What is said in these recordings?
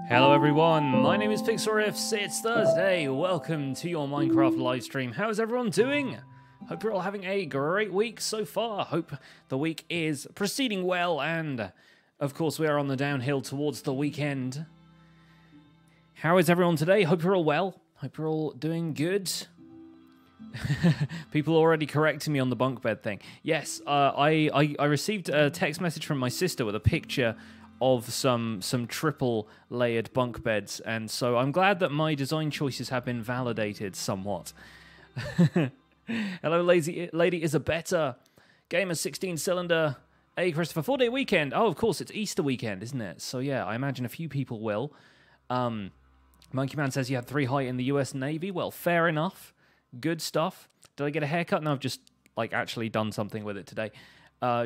Hello everyone, my name is PixelRiffs, it's Thursday, welcome to your Minecraft livestream. How's everyone doing? Hope you're all having a great week so far. Hope the week is proceeding well, and of course we are on the downhill towards the weekend. How is everyone today? Hope you're all well. Hope you're all doing good. People are already correcting me on the bunk bed thing. Yes, I received a text message from my sister with a picture of some triple layered bunk beds, and so I'm glad that my design choices have been validated somewhat. Hello, Lady Isabetta. Gamer 16 cylinder. Hey, Christopher, 4-day weekend. Oh, of course, it's Easter weekend, isn't it? So yeah, I imagine a few people will. Monkey Man says you had 3 height in the US Navy. Well, fair enough. Good stuff. Did I get a haircut? No, I've just actually done something with it today.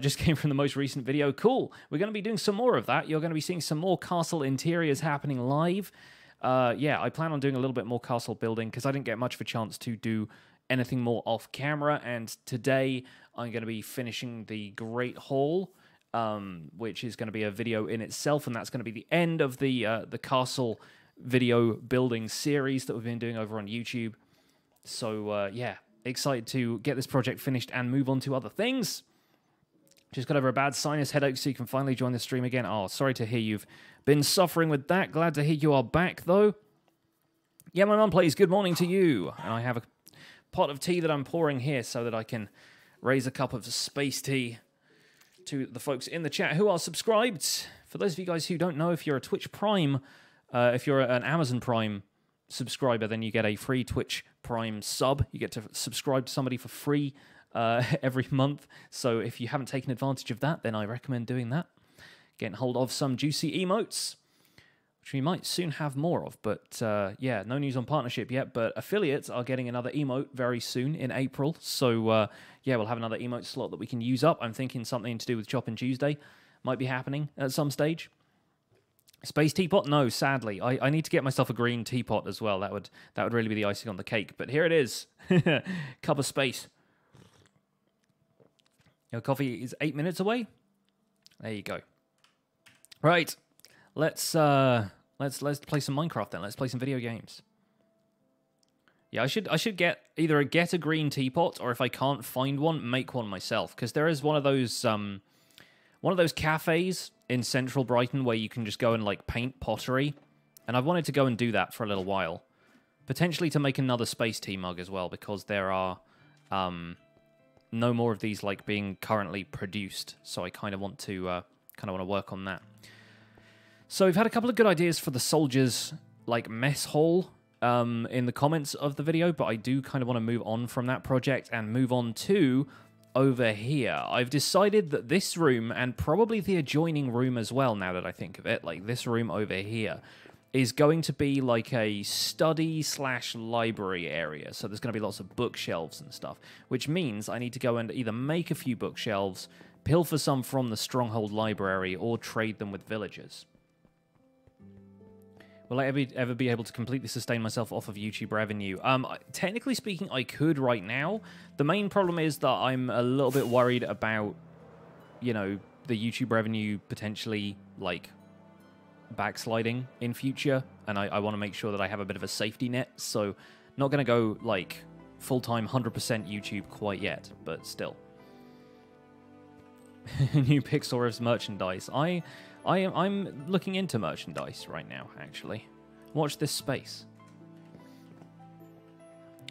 Just came from the most recent video. Cool. We're going to be doing some more of that. You're going to be seeing some more castle interiors happening live. Yeah, I plan on doing a little bit more castle building because I didn't get much of a chance to do anything more off camera. And today I'm going to be finishing the Great Hall, which is going to be a video in itself, and that's going to be the end of the castle video building series that we've been doing over on YouTube. So yeah, excited to get this project finished and move on to other things. Just got over a bad sinus headache, so you can finally join the stream again. Oh, sorry to hear you've been suffering with that. Glad to hear you are back, though. Yeah, my mum plays good morning to you. And I have a pot of tea that I'm pouring here so that I can raise a cup of space tea to the folks in the chat who are subscribed. For those of you guys who don't know, if you're a Twitch Prime, if you're an Amazon Prime subscriber, then you get a free Twitch Prime sub. You get to subscribe to somebody for free every month. So if you haven't taken advantage of that, then I recommend doing that. Getting hold of some juicy emotes, which we might soon have more of. But yeah, no news on partnership yet, but affiliates are getting another emote very soon in April. So yeah, we'll have another emote slot that we can use up. I'm thinking something to do with Chopping Tuesday might be happening at some stage. Space teapot? No, sadly. I need to get myself a green teapot as well. That would really be the icing on the cake. But here it is. Cup of space. Your coffee is 8 minutes away. There you go. Right, let's play some Minecraft then. Let's play some video games. Yeah, I should get a green teapot, or if I can't find one, make one myself. Because there is one of those cafes in central Brighton where you can just go and paint pottery, and I've wanted to go and do that for a little while. Potentially to make another space tea mug as well, because there are no more of these being currently produced, so I kind of want to work on that. So we've had a couple of good ideas for the soldiers mess hall in the comments of the video, but I do kind of want to move on from that project and move on to over here. I've decided that this room, and probably the adjoining room as well, now that I think of it, this room over here, is going to be a study/library area. So there's going to be lots of bookshelves and stuff, which means I need to go and either make a few bookshelves, pilfer some from the Stronghold library, or trade them with villagers. Will I ever be able to completely sustain myself off of YouTube revenue? Technically speaking, I could right now. The main problem is that I'm a little bit worried about, the YouTube revenue potentially, backsliding in future, and I want to make sure that I have a bit of a safety net, so not going to go full-time 100% YouTube quite yet, but still. New PixelRiffs merchandise. I'm looking into merchandise right now, actually. Watch this space.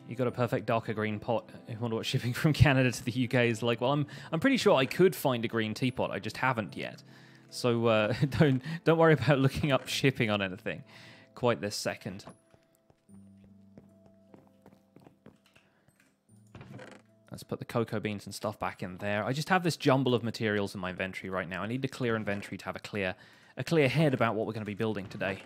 You got a perfect darker green pot. I wonder what shipping from Canada to the UK is like. Well, I'm pretty sure I could find a green teapot. I just haven't yet. So don't worry about looking up shipping on anything quite this second. Let's put the cocoa beans and stuff back in there. I just have this jumble of materials in my inventory right now. I need to clear inventory to have a clear head about what we're going to be building today.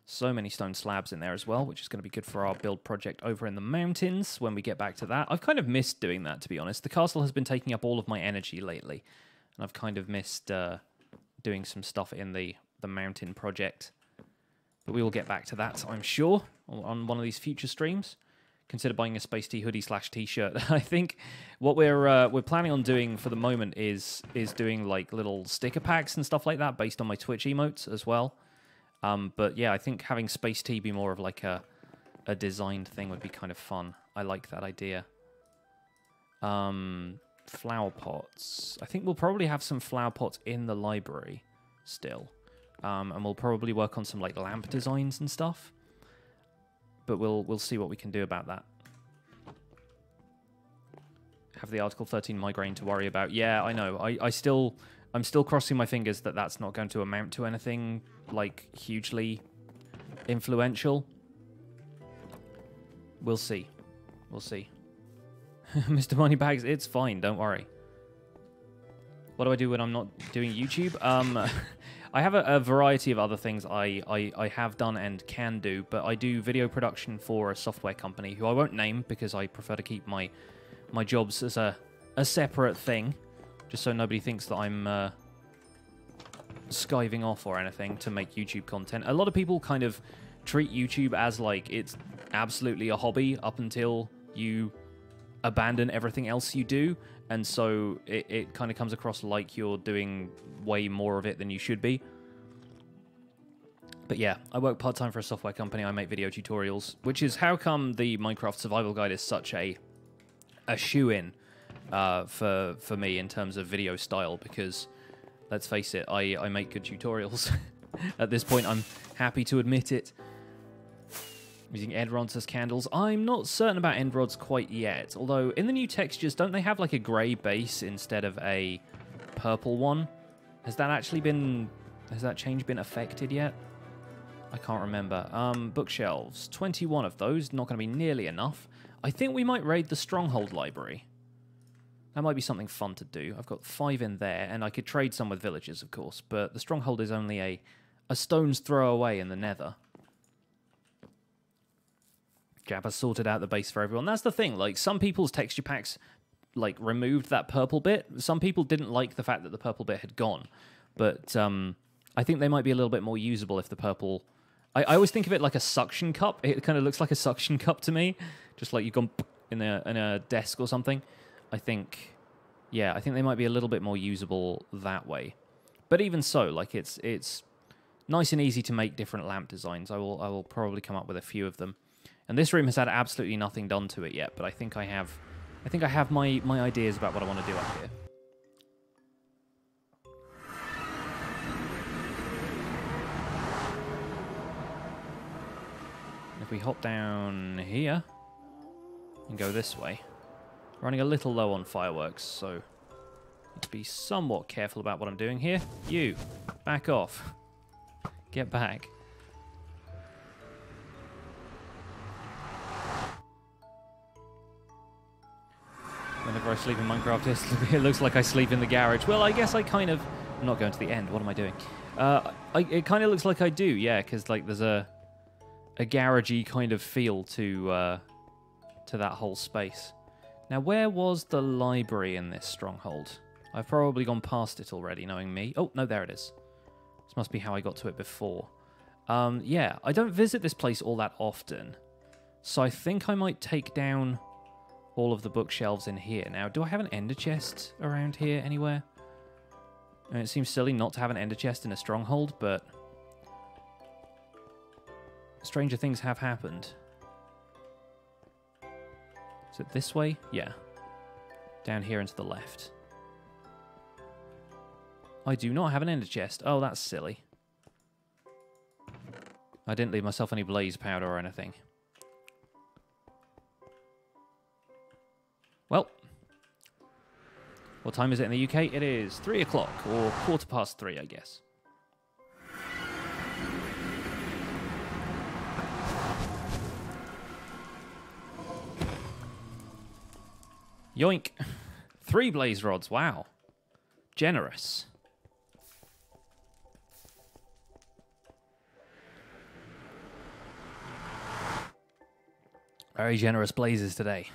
So many stone slabs in there as well, which is going to be good for our build project over in the mountains when we get back to that. I've kind of missed doing that, to be honest. The castle has been taking up all of my energy lately, and I've kind of missed doing some stuff in the mountain project. But we will get back to that, I'm sure, on one of these future streams. Consider buying a Space Tea hoodie / t-shirt. I think what we're planning on doing for the moment is doing little sticker packs and stuff like that based on my Twitch emotes as well. But yeah, I think having space tea be more of like a designed thing would be kind of fun. I like that idea. Flower pots. I think we'll probably have some flower pots in the library still. And we'll probably work on some like lamp designs and stuff. But we'll see what we can do about that. Have the Article 13 migraine to worry about. Yeah, I know. I'm still crossing my fingers that that's not going to amount to anything like hugely influential. We'll see. We'll see. Mr. Moneybags, it's fine. Don't worry. What do I do when I'm not doing YouTube? I have a variety of other things I have done and can do, but I do video production for a software company who I won't name because I prefer to keep my jobs as a separate thing, just so nobody thinks that I'm skiving off or anything to make YouTube content. A lot of people kind of treat YouTube as like it's absolutely a hobby up until you abandon everything else you do, and so it kind of comes across like you're doing way more of it than you should be. But yeah, I work part-time for a software company. I make video tutorials, which is how come the Minecraft Survival Guide is such a shoe-in for me in terms of video style, because let's face it, I make good tutorials. At this point, I'm happy to admit it. Using end rods as candles. I'm not certain about end rods quite yet, although in the new textures, don't they have like a grey base instead of a purple one? Has that change been affected yet? I can't remember. Bookshelves. 21 of those. Not going to be nearly enough. I think we might raid the Stronghold Library. That might be something fun to do. I've got 5 in there, and I could trade some with villagers, of course, but the Stronghold is only a stone's throw away in the Nether. Jabba sorted out the base for everyone. That's the thing. Like, some people's texture packs, like, removed that purple bit. Some people didn't like the fact that the purple bit had gone. But I think they might be a little bit more usable if the purple... I always think of it like a suction cup. It kind of looks like a suction cup to me. Just like you've gone in a desk or something. I think they might be a little bit more usable that way. But even so, like, it's nice and easy to make different lamp designs. I will probably come up with a few of them. And this room has had absolutely nothing done to it yet, but I think I have my ideas about what I want to do up here. If we hop down here and go this way, running a little low on fireworks, so need to be somewhat careful about what I'm doing here. You, back off. Get back. Whenever I sleep in Minecraft, it looks like I sleep in the garage. Well, I guess I kind of... I'm not going to the end. What am I doing? It kind of looks like I do, yeah, because like there's a garagey kind of feel to that whole space. Now, where was the library in this stronghold? I've probably gone past it already, knowing me. Oh, no, there it is. This must be how I got to it before. Yeah, I don't visit this place all that often, so I think I might take down all of the bookshelves in here. Now, do I have an ender chest around here anywhere? I mean, it seems silly not to have an ender chest in a stronghold, but stranger things have happened. Is it this way? Yeah. Down here and to the left. I do not have an ender chest. Oh, that's silly. I didn't leave myself any blaze powder or anything. Well, what time is it in the UK? It is 3 o'clock, or 3:15, I guess. Yoink. 3 blaze rods, wow. Generous. Very generous blazes today.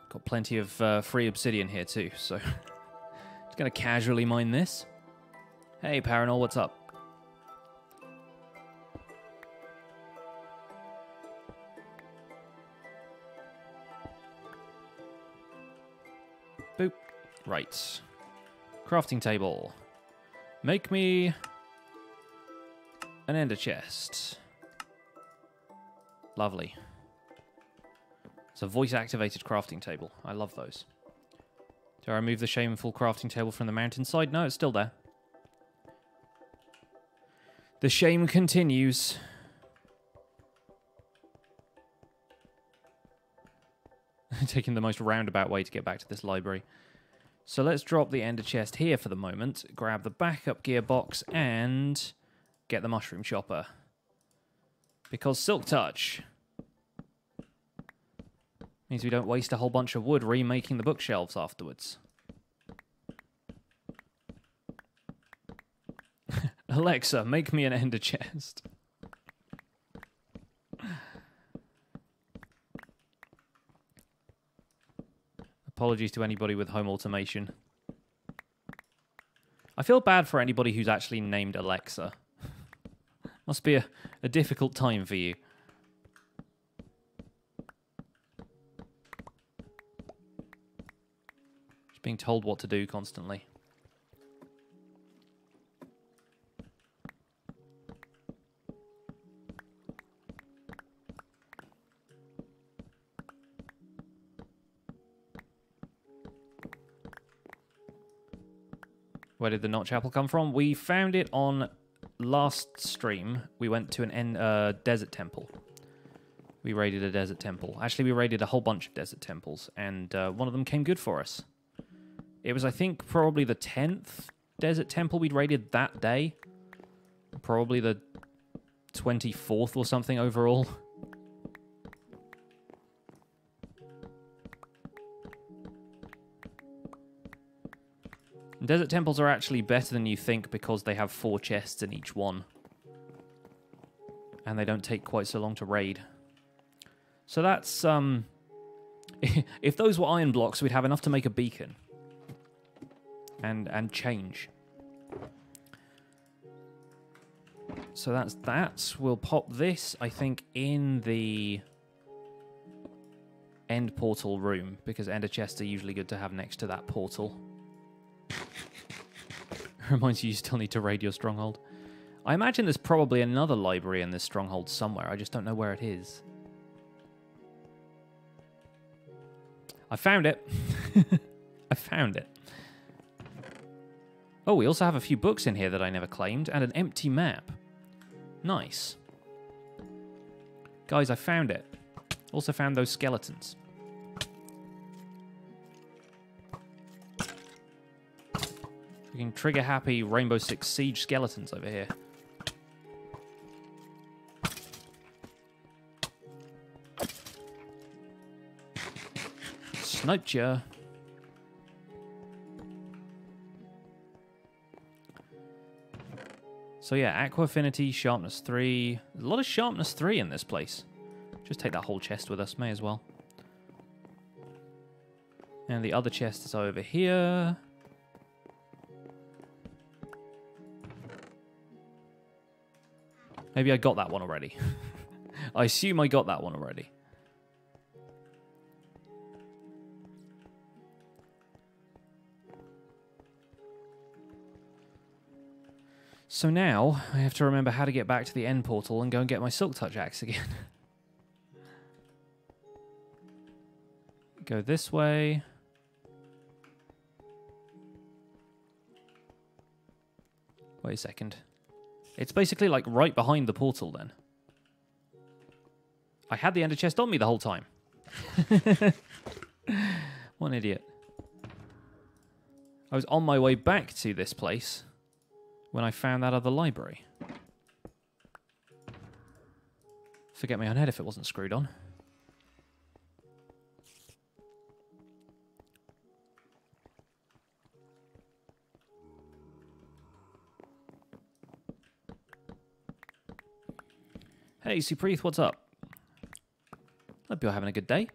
Got plenty of free obsidian here too, so just gonna casually mine this. Hey, Paranol, what's up? Boop. Right. Crafting table. Make me an ender chest. Lovely. It's a voice-activated crafting table. I love those. Do I remove the shameful crafting table from the mountainside? No, it's still there. The shame continues. Taking the most roundabout way to get back to this library. So let's drop the ender chest here for the moment, grab the backup gearbox, and get the mushroom chopper. Because Silk Touch means we don't waste a whole bunch of wood remaking the bookshelves afterwards. Alexa, make me an ender chest. Apologies to anybody with home automation. I feel bad for anybody who's actually named Alexa. Must be a difficult time for you. Just being told what to do constantly. Where did the notch apple come from? We found it on last stream. We went to an desert temple. We raided a desert temple. Actually, we raided a whole bunch of desert temples, and one of them came good for us. It was, I think, probably the 10th desert temple we'd raided that day. Probably the 24th or something overall. Desert temples are actually better than you think because they have 4 chests in each one. And they don't take quite so long to raid. So that's, if those were iron blocks, we'd have enough to make a beacon. And change. So that's that. We'll pop this, I think, in the end portal room, because ender chests are usually good to have next to that portal. Reminds you still need to raid your stronghold. I imagine there's probably another library in this stronghold somewhere. I just don't know where it is. I found it. I found it. Oh, we also have a few books in here that I never claimed, and an empty map. Nice. Guys, I found it. Also found those skeletons. Freaking trigger-happy Rainbow Six Siege skeletons over here. Sniped ya. So yeah, Aqua Affinity, Sharpness 3. There's a lot of Sharpness 3 in this place. Just take that whole chest with us, may as well. And the other chest is over here. Maybe I got that one already. I assume I got that one already. So now, I have to remember how to get back to the end portal and go and get my Silk Touch axe again. Go this way. Wait a second. It's basically like right behind the portal then. I had the ender chest on me the whole time. What an idiot. I was on my way back to this place when I found that other library. Forget my own head if it wasn't screwed on. Hey, Supreeth, what's up? Hope you're having a good day.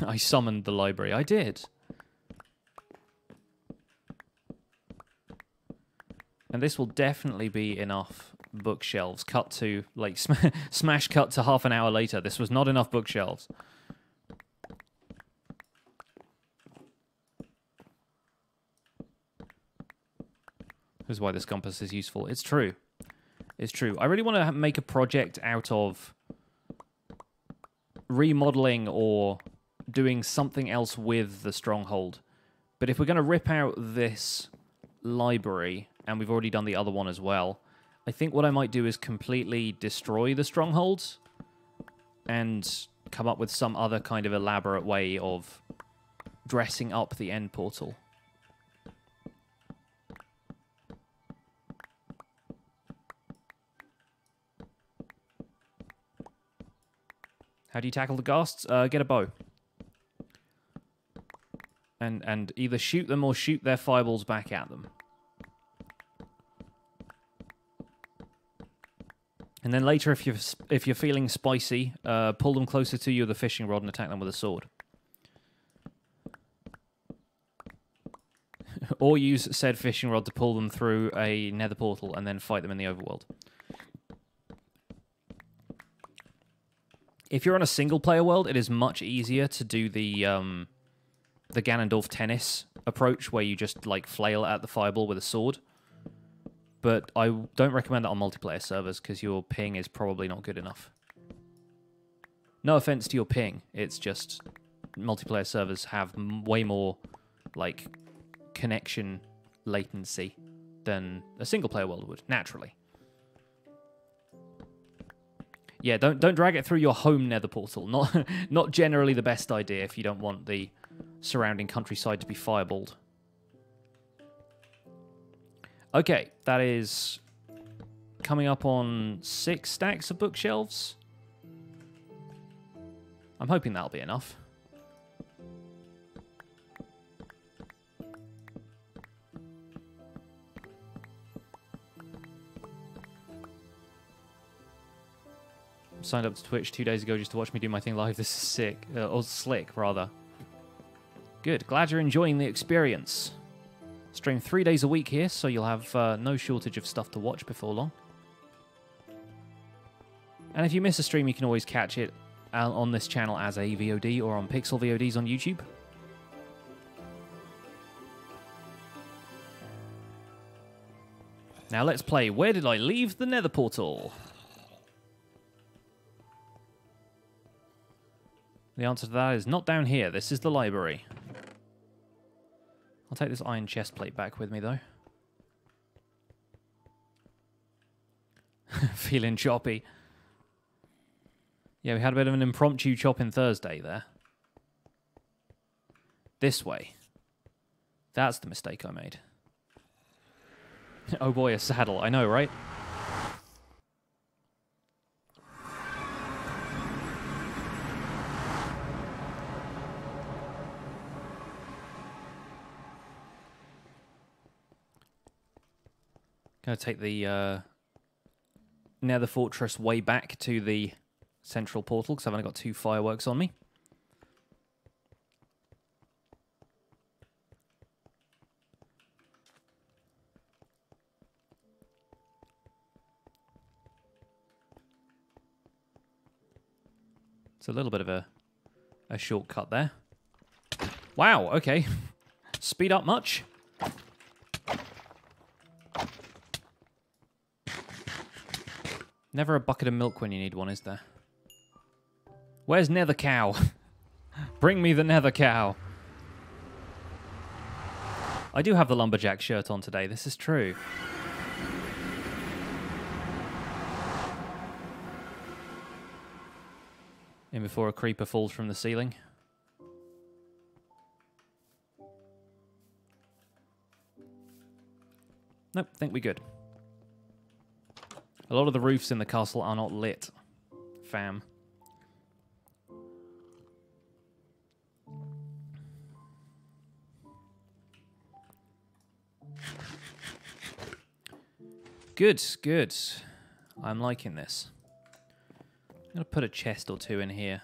I summoned the library. I did. And this will definitely be enough bookshelves. Cut to, like, smash cut to half an hour later. This was not enough bookshelves. This is why this compass is useful. It's true. It's true. I really want to make a project out of remodeling or doing something else with the stronghold. But if we're going to rip out this library, and we've already done the other one as well, I think what I might do is completely destroy the strongholds and come up with some other kind of elaborate way of dressing up the end portal. How do you tackle the ghasts? Get a bow. And either shoot them or shoot their fireballs back at them. And then later, if you're feeling spicy, pull them closer to you with a fishing rod and attack them with a sword. Or use said fishing rod to pull them through a nether portal and then fight them in the overworld. If you're on a single-player world, it is much easier to do the Ganondorf tennis approach, where you just like flail at the fireball with a sword. But I don't recommend that on multiplayer servers because your ping is probably not good enough. No offense to your ping, it's just multiplayer servers have way more like connection latency than a single-player world would naturally. Yeah, don't drag it through your home nether portal. Not generally the best idea if you don't want the surrounding countryside to be fireballed. Okay, that is coming up on 6 stacks of bookshelves. I'm hoping that'll be enough. Signed up to Twitch 2 days ago just to watch me do my thing live. This is sick. Or slick, rather. Good. Glad you're enjoying the experience. Stream 3 days a week here, so you'll have no shortage of stuff to watch before long. And if you miss a stream, you can always catch it on this channel as a VOD or on Pixel VODs on YouTube. Now let's play Where Did I Leave the Nether Portal? The answer to that is not down here. This is the library. I'll take this iron chest plate back with me, though. Feeling choppy. Yeah, we had a bit of an impromptu chopping Thursday there. This way. That's the mistake I made. Oh boy, a saddle. I know, right? Gonna take the Nether Fortress way back to the central portal because I've only got 2 fireworks on me. It's a little bit of a shortcut there. Wow, okay. Speed up much? Never a bucket of milk when you need one, is there? Where's Nether Cow? Bring me the Nether Cow. I do have the Lumberjack shirt on today, this is true. In before a creeper falls from the ceiling. Nope, think we're good. A lot of the roofs in the castle are not lit, fam. Good, good. I'm liking this. I'm going to put a chest or 2 in here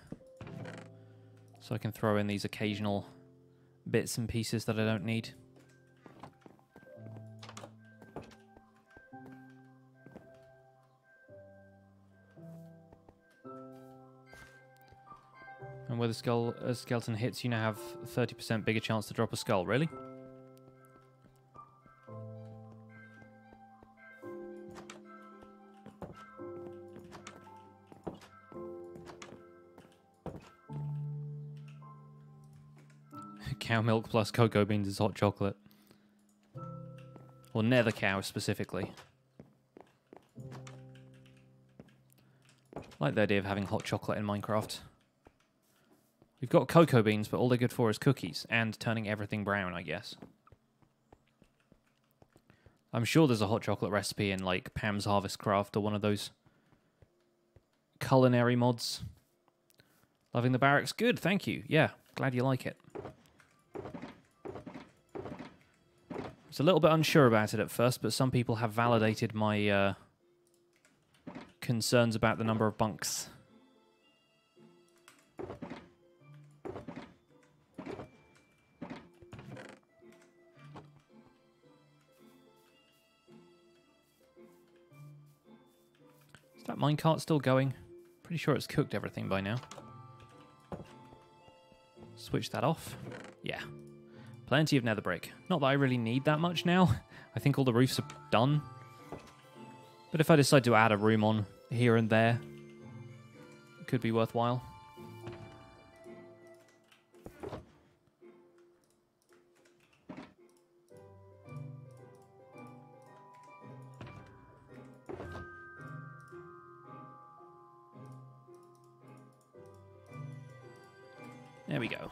so I can throw in these occasional bits and pieces that I don't need. And where the skeleton hits, you now have 30% bigger chance to drop a skull. Really? Cow milk plus cocoa beans is hot chocolate. Or nether cow, specifically. I like the idea of having hot chocolate in Minecraft. We've got cocoa beans, but all they're good for is cookies and turning everything brown, I guess. I'm sure there's a hot chocolate recipe in, like, Pam's Harvest Craft or one of those culinary mods. Loving the barracks? Good, thank you. Yeah, glad you like it. I was a little bit unsure about it at first, but some people have validated my concerns about the number of bunks. Is that minecart still going? Pretty sure it's cooked everything by now. Switch that off. Yeah. Plenty of nether brick. Not that I really need that much now. I think all the roofs are done. But if I decide to add a room on here and there, it could be worthwhile. There we go.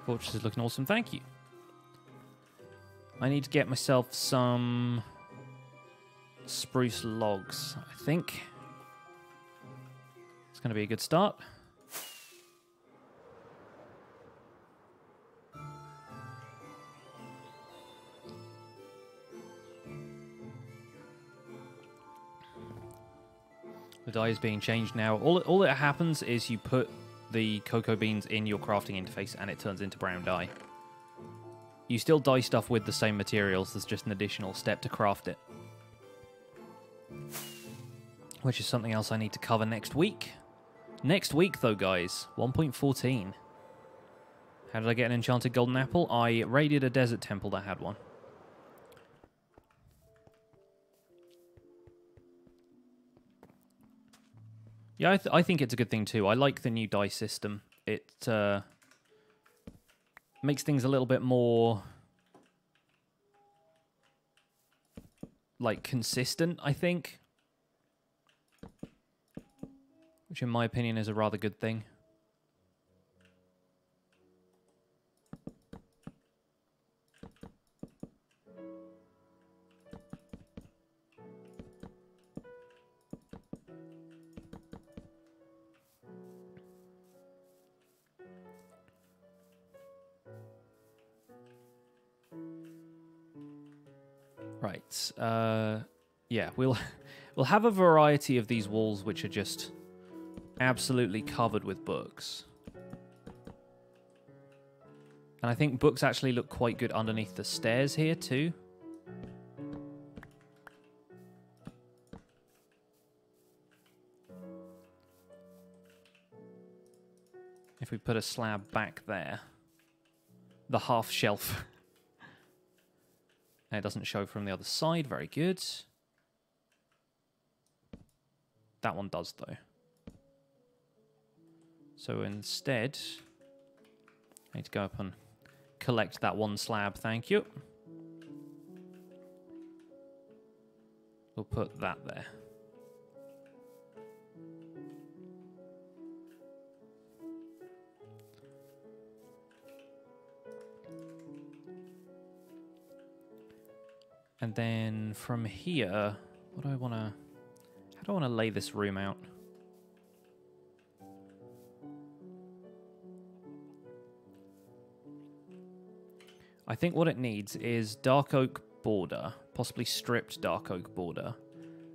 Fortress is looking awesome, thank you. I need to get myself some spruce logs, I think. It's going to be a good start. The dye is being changed now. All that happens is you put the cocoa beans in your crafting interface and it turns into brown dye. You still dye stuff with the same materials, there's just an additional step to craft it. Which is something else I need to cover next week. Next week though, guys, 1.14. How did I get an enchanted golden apple? I raided a desert temple that had one. Yeah, I think it's a good thing too. I like the new dye system. It makes things a little bit more like consistent, I think. Which in my opinion is a rather good thing. Right. Yeah, we'll have a variety of these walls which are just absolutely covered with books. And I think books actually look quite good underneath the stairs here too. If we put a slab back there, the half shelf. And it doesn't show from the other side. Very good. That one does, though. So instead, I need to go up and collect that one slab. Thank you. We'll put that there. And then from here, what do I want to... How do I want to lay this room out? I think what it needs is dark oak border, possibly stripped dark oak border,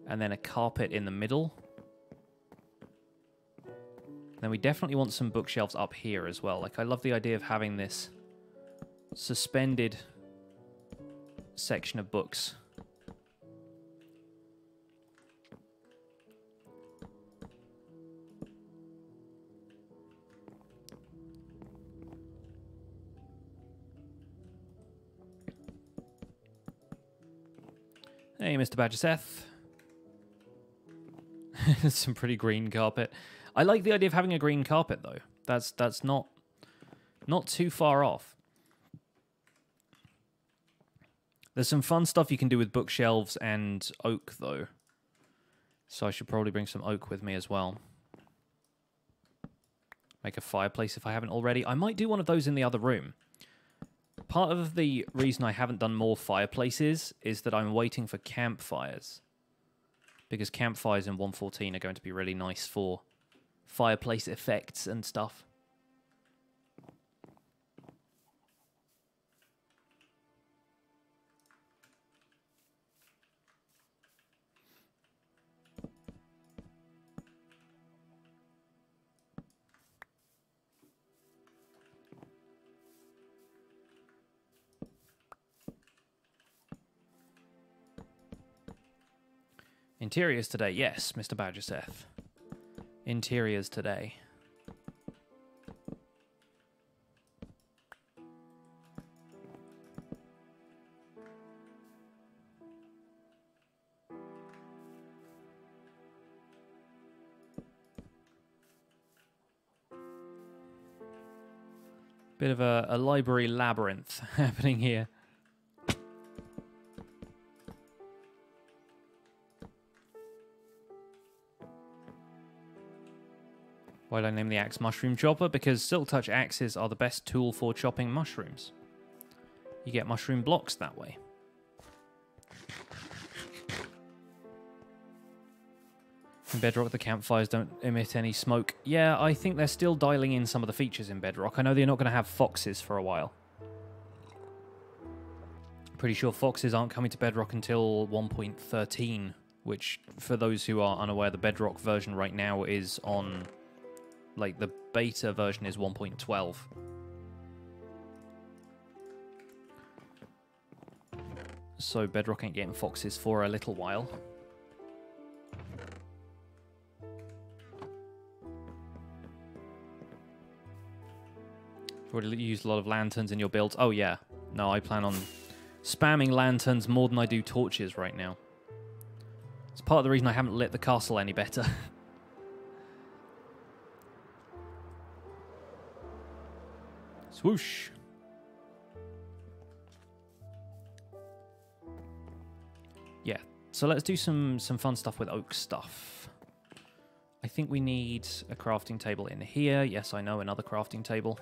and then a carpet in the middle. Then we definitely want some bookshelves up here as well. Like, I love the idea of having this suspended section of books. Hey, Mr. Badger Seth. Some pretty green carpet. I like the idea of having a green carpet, though. That's not too far off. There's some fun stuff you can do with bookshelves and oak, though. So I should probably bring some oak with me as well. Make a fireplace if I haven't already. I might do one of those in the other room. Part of the reason I haven't done more fireplaces is that I'm waiting for campfires. Because campfires in 1.14 are going to be really nice for fireplace effects and stuff. Interiors today, yes, Mr. Badger Seth. Interiors today. Bit of a library labyrinth happening here. Why did I name the axe Mushroom Chopper? Because Silk Touch axes are the best tool for chopping mushrooms. You get mushroom blocks that way. In Bedrock, the campfires don't emit any smoke. Yeah, I think they're still dialing in some of the features in Bedrock. I know they're not going to have foxes for a while. Pretty sure foxes aren't coming to Bedrock until 1.13, which, for those who are unaware, the Bedrock version right now is on... Like, the beta version is 1.12. So Bedrock ain't getting foxes for a little while. You've already used a lot of lanterns in your builds. Oh, yeah. No, I plan on spamming lanterns more than I do torches right now. It's part of the reason I haven't lit the castle any better. Swoosh. Yeah, so let's do some fun stuff with oak stuff. I think we need a crafting table in here. Yes, I know, another crafting table.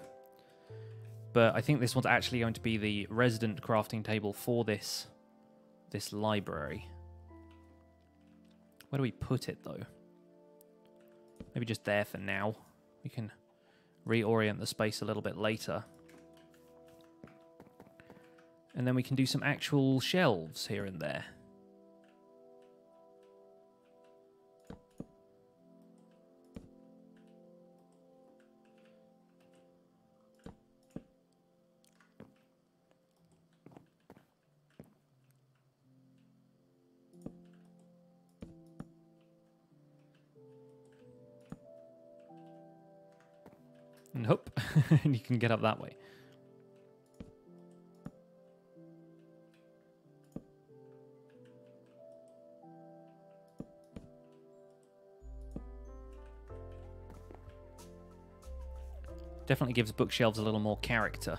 But I think this one's actually going to be the resident crafting table for this library. Where do we put it, though? Maybe just there for now. We can reorient the space a little bit later. And then we can do some actual shelves here and there. Nope. And you can get up that way. Definitely gives bookshelves a little more character.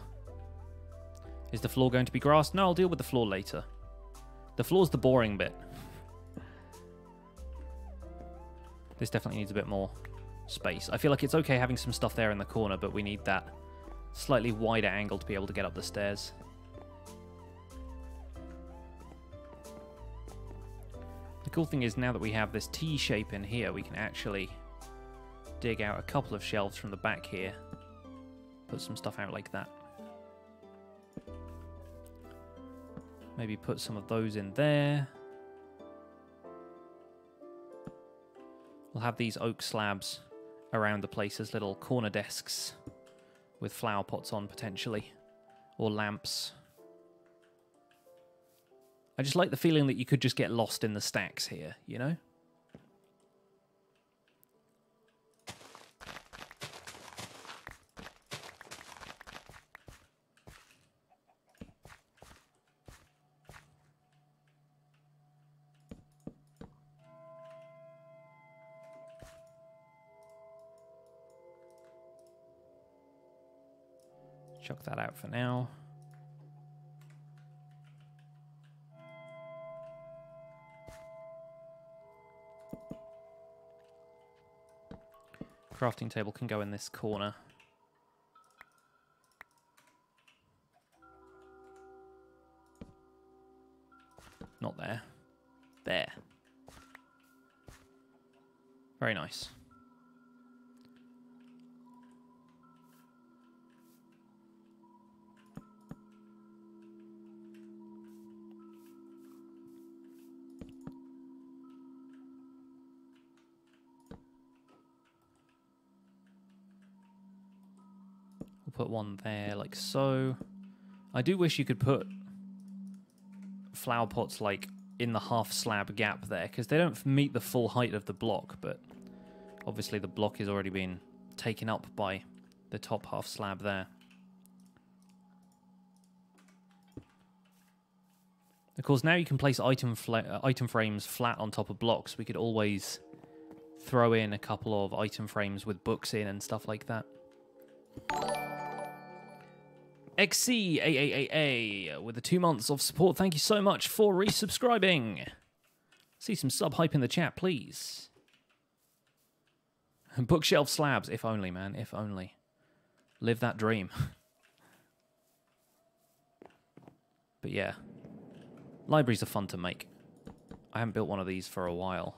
Is the floor going to be grass? No, I'll deal with the floor later. The floor's the boring bit. This definitely needs a bit more space. I feel like it's okay having some stuff there in the corner, but we need that slightly wider angle to be able to get up the stairs. The cool thing is now that we have this T shape in here, we can actually dig out a couple of shelves from the back here. Put some stuff out like that. Maybe put some of those in there. We'll have these oak slabs around the place as little corner desks with flower pots on, potentially. Or lamps. I just like the feeling that you could just get lost in the stacks here, you know? Chuck that out for now. Crafting table can go in this corner. Not there. There. Very nice. We'll put one there like so. I do wish you could put flower pots like in the half slab gap there, because they don't meet the full height of the block, but obviously the block has already been taken up by the top half slab there. Of course, now you can place item frames flat on top of blocks. We could always throw in a couple of item frames with books in and stuff like that. XCAAAA with the 2 months of support. Thank you so much for resubscribing. See some sub hype in the chat, please. Bookshelf slabs. If only, man. If only. Live that dream. But yeah. Libraries are fun to make. I haven't built one of these for a while.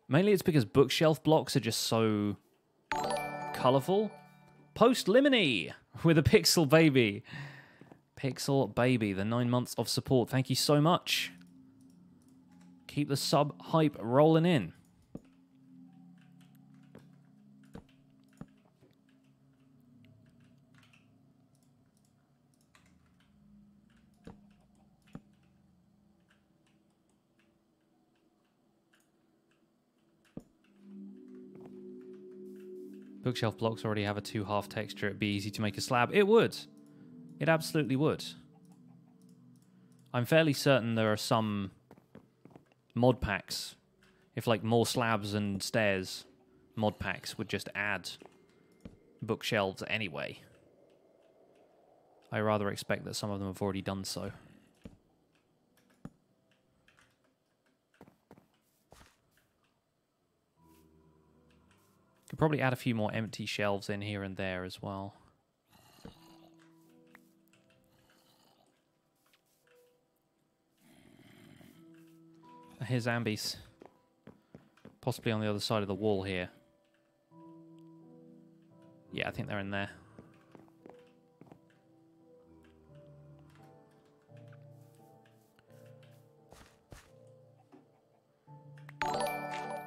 Mainly it's because bookshelf blocks are just so colourful. Post Limini with a Pixel Baby. Pixel Baby, the 9 months of support. Thank you so much. Keep the sub hype rolling in. Bookshelf blocks already have a 2/2 texture. It'd be easy to make a slab. It would. It absolutely would. I'm fairly certain there are some mod packs. If like more slabs and stairs, mod packs would just add bookshelves anyway. I rather expect that some of them have already done so. Could probably add a few more empty shelves in here and there as well. Here's Ambies. Possibly on the other side of the wall here. Yeah, I think they're in there.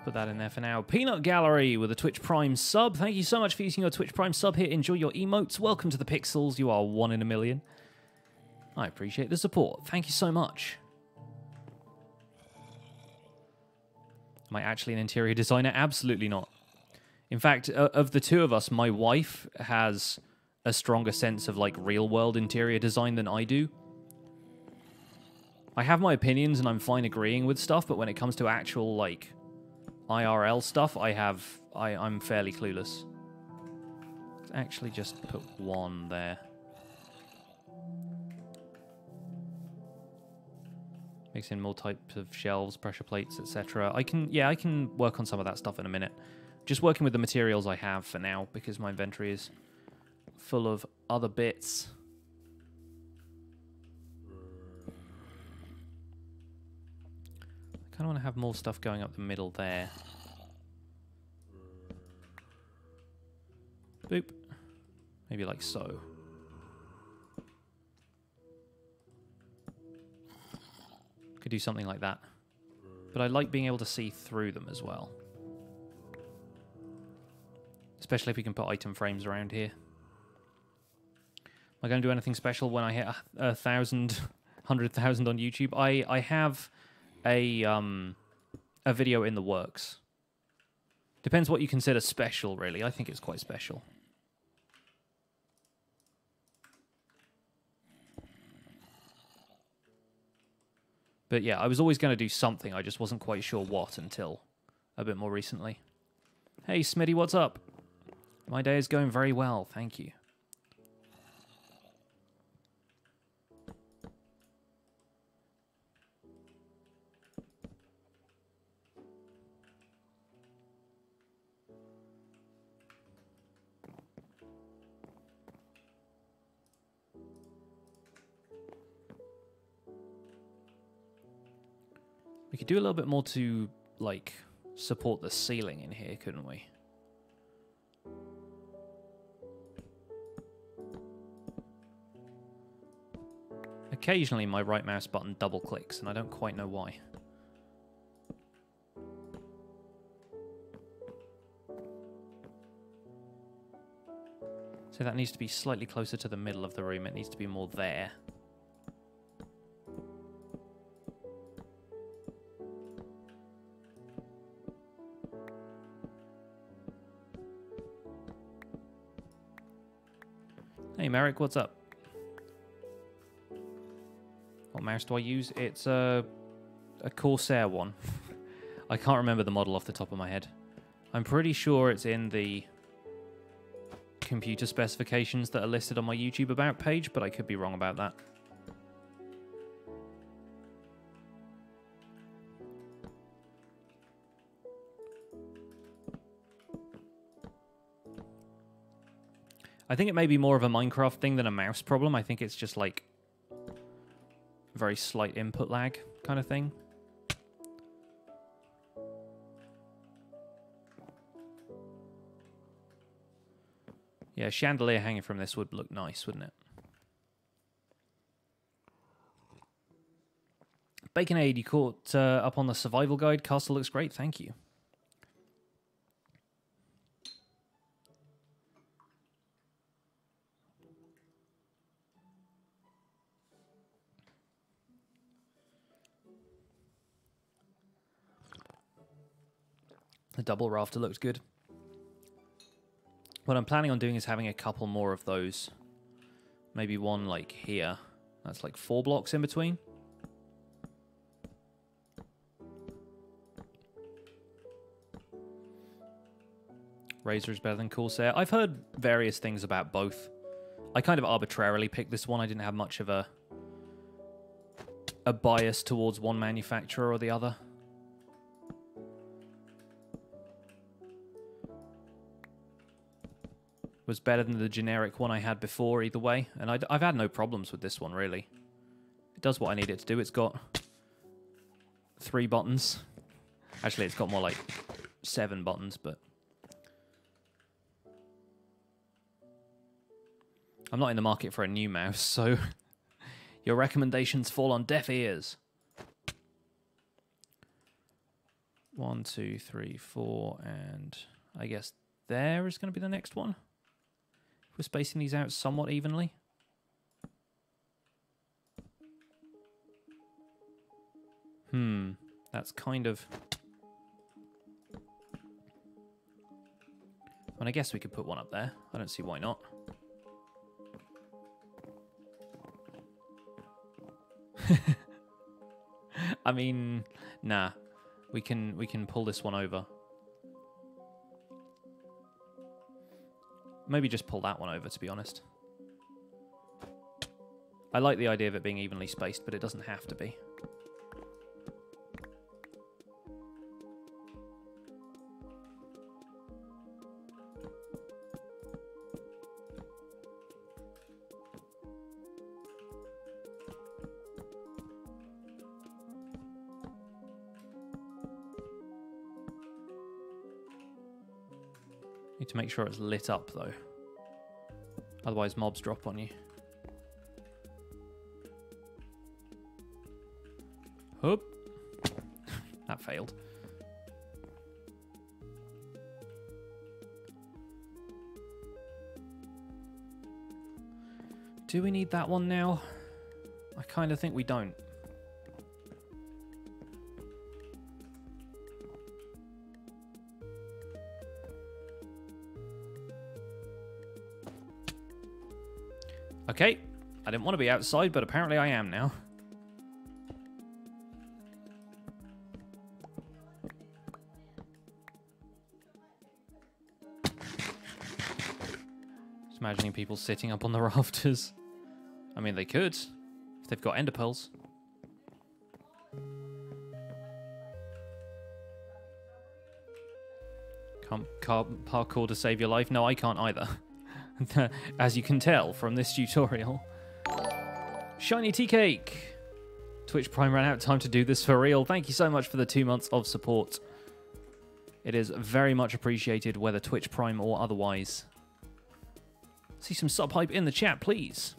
Put that in there for now. Peanut Gallery with a Twitch Prime sub. Thank you so much for using your Twitch Prime sub here. Enjoy your emotes. Welcome to the Pixels. You are 1 in a million. I appreciate the support. Thank you so much. Am I actually an interior designer? Absolutely not. In fact, of the two of us, my wife has a stronger sense of like real world interior design than I do. I have my opinions and I'm fine agreeing with stuff, but when it comes to actual like IRL stuff, I'm fairly clueless. Let's actually just put one there. Mix in more types of shelves, pressure plates, etc. I can work on some of that stuff in a minute. Just working with the materials I have for now because my inventory is full of other bits. I kind of want to have more stuff going up the middle there. Boop. Maybe like so. Could do something like that. But I like being able to see through them as well. Especially if we can put item frames around here. Am I going to do anything special when I hit 1,000, 100,000 on YouTube? I have a video in the works. Depends what you consider special, really. I think it's quite special. But yeah, I was always going to do something. I just wasn't quite sure what until a bit more recently. Hey, Smitty, what's up? My day is going very well, thank you. We could do a little bit more to, like, support the ceiling in here, couldn't we? Occasionally my right mouse button double clicks and I don't quite know why. So that needs to be slightly closer to the middle of the room. It needs to be more there. Hey Merrick, what's up? What mouse do I use? It's a Corsair one. I can't remember the model off the top of my head. I'm pretty sure it's in the computer specifications that are listed on my YouTube About page, but I could be wrong about that. I think it may be more of a Minecraft thing than a mouse problem. I think it's just like very slight input lag kind of thing. Yeah, chandelier hanging from this would look nice, wouldn't it? Baconaid, you caught up on the survival guide. Castle looks great, thank you. The double rafter looks good. What I'm planning on doing is having a couple more of those. Maybe one like here. That's like 4 blocks in between. Razor is better than Corsair. I've heard various things about both. I kind of arbitrarily picked this one. I didn't have much of a bias towards one manufacturer or the other. Was better than the generic one I had before either way. And I've had no problems with this one, really. It does what I need it to do. It's got 3 buttons. Actually, it's got more like 7 buttons, but... I'm not in the market for a new mouse, so... your recommendations fall on deaf ears. 1, 2, 3, 4, and... I guess there is going to be the next one. We're spacing these out somewhat evenly. That's kind of... And I guess we could put one up there. I don't see why not. I mean, nah. We can pull this one over. Maybe just pull that one over, to be honest. I like the idea of it being evenly spaced, but it doesn't have to be. Need to make sure it's lit up, though. Otherwise, mobs drop on you. Hoop. That failed. Do we need that one now? I kind of think we don't. Okay, I didn't want to be outside, but apparently I am now. Imagining people sitting up on the rafters. I mean, they could, if they've got ender pearls. Can't parkour to save your life? No, I can't either. As you can tell from this tutorial. Shiny tea cake! Twitch Prime ran out of time to do this for real. Thank you so much for the 2 months of support. It is very much appreciated, whether Twitch Prime or otherwise. See some sub hype in the chat, please.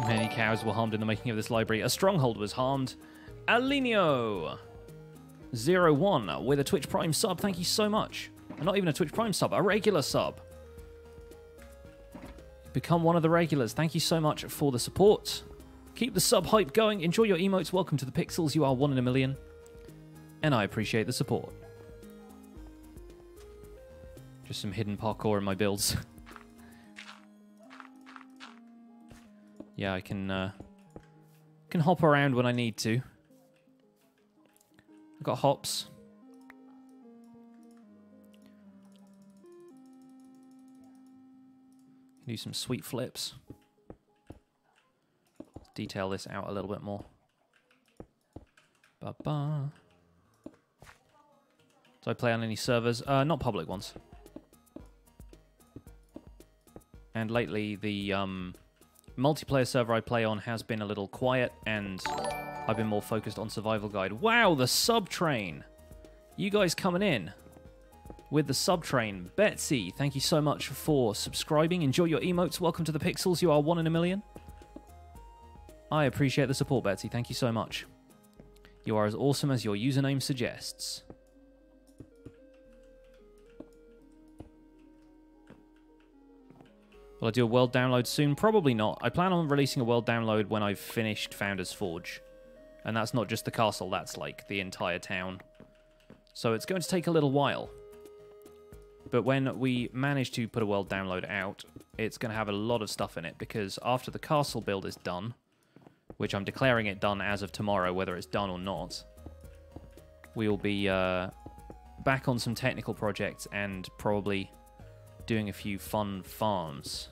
Many cows were harmed in the making of this library. A stronghold was harmed. Alinio01 with a Twitch Prime sub. Thank you so much. And not even a Twitch Prime sub, a regular sub. Become one of the regulars. Thank you so much for the support. Keep the sub hype going. Enjoy your emotes. Welcome to the Pixels. You are 1 in a million. And I appreciate the support. Just some hidden parkour in my builds. Yeah, I can hop around when I need to. I've got hops. Do some sweet flips. Detail this out a little bit more. Ba-ba. Do I play on any servers? Not public ones. And lately, the multiplayer server I play on has been a little quiet, and I've been more focused on Survival Guide. Wow, the sub train! You guys coming in with the sub train. Betsy, thank you so much for subscribing. Enjoy your emotes. Welcome to the Pixels. You are 1 in a million. I appreciate the support, Betsy. Thank you so much. You are as awesome as your username suggests. Will I do a world download soon? Probably not. I plan on releasing a world download when I've finished Founder's Forge. And that's not just the castle, that's like the entire town. So it's going to take a little while. But when we manage to put a world download out, it's going to have a lot of stuff in it, because after the castle build is done, which I'm declaring it done as of tomorrow, whether it's done or not, we will be back on some technical projects and probably doing a few fun farms.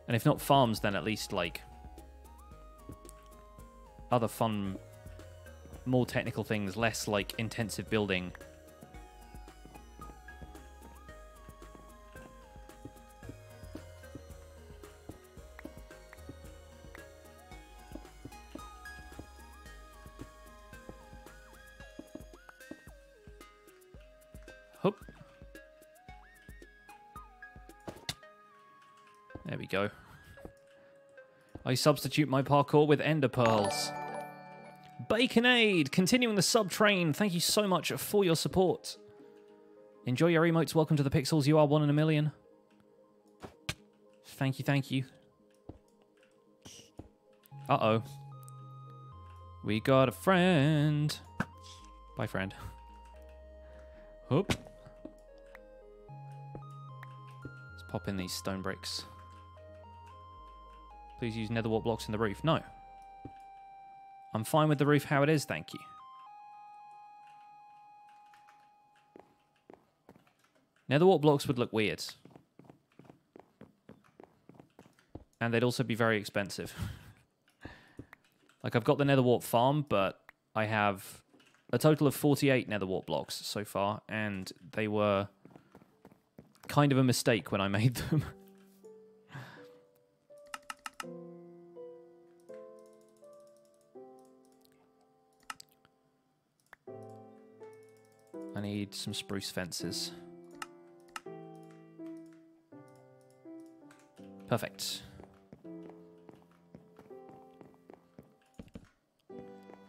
And if not farms, then at least like other fun, more technical things, less like intensive building. Hoop. There we go. I substitute my parkour with ender pearls. Baconade, continuing the sub train. Thank you so much for your support. Enjoy your emotes. Welcome to the Pixels. You are 1 in a million. Thank you, thank you. Uh-oh. We got a friend. Bye, friend. Hoop. Let's pop in these stone bricks. Please use nether wart blocks in the roof. No. I'm fine with the roof how it is, thank you. Nether wart blocks would look weird. And they'd also be very expensive. Like, I've got the nether wart farm, but I have a total of 48 nether wart blocks so far, and they were kind of a mistake when I made them. I need some spruce fences. Perfect.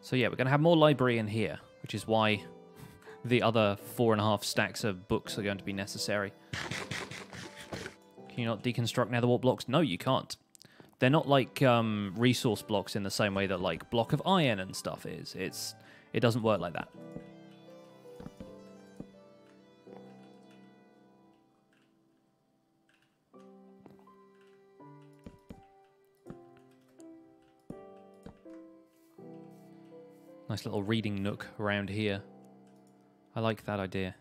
So yeah, we're going to have more library in here, which is why the other 4.5 stacks of books are going to be necessary. Can you not deconstruct nether wart blocks? No, you can't. They're not like resource blocks in the same way that like block of iron and stuff is. It doesn't work like that. Nice little reading nook around here. I like that idea.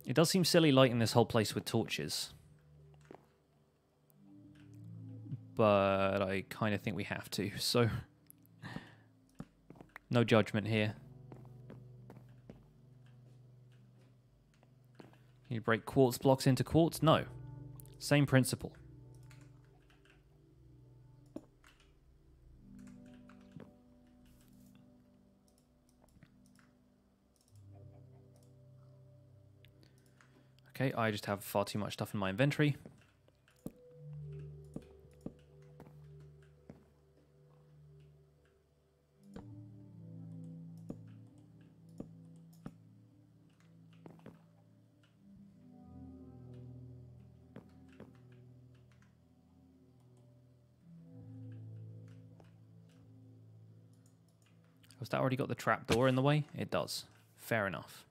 It does seem silly lighting this whole place with torches. But I kind of think we have to, so... No judgment here. Can you break quartz blocks into quartz? No. Same principle. Okay, I just have far too much stuff in my inventory. Has that already got the trapdoor in the way? It does. Fair enough.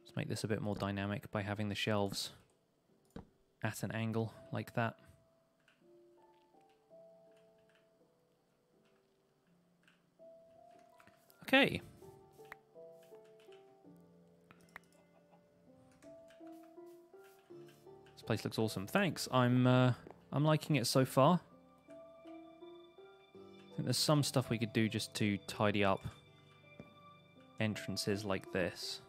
Let's make this a bit more dynamic by having the shelves at an angle like that. Okay. This place looks awesome. Thanks. I'm liking it so far. I think there's some stuff we could do just to tidy up entrances like this.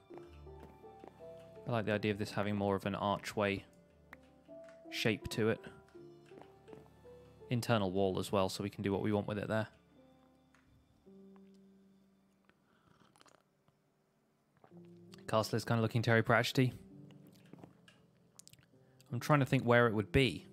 I like the idea of this having more of an archway shape to it. Internal wall as well, so we can do what we want with it there. Castle is kind of looking Terry Pratchett-y. I'm trying to think where it would be.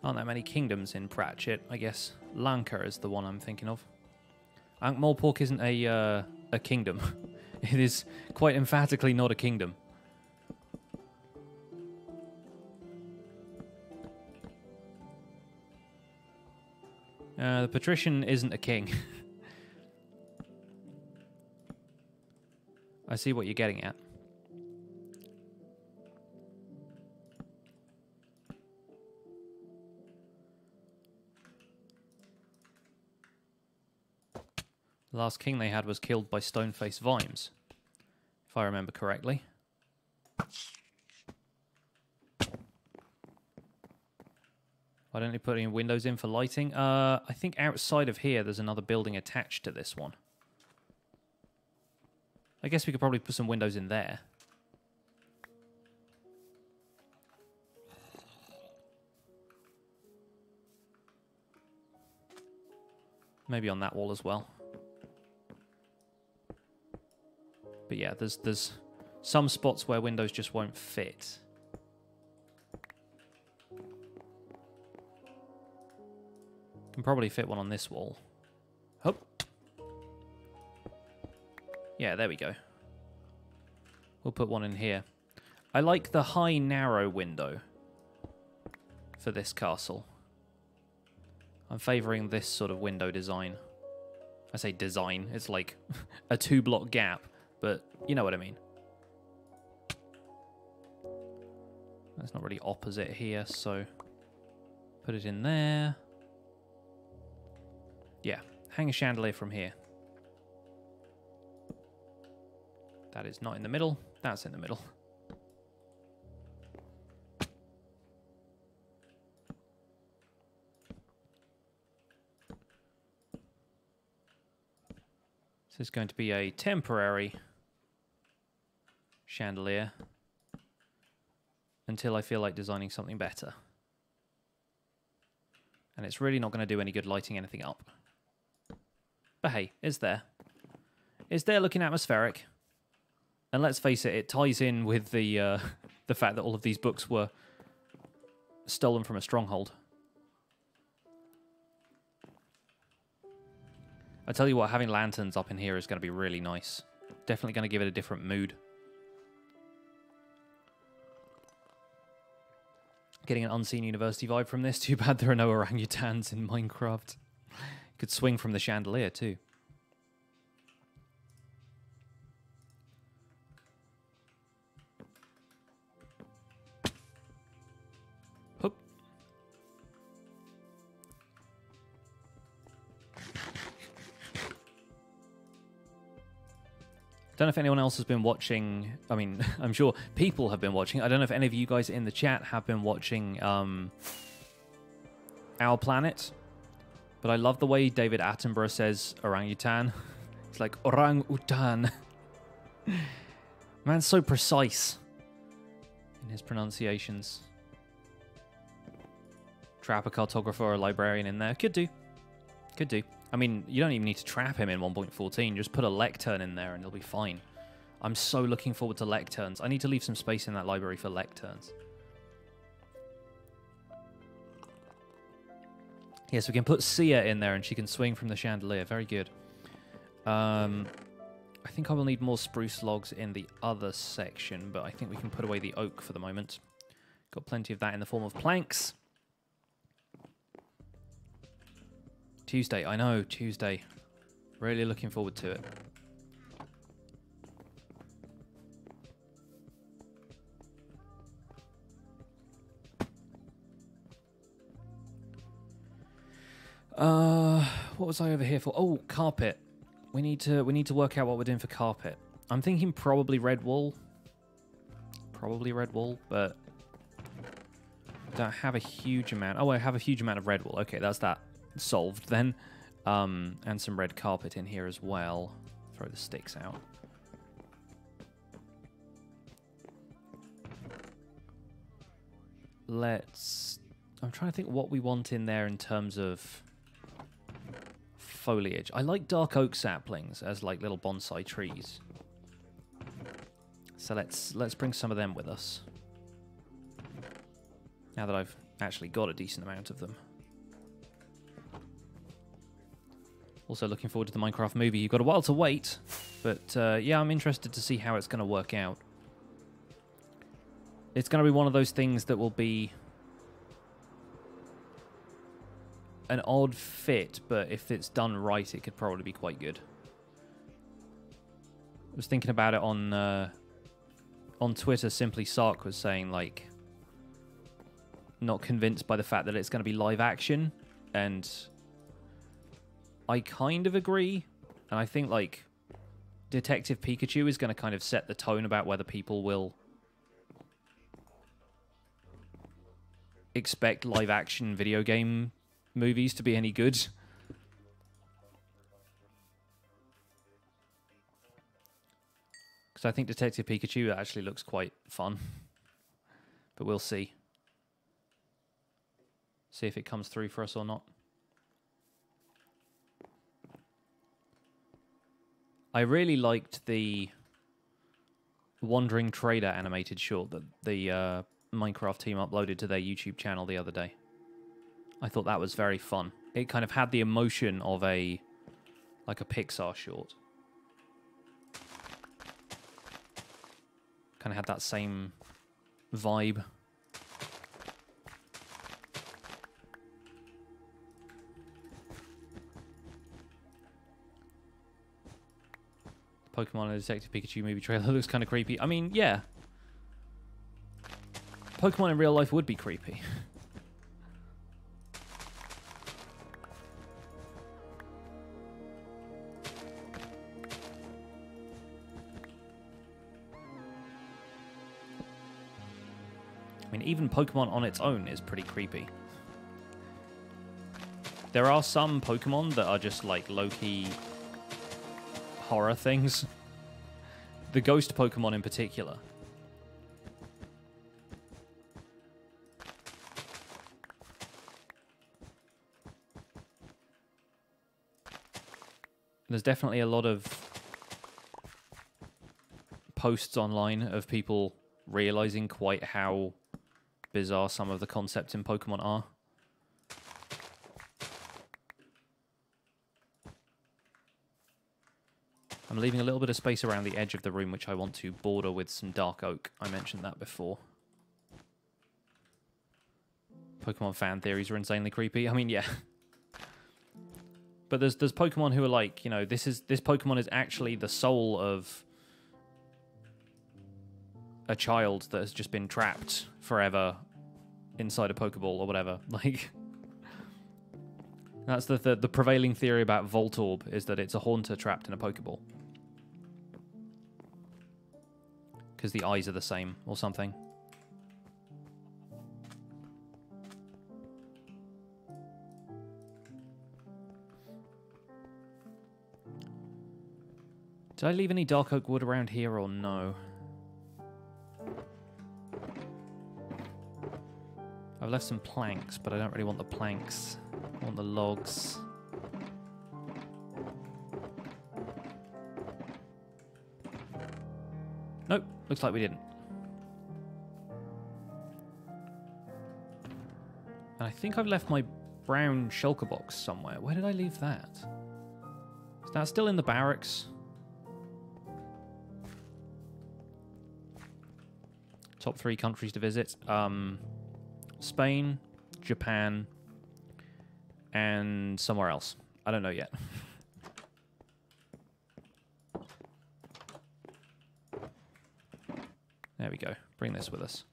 Aren't that many kingdoms in Pratchett? I guess Lanka is the one I'm thinking of. Ankh-Morpork isn't a kingdom. It is quite emphatically not a kingdom. The patrician isn't a king. I see what you're getting at. The last king they had was killed by stone-faced Vimes, if I remember correctly. Why don't they put any windows in for lighting? I think outside of here there's another building attached to this one. I guess we could probably put some windows in there. Maybe on that wall as well. But yeah, there's some spots where windows just won't fit. Can probably fit one on this wall. Oh. Yeah, there we go. We'll put one in here. I like the high, narrow window for this castle. I'm favouring this sort of window design. I say design, it's like a 2-block gap, but you know what I mean. That's not really opposite here, so put it in there. Yeah, hang a chandelier from here. That is not in the middle, that's in the middle. This is going to be a temporary chandelier until I feel like designing something better. And it's really not going to do any good lighting anything up. But hey, it's there. It's there looking atmospheric. And let's face it, it ties in with the fact that all of these books were stolen from a stronghold. I tell you what, having lanterns up in here is going to be really nice. Definitely going to give it a different mood. Getting an Unseen University vibe from this. Too bad there are no orangutans in Minecraft. You could swing from the chandelier too. Hoop. Don't know if anyone else has been watching. I mean, I'm sure people have been watching. I don't know if any of you guys in the chat have been watching Our Planet. But I love the way David Attenborough says orangutan. It's like orang-utan. Man's so precise in his pronunciations. Trap a cartographer or a librarian in there. Could do. Could do. I mean, you don't even need to trap him in 1.14. Just put a lectern in there and it'll be fine. I'm so looking forward to lecterns. I need to leave some space in that library for lecterns. Yes, we can put Sia in there and she can swing from the chandelier. Very good. I think I will need more spruce logs in the other section, but I think we can put away the oak for the moment. Got plenty of that in the form of planks. Tuesday, I know, Tuesday. Really looking forward to it. What was I over here for? Oh, carpet. We need to work out what we're doing for carpet. I'm thinking probably red wool. Probably red wool, but I don't have a huge amount. Oh, I have a huge amount of red wool. Okay, that's that solved then. And some red carpet in here as well. Throw the sticks out. I'm trying to think what we want in there in terms of foliage. I like dark oak saplings as like little bonsai trees. So let's bring some of them with us. Now that I've actually got a decent amount of them. Also looking forward to the Minecraft movie. You've got a while to wait, but yeah, I'm interested to see how it's going to work out. It's going to be one of those things that will be an odd fit, but if it's done right, it could probably be quite good. I was thinking about it on Twitter. Simply Sark was saying, like, not convinced by the fact that it's going to be live action, and I kind of agree. And I think, like, Detective Pikachu is going to kind of set the tone about whether people will expect live action video game movies to be any good. Because I think Detective Pikachu actually looks quite fun. But we'll see. See if it comes through for us or not. I really liked the Wandering Trader animated short that the Minecraft team uploaded to their YouTube channel the other day. I thought that was very fun. It kind of had the emotion of a Pixar short. Kind of had that same vibe. Pokemon and the Detective Pikachu movie trailer looks kind of creepy. I mean, yeah. Pokemon in real life would be creepy. I mean, even Pokemon on its own is pretty creepy. There are some Pokemon that are just like low-key horror things. The ghost Pokemon in particular. There's definitely a lot of posts online of people realizing quite how bizarre some of the concepts in Pokemon are. I'm leaving a little bit of space around the edge of the room, which I want to border with some dark oak. I mentioned that before. Pokemon fan theories are insanely creepy. I mean, yeah. But there's Pokemon who are like, you know, this Pokemon is actually the soul of a child that has just been trapped forever inside a Pokeball or whatever. Like, that's the prevailing theory about Voltorb, is that it's a Haunter trapped in a Pokeball. Because the eyes are the same or something. Did I leave any dark oak wood around here or no? I've left some planks, but I don't really want the planks. I want the logs. Nope, looks like we didn't. And I think I've left my brown shulker box somewhere. Where did I leave that? Is that still in the barracks? Top 3 countries to visit. Spain, Japan, and somewhere else. I don't know yet. There we go. Bring this with us.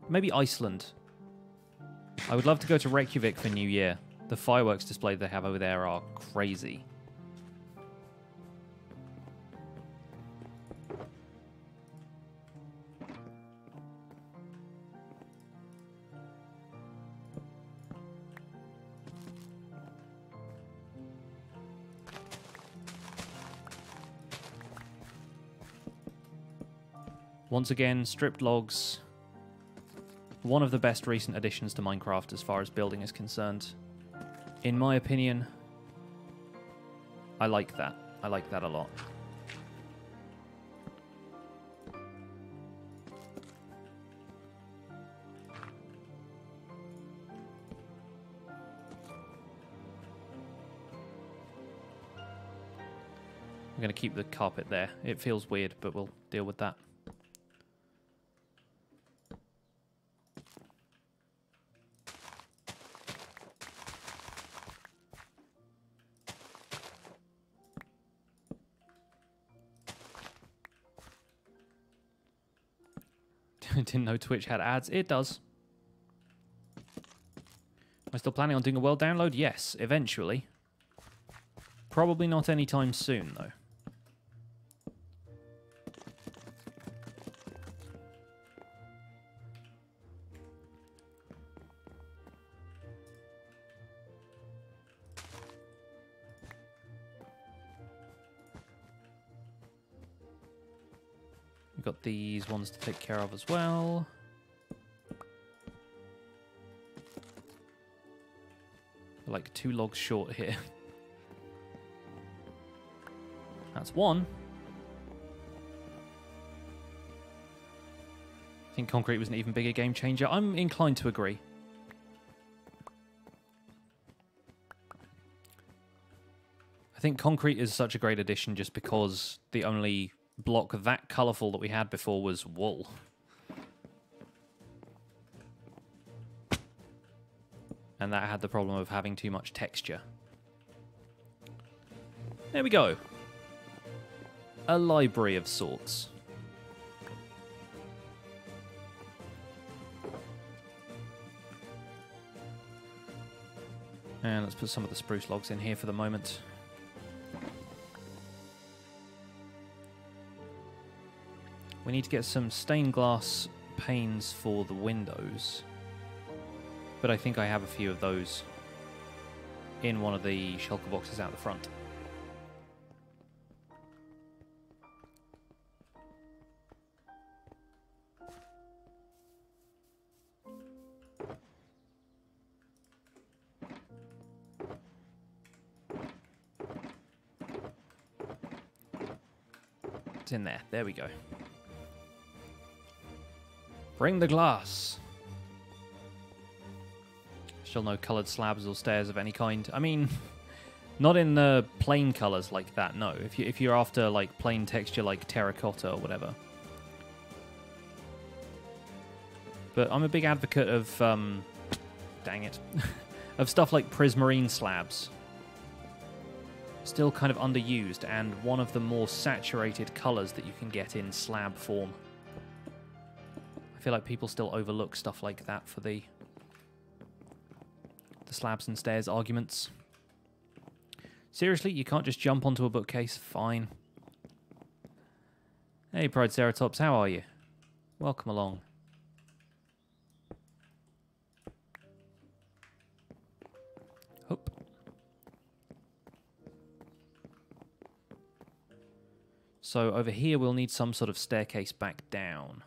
Maybe Iceland. I would love to go to Reykjavik for New Year. The fireworks display they have over there are crazy. Once again, stripped logs. One of the best recent additions to Minecraft as far as building is concerned. In my opinion, I like that. I like that a lot. I'm going to keep the carpet there. It feels weird, but we'll deal with that. Didn't know Twitch had ads. It does. Am I still planning on doing a world download? Yes, eventually. Probably not anytime soon, though. We've got these ones to take care of as well. We're like 2 logs short here. That's 1. I think concrete was an even bigger game changer. I'm inclined to agree. I think concrete is such a great addition just because the only block that colourful that we had before was wool. And that had the problem of having too much texture. There we go. A library of sorts. And let's put some of the spruce logs in here for the moment. We need to get some stained glass panes for the windows. But I think I have a few of those in one of the shulker boxes out the front. It's in there. There we go. Bring the glass. Still no coloured slabs or stairs of any kind. I mean, Not in the plain colors like that, no. If you're after like plain texture like terracotta or whatever. But I'm a big advocate of, dang it, of stuff like prismarine slabs. Still kind of underused, and one of the more saturated colors that you can get in slab form. I feel like people still overlook stuff like that for the slabs and stairs arguments. Seriously, you can't just jump onto a bookcase? Fine. Hey, Pride Ceratops, how are you? Welcome along. Hoop. So over here we'll need some sort of staircase back down.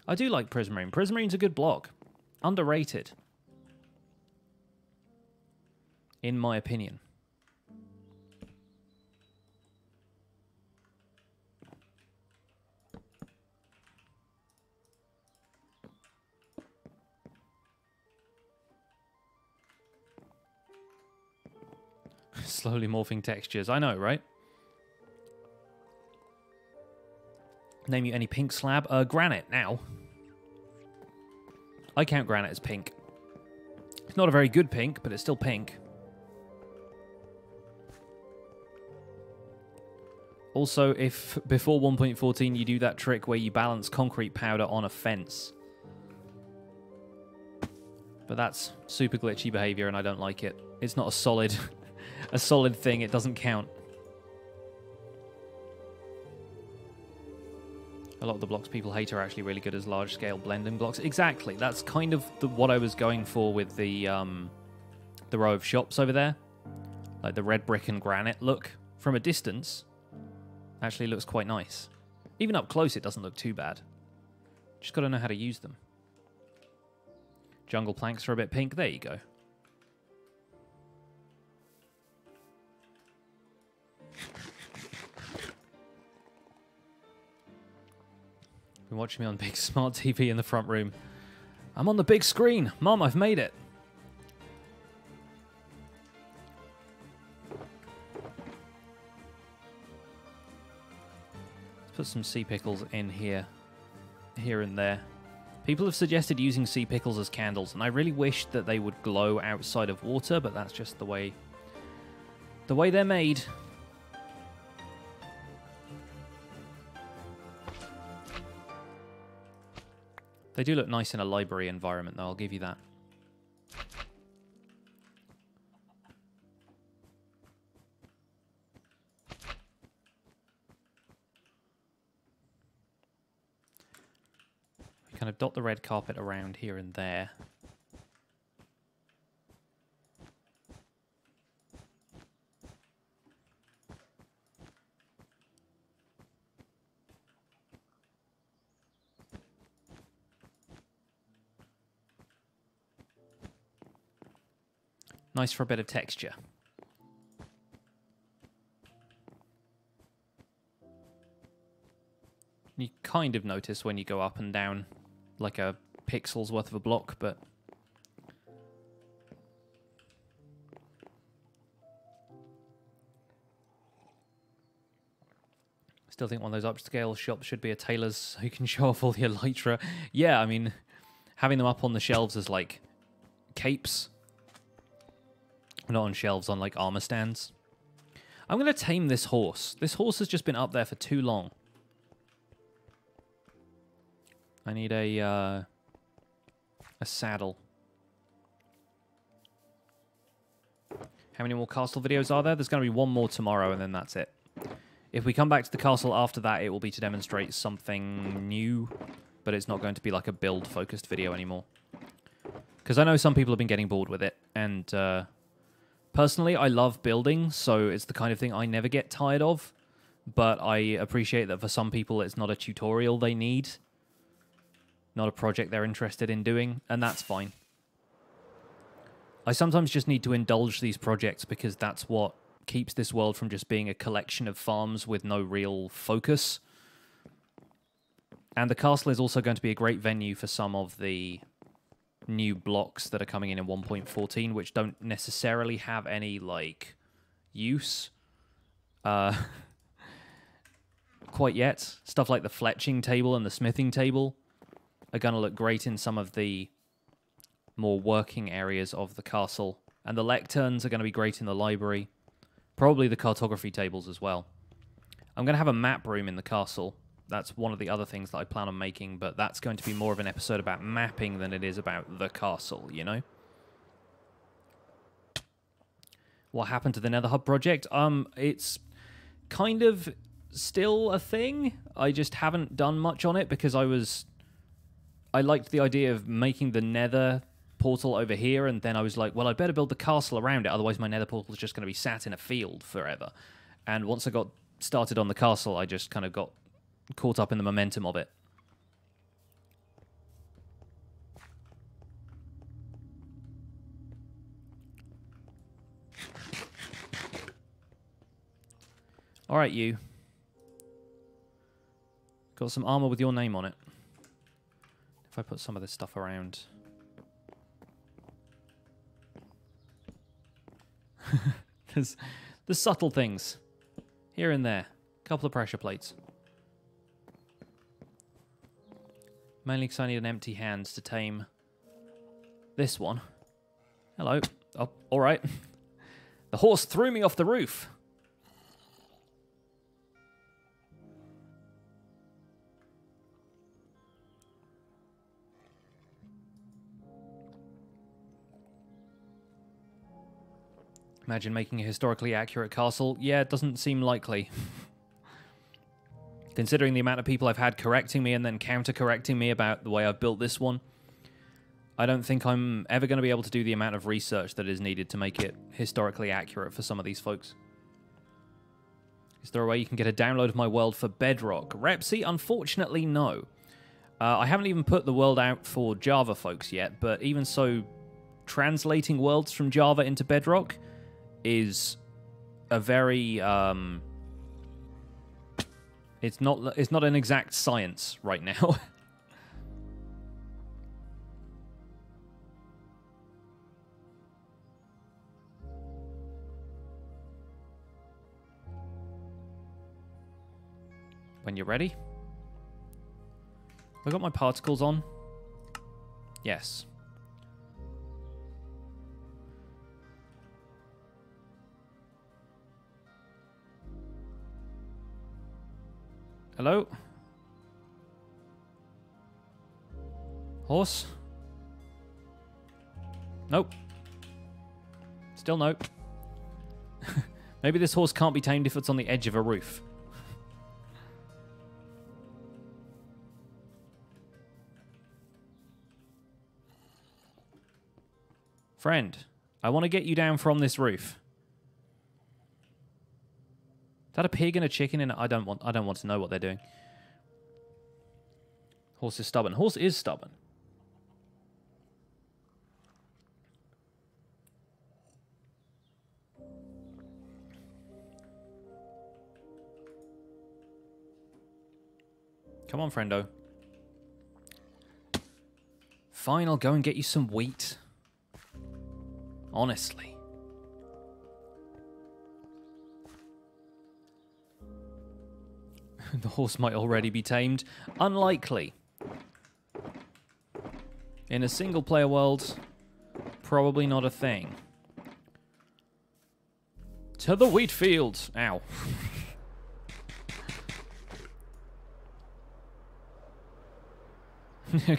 I do like Prismarine. Prismarine's a good block. Underrated. In my opinion. Slowly morphing textures. I know, right? Name you any pink slab? Granite, now. I count granite as pink. It's not a very good pink, but it's still pink. Also, if before 1.14 you do that trick where you balance concrete powder on a fence. But that's super glitchy behavior and I don't like it. It's not a solid thing, it doesn't count. A lot of the blocks people hate are actually really good as large-scale blending blocks. Exactly, that's kind of what I was going for with the row of shops over there. Like the red brick and granite look. From a distance, actually looks quite nice. Even up close it doesn't look too bad. Just got to know how to use them. Jungle planks are a bit pink. There you go. Been watching me on big smart TV in the front room. I'm on the big screen. Mom, I've made it. Let's put some sea pickles in here and there. People have suggested using sea pickles as candles, and I really wish that they would glow outside of water, but that's just the way they're made. They do look nice in a library environment, though, I'll give you that. We kind of dot the red carpet around here and there. Nice for a bit of texture. You kind of notice when you go up and down like a pixel's worth of a block, but still think one of those upscale shops should be a tailor's so you can show off all the elytra. Yeah, I mean, having them up on the shelves as like capes. Not on shelves, on like armor stands. I'm going to tame this horse. This horse has just been up there for too long. I need a saddle. How many more castle videos are there? There's going to be one more tomorrow, and then that's it. If we come back to the castle after that, it will be to demonstrate something new, but it's not going to be like a build-focused video anymore. Because I know some people have been getting bored with it, and personally, I love building, so it's the kind of thing I never get tired of, but I appreciate that for some people it's not a tutorial they need, not a project they're interested in doing, and that's fine. I sometimes just need to indulge these projects because that's what keeps this world from just being a collection of farms with no real focus. And the castle is also going to be a great venue for some of the new blocks that are coming in 1.14, which don't necessarily have any, like, use quite yet. Stuff like the fletching table and the smithing table are going to look great in some of the more working areas of the castle. And the lecterns are going to be great in the library. Probably the cartography tables as well. I'm going to have a map room in the castle. That's one of the other things that I plan on making, but that's going to be more of an episode about mapping than it is about the castle, you know? What happened to the Nether Hub project? It's kind of still a thing. I just haven't done much on it because I liked the idea of making the Nether portal over here, and then I was like, well, I'd better build the castle around it, otherwise my Nether portal is just going to be sat in a field forever. And once I got started on the castle, I just kind of got caught up in the momentum of it. All right, you. Got some armor with your name on it. If I put some of this stuff around. There's subtle things here and there. A couple of pressure plates. Mainly because I need an empty hand to tame this one. Hello. Oh, all right. The horse threw me off the roof. Imagine making a historically accurate castle. Yeah, it doesn't seem likely. Considering the amount of people I've had correcting me and then counter-correcting me about the way I've built this one, I don't think I'm ever going to be able to do the amount of research that is needed to make it historically accurate for some of these folks. Is there a way you can get a download of my world for Bedrock? Repsy, unfortunately, no. I haven't even put the world out for Java folks yet, but even so, translating worlds from Java into Bedrock is a very it's not an exact science right now. When you're ready. Have I got my particles on? Yes. Hello? Horse? Nope. Still nope. Maybe this horse can't be tamed if it's on the edge of a roof. Friend, I want to get you down from this roof. Is that a pig and a chicken? And I don't want to know what they're doing. Horse is stubborn. Horse is stubborn. Come on, friendo. Fine, I'll go and get you some wheat. Honestly. The horse might already be tamed. Unlikely. In a single-player world, probably not a thing. To the wheat field! Ow.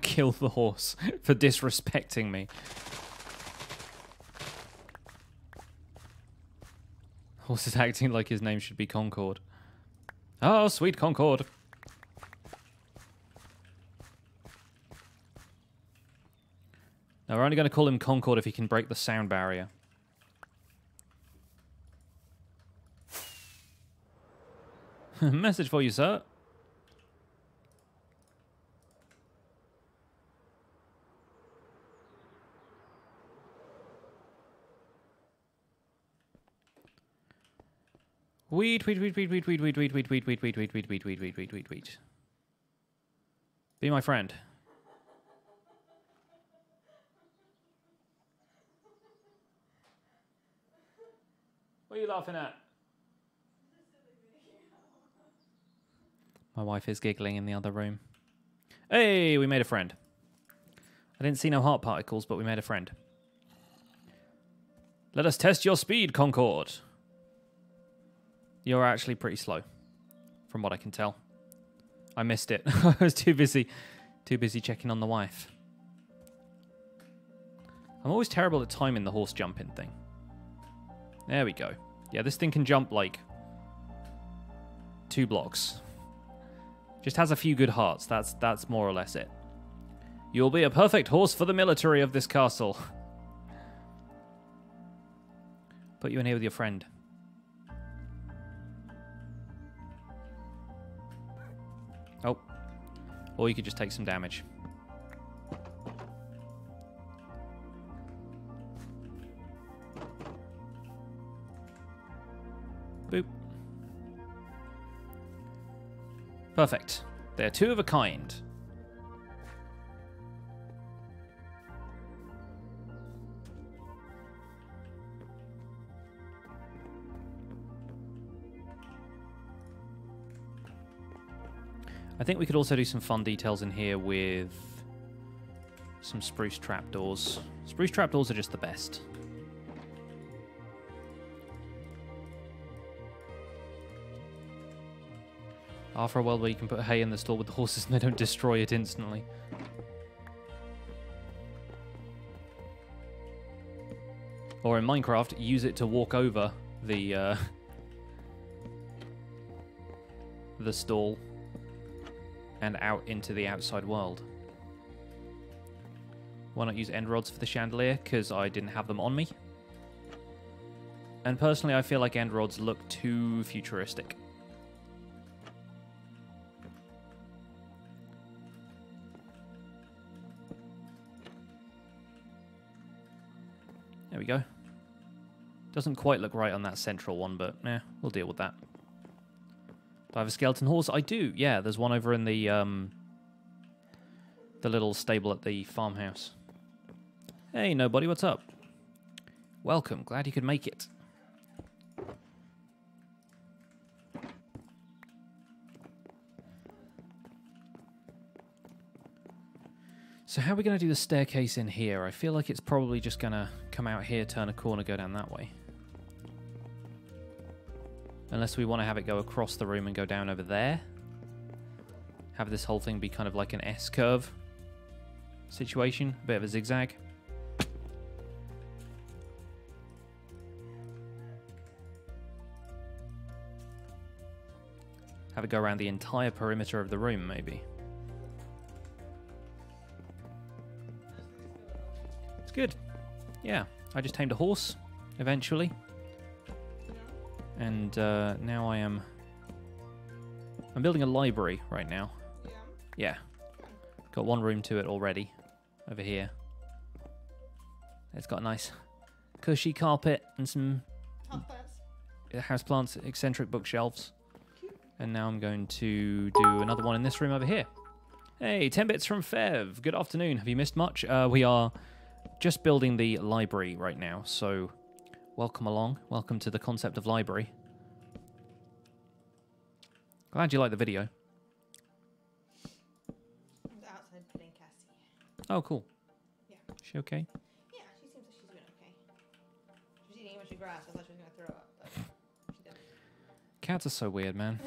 Kill the horse for disrespecting me. Horse is acting like his name should be Concord. Oh, sweet Concord. Now, we're only going to call him Concord if he can break the sound barrier. Message for you, sir. Wheat. Be my friend. What are you laughing at? My wife is giggling in the other room. Hey, we made a friend. I didn't see no heart particles, but we made a friend. Let us test your speed, Concord. You're actually pretty slow, from what I can tell. I missed it. I was too busy checking on the wife. I'm always terrible at timing the horse jumping thing. There we go. Yeah, this thing can jump like 2 blocks. Just has a few good hearts. That's more or less it. You'll be a perfect horse for the military of this castle. Put you in here with your friend. Oh. Or you could just take some damage. Boop. Perfect. They're 2 of a kind. I think we could also do some fun details in here with some spruce trapdoors. Spruce trapdoors are just the best. After a world where you can put hay in the stall with the horses and they don't destroy it instantly. Or in Minecraft, use it to walk over the stall and out into the outside world. Why not use end rods for the chandelier? Because I didn't have them on me. And personally, I feel like end rods look too futuristic. There we go. Doesn't quite look right on that central one, but we'll deal with that. Do I have a skeleton horse? I do, yeah. There's one over in the little stable at the farmhouse. Hey, nobody, what's up? Welcome, glad you could make it. So how are we going to do the staircase in here? I feel like it's probably just going to come out here, turn a corner, go down that way. Unless we want to have it go across the room and go down over there. Have this whole thing be kind of like an S-curve situation. A bit of a zigzag. Have it go around the entire perimeter of the room, maybe. It's good. Yeah, I just tamed a horse, eventually. And now I'm building a library right now. Yeah. Got one room to it already over here. It's got a nice cushy carpet and some houseplants, eccentric bookshelves. And now I'm going to do another one in this room over here. Hey, 10 bits from Fev. Good afternoon. Have you missed much? We are just building the library right now, so welcome along. Welcome to the concept of library. Glad you like the video. I'm outside petting Cassie. Oh, cool. Yeah. Is she okay? Yeah, she seems like she's doing okay. She was eating a bunch of grass. I thought she was going to throw up, but she didn't. Cats are so weird, man.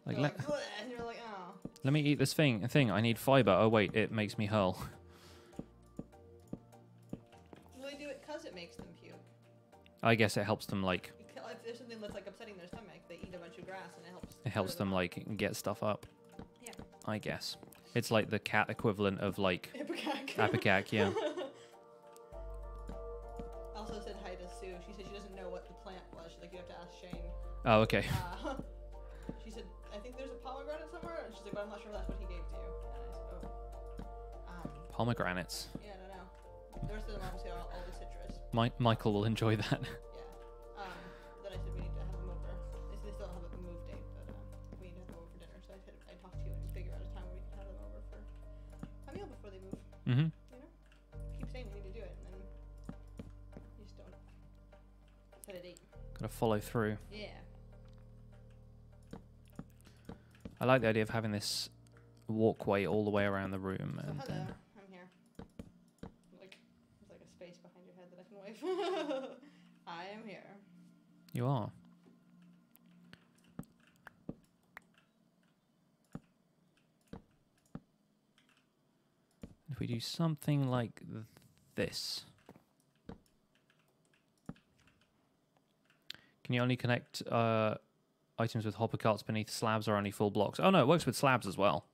Like, and you're like, oh. let me eat this thing. I need fiber. Oh, wait, it makes me hurl. Well, they do it because it makes them puke. I guess it helps them, like... If there's something that's, like, upsetting their stomach, they eat a bunch of grass, and it helps. It helps them, like, get stuff up. Yeah. I guess. It's like the cat equivalent of, like... Ipecac. Ipecac, yeah. Also said hi to Sue. She said she doesn't know what the plant was. She's like, you have to ask Shane. Oh, okay. She said, I think there's a pomegranate somewhere. And she's like, but I'm not sure if that's what he gave to you. And I said, oh. Pomegranates. Yeah, I don't know. The rest of them obviously are all the citrus. Michael will enjoy that. Yeah. Then I said we need to have them over. They said they still don't have a move date, but we need to have them over for dinner. So I said I'd talk to you and figure out a time where we can have them over for a meal before they move. Mm-hmm. You know? Keep saying we need to do it, and then you just don't. Said it 8. Gotta follow through. Yeah. I like the idea of having this walkway all the way around the room. So And hello, then I'm here. Like, there's like a space behind your head that I can wave. I am here. you are. If we do something like this. Can you only connect items with hopper carts beneath slabs or only full blocks? Oh no, it works with slabs as well.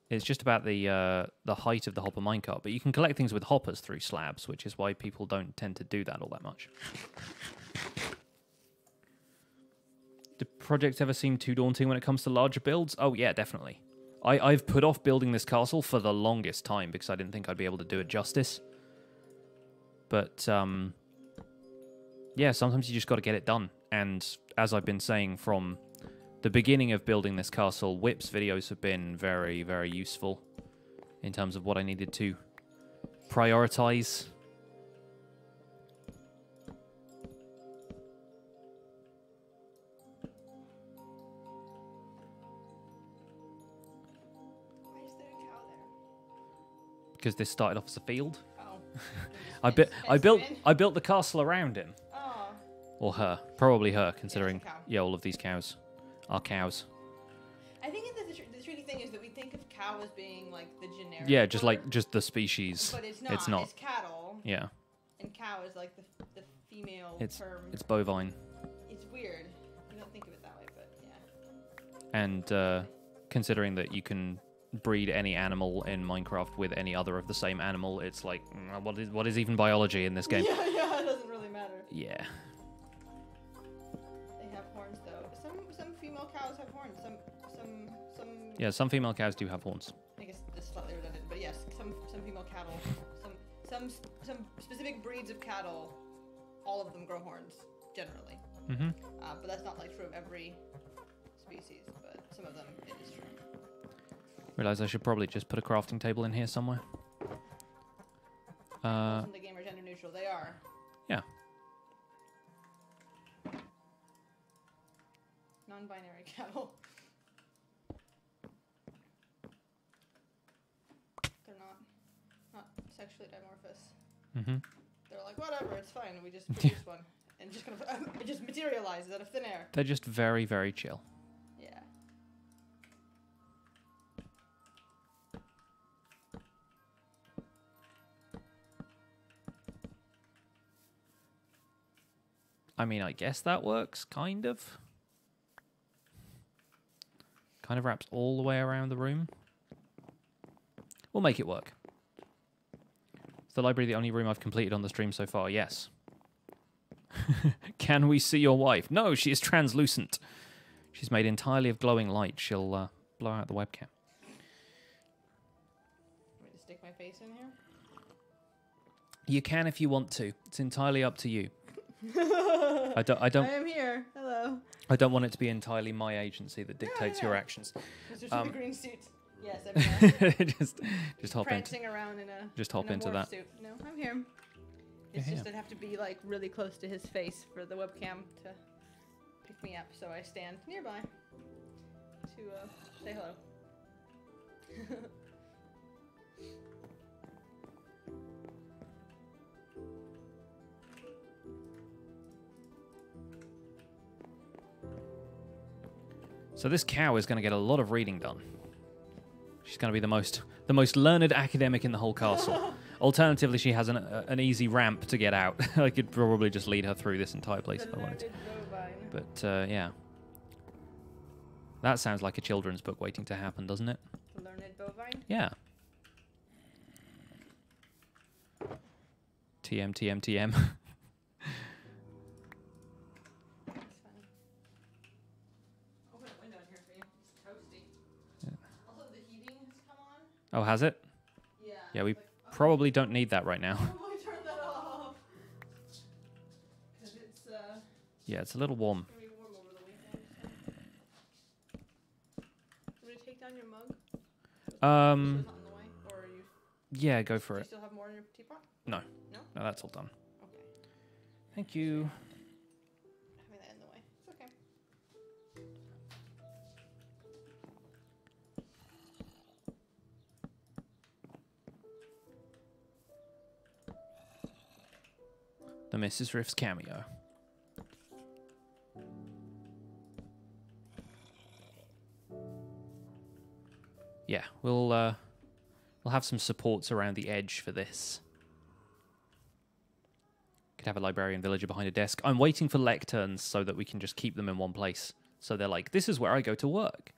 It's just about the height of the hopper minecart, but you can collect things with hoppers through slabs, which is why people don't tend to do that all that much. Do projects ever seem too daunting when it comes to larger builds? Oh yeah, definitely. I've put off building this castle for the longest time because I didn't think I'd be able to do it justice. But yeah, sometimes you just got to get it done. And as I've been saying from the beginning of building this castle, Whip's videos have been very, very useful in terms of what I needed to prioritize. Why is there a cow there? Because this started off as a field. Oh. I built the castle around him. Oh. Or her. Probably her, considering cow. yeah, all of these cows are cows. I think the tricky thing is that we think of cow as being like the generic. Yeah, just word, like just the species. But it's not. It's not. It's cattle. Yeah. And cow is like the female term. It's bovine. It's weird. You don't think of it that way, but yeah. And considering that you can breed any animal in Minecraft with any other of the same animal, it's like, what is even biology in this game? Yeah, it doesn't really matter. Yeah. They have horns though. Some female cows have horns. Some. Yeah, some female cows do have horns. I guess this is slightly redundant, but yes, some female cattle, some specific breeds of cattle, all of them grow horns generally. Mm-hmm. But that's not like true of every species, but some of them it is true. Realize I should probably just put a crafting table in here somewhere. Some the game are gender neutral. They are. Yeah. Non-binary cattle. They're not sexually dimorphous. Mm-hmm. They're like, whatever, it's fine. We just produce one, and just gonna it just materializes out of thin air. They're just very, very chill. Yeah. I mean, I guess that works, kind of. Kind of wraps all the way around the room. We'll make it work. Is the library the only room I've completed on the stream so far? Yes. Can we see your wife? No, she is translucent. She's made entirely of glowing light. She'll blow out the webcam. Want me to stick my face in here? You can if you want to. It's entirely up to you. I I am here. Hello. I don't want it to be entirely my agency that dictates your actions. Mr. The green suit. Yes, I'm here. just hop prancing around in a just hop in a into morph that. Suit. No, I'm here. It's just I'd have to be like really close to his face for the webcam to pick me up, so I stand nearby to say hello. So this cow is going to get a lot of reading done. She's going to be the most learned academic in the whole castle. Alternatively, she has an easy ramp to get out. I could probably just lead her through this entire place if I wanted to. But yeah. That sounds like a children's book waiting to happen, doesn't it? The learned bovine? Yeah. TM, TM, TM. Oh, has it? Yeah. Yeah, we probably don't need that right now. Probably turn that off. Because it's Yeah, it's a little warm. gonna be warm over the weekend. Want me to take down your mug? So it's not in the way, or are you? Yeah, go for Do you it. still have more in your teapot? No. No. No, that's all done. Okay. Thank you. Having that in the way. It's okay. The Mrs. Riff's cameo. Yeah, we'll have some supports around the edge for this. Could have a librarian villager behind a desk. I'm waiting for lecterns so that we can just keep them in one place. So they're like, this is where I go to work.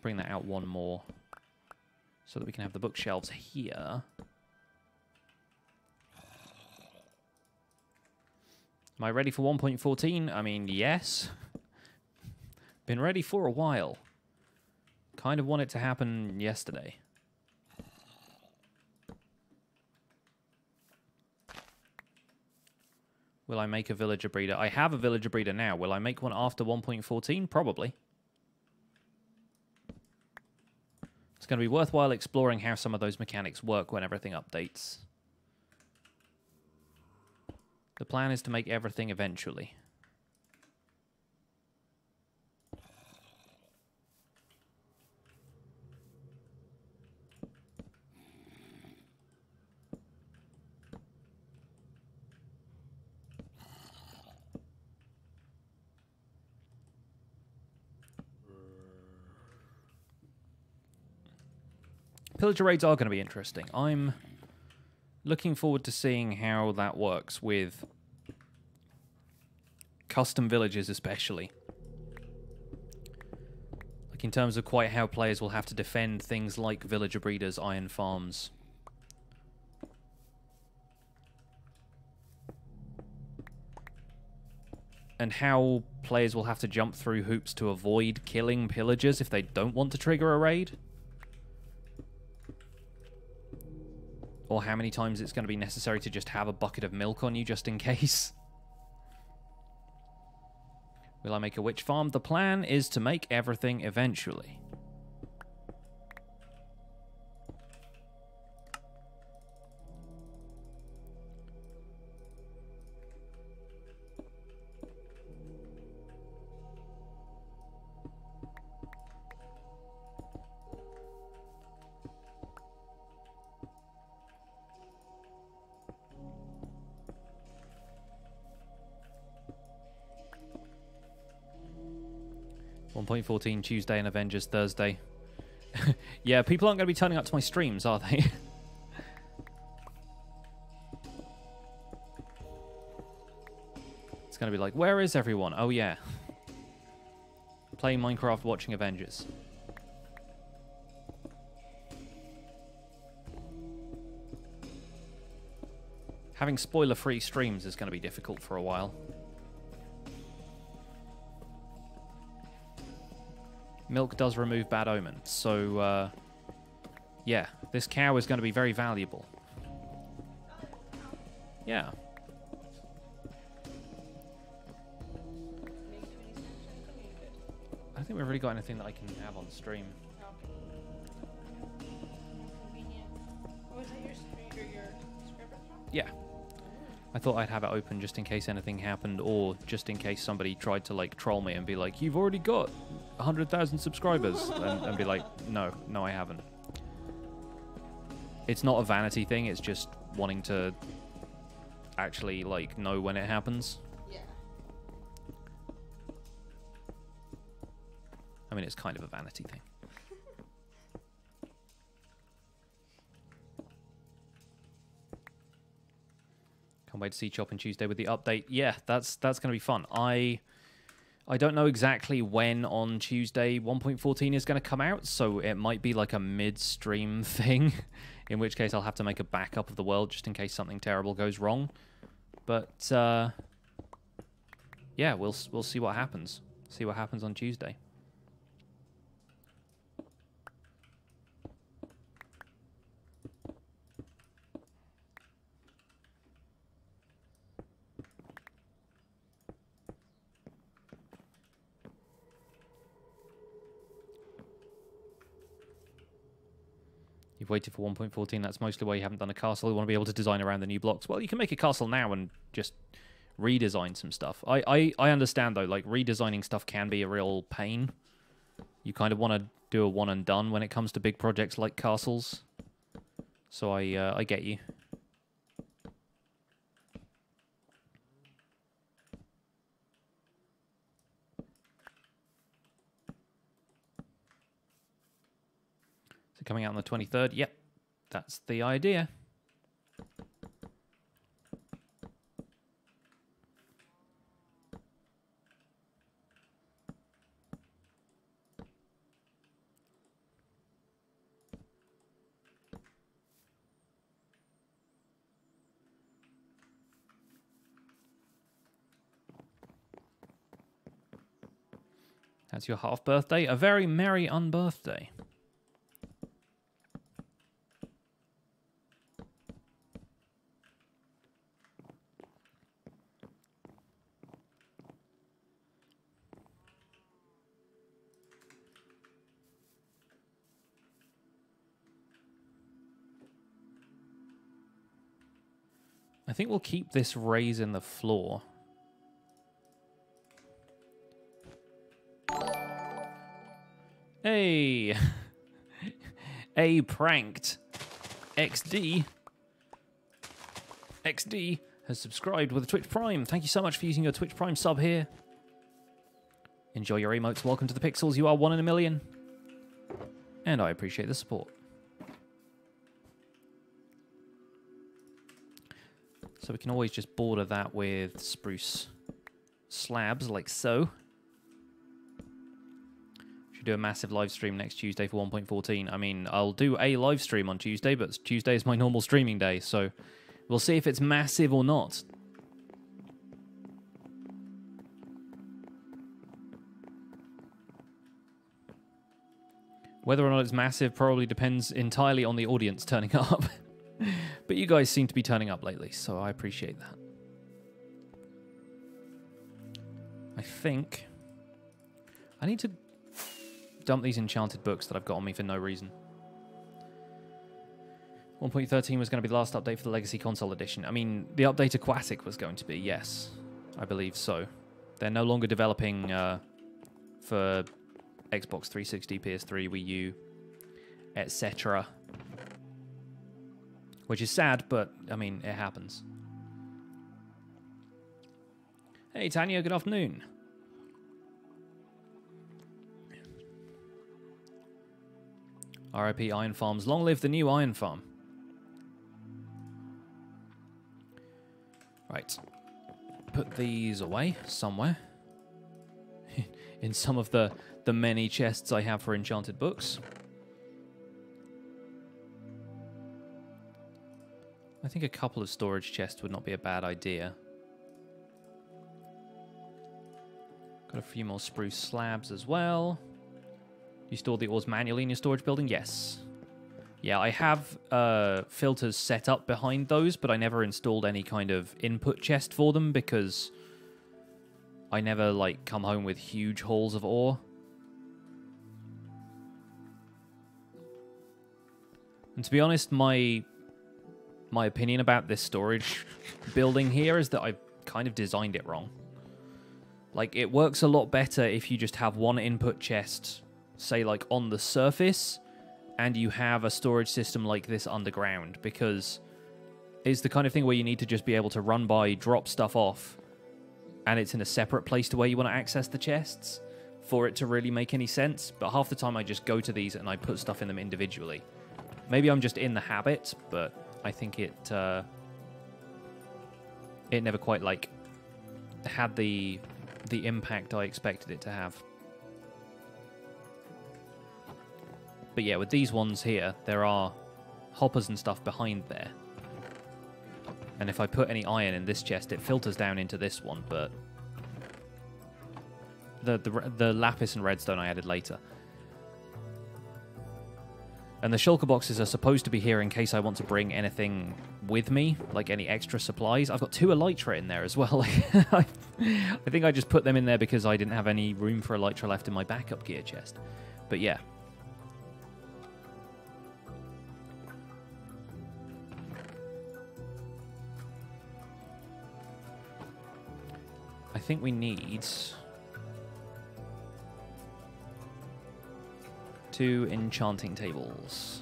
Bring that out one more so that we can have the bookshelves here. Am I ready for 1.14? I mean, yes. Been ready for a while. Kind of want it to happen yesterday. Will I make a villager breeder? I have a villager breeder now. Will I make one after 1.14? Probably. It's going to be worthwhile exploring how some of those mechanics work when everything updates. The plan is to make everything eventually. Pillager raids are going to be interesting. I'm looking forward to seeing how that works with custom villages especially. Like in terms of quite how players will have to defend things like villager breeders, iron farms. And how players will have to jump through hoops to avoid killing pillagers if they don't want to trigger a raid. Or how many times it's going to be necessary to just have a bucket of milk on you just in case. Will I make a witch farm? The plan is to make everything eventually. .14 Tuesday and Avengers Thursday. Yeah, people aren't going to be turning up to my streams, are they? It's going to be like, where is everyone? Oh, yeah. Playing Minecraft, watching Avengers. Having spoiler-free streams is going to be difficult for a while. Milk does remove bad omens, so, yeah, this cow is going to be very valuable. Yeah. I don't think we've really got anything that I can have on stream. Convenient. Was that your script? Yeah. I thought I'd have it open just in case anything happened, or just in case somebody tried to, like, troll me and be like, you've already got 100,000 subscribers, and be like, no, I haven't. It's not a vanity thing, it's just wanting to actually, like, know when it happens. Yeah. I mean, it's kind of a vanity thing. Can't wait to see Chop and Tuesday with the update. Yeah, that's going to be fun. I don't know exactly when on Tuesday 1.14 is going to come out, so it might be like a mid-stream thing, in which case I'll have to make a backup of the world just in case something terrible goes wrong. But yeah, we'll see what happens. See what happens on Tuesday. You've waited for 1.14. That's mostly why you haven't done a castle. You want to be able to design around the new blocks. Well, you can make a castle now and just redesign some stuff. I understand, though. Like, redesigning stuff can be a real pain. You kind of want to do a one and done when it comes to big projects like castles. So I get you. So coming out on the 23rd. Yep, that's the idea. That's your half birthday. A very merry unbirthday. I think we'll keep this raise in the floor. Hey! A pranked. XD has subscribed with a Twitch Prime. Thank you so much for using your Twitch Prime sub here. Enjoy your emotes. Welcome to the Pixels. You are 1 in a million. And I appreciate the support. So we can always just border that with spruce slabs like so. Should do a massive live stream next Tuesday for 1.14. I mean, I'll do a live stream on Tuesday, but Tuesday is my normal streaming day, so we'll see if it's massive or not. Whether or not it's massive probably depends entirely on the audience turning up. But you guys seem to be turning up lately, so I appreciate that. I think I need to dump these enchanted books that I've got on me for no reason. 1.13 was going to be the last update for the Legacy Console Edition. I mean, the update Aquatic was going to be, yes. I believe so. They're no longer developing for Xbox 360, PS3, Wii U, etc. Which is sad, but, I mean, it happens. Hey, Tanya, good afternoon. RIP Iron Farms. Long live the new Iron Farm. Right. Put these away somewhere. In some of the many chests I have for enchanted books. I think a couple of storage chests would not be a bad idea. Got a few more spruce slabs as well. You store the ores manually in your storage building? Yes. Yeah, I have filters set up behind those, but I never installed any kind of input chest for them because I never, like, come home with huge hauls of ore. And to be honest, my opinion about this storage building here is that I kind of designed it wrong. Like, it works a lot better if you just have one input chest, say, like, on the surface, and you have a storage system like this underground, because it's the kind of thing where you need to just be able to run by, drop stuff off, and it's in a separate place to where you want to access the chests for it to really make any sense. But half the time I just go to these and I put stuff in them individually. Maybe I'm just in the habit, but I think it never quite, like, had the impact I expected it to have. But yeah, with these ones here, there are hoppers and stuff behind there. And if I put any iron in this chest, it filters down into this one, but the lapis and redstone I added later. And the shulker boxes are supposed to be here in case I want to bring anything with me, like any extra supplies. I've got 2 elytra in there as well. I think I just put them in there because I didn't have any room for elytra left in my backup gear chest. But yeah. think we need 2 enchanting tables.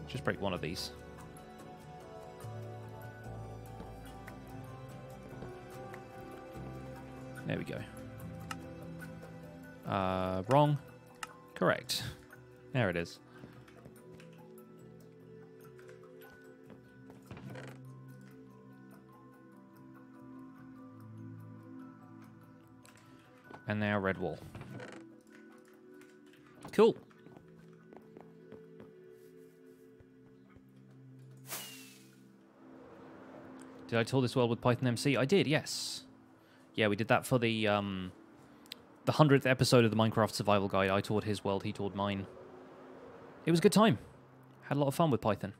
Just break one of these. There we go. Wrong. Correct. There it is. And now red wall. Cool. Did I tour this world with Python MC? I did, yes. Yeah, we did that for the 100th episode of the Minecraft Survival Guide. I toured his world, he toured mine. It was a good time. Had a lot of fun with Python.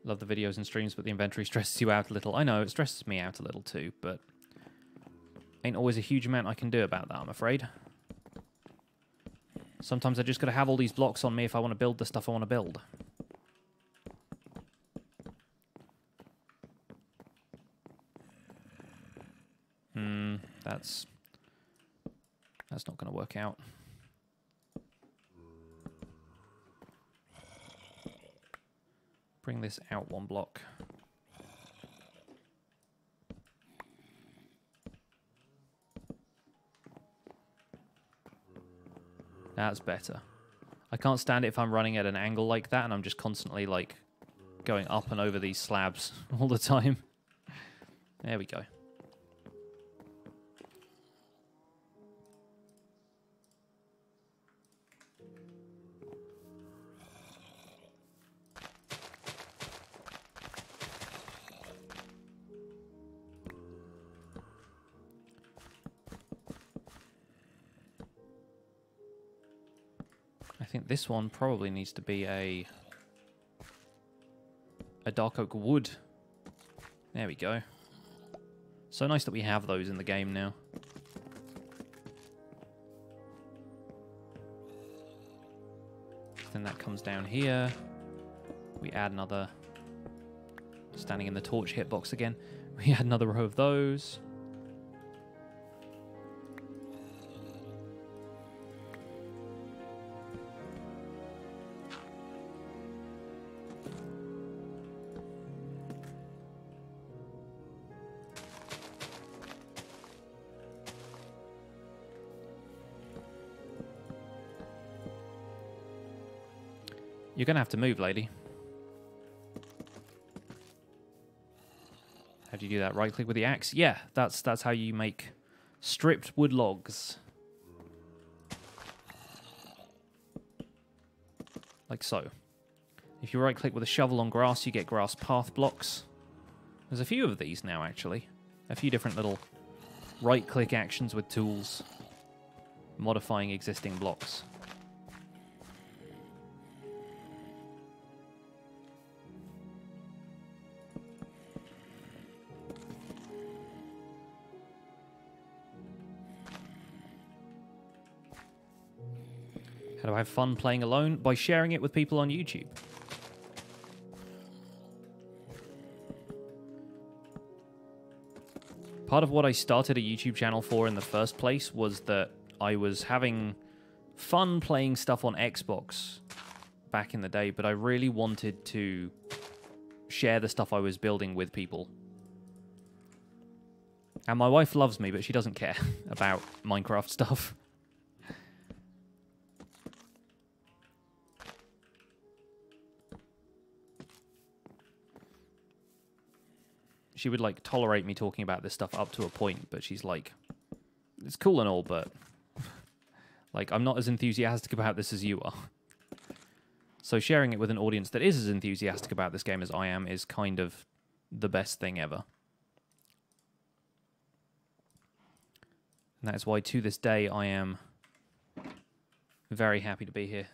Love the videos and streams, but the inventory stresses you out a little. I know, it stresses me out a little too, but ain't always a huge amount I can do about that, I'm afraid. Sometimes I just gotta have all these blocks on me if I want to build the stuff I want to build. That's not gonna work out. Bring this out 1 block. That's better. I can't stand it if I'm running at an angle like that and I'm just constantly like going up and over these slabs all the time. There we go. I think this one probably needs to be a dark oak wood. There we go. So nice that we have those in the game now. Then that comes down here. We add another... Standing in the torch hitbox again. We add another row of those. You're going to have to move, lady. How do you do that? Right-click with the axe? Yeah, that's how you make stripped wood logs. Like so. If you right-click with a shovel on grass, you get grass path blocks. There's a few of these now, actually. A few different little right-click actions with tools. Modifying existing blocks. How do I have fun playing alone? By sharing it with people on YouTube. Part of what I started a YouTube channel for in the first place was that I was having fun playing stuff on Xbox back in the day, but I really wanted to share the stuff I was building with people. And my wife loves me, but she doesn't care about Minecraft stuff. She would, like, tolerate me talking about this stuff up to a point, but she's like, it's cool and all, but, like, I'm not as enthusiastic about this as you are. So sharing it with an audience that is as enthusiastic about this game as I am is kind of the best thing ever. And that is why, to this day, I am very happy to be here.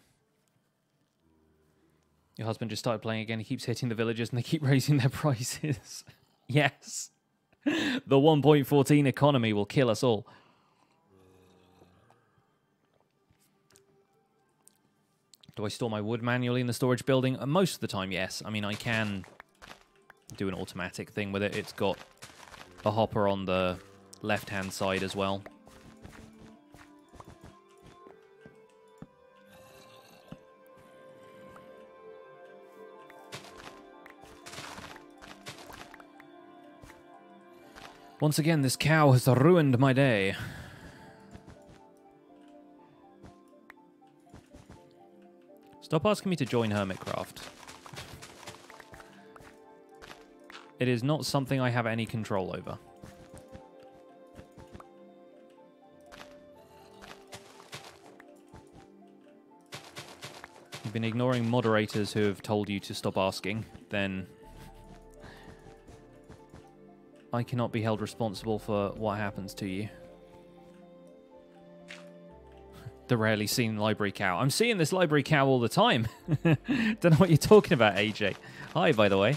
Your husband just started playing again. He keeps hitting the villagers, and they keep raising their prices. Yes. The 1.14 economy will kill us all. Do I store my wood manually in the storage building? Most of the time, yes. I mean, I can do an automatic thing with it. It's got a hopper on the left-hand side as well. Once again, this cow has ruined my day. Stop asking me to join Hermitcraft. It is not something I have any control over. You've been ignoring moderators who have told you to stop asking, then I cannot be held responsible for what happens to you. The rarely seen library cow. I'm seeing this library cow all the time. Don't know what you're talking about, AJ. Hi, by the way.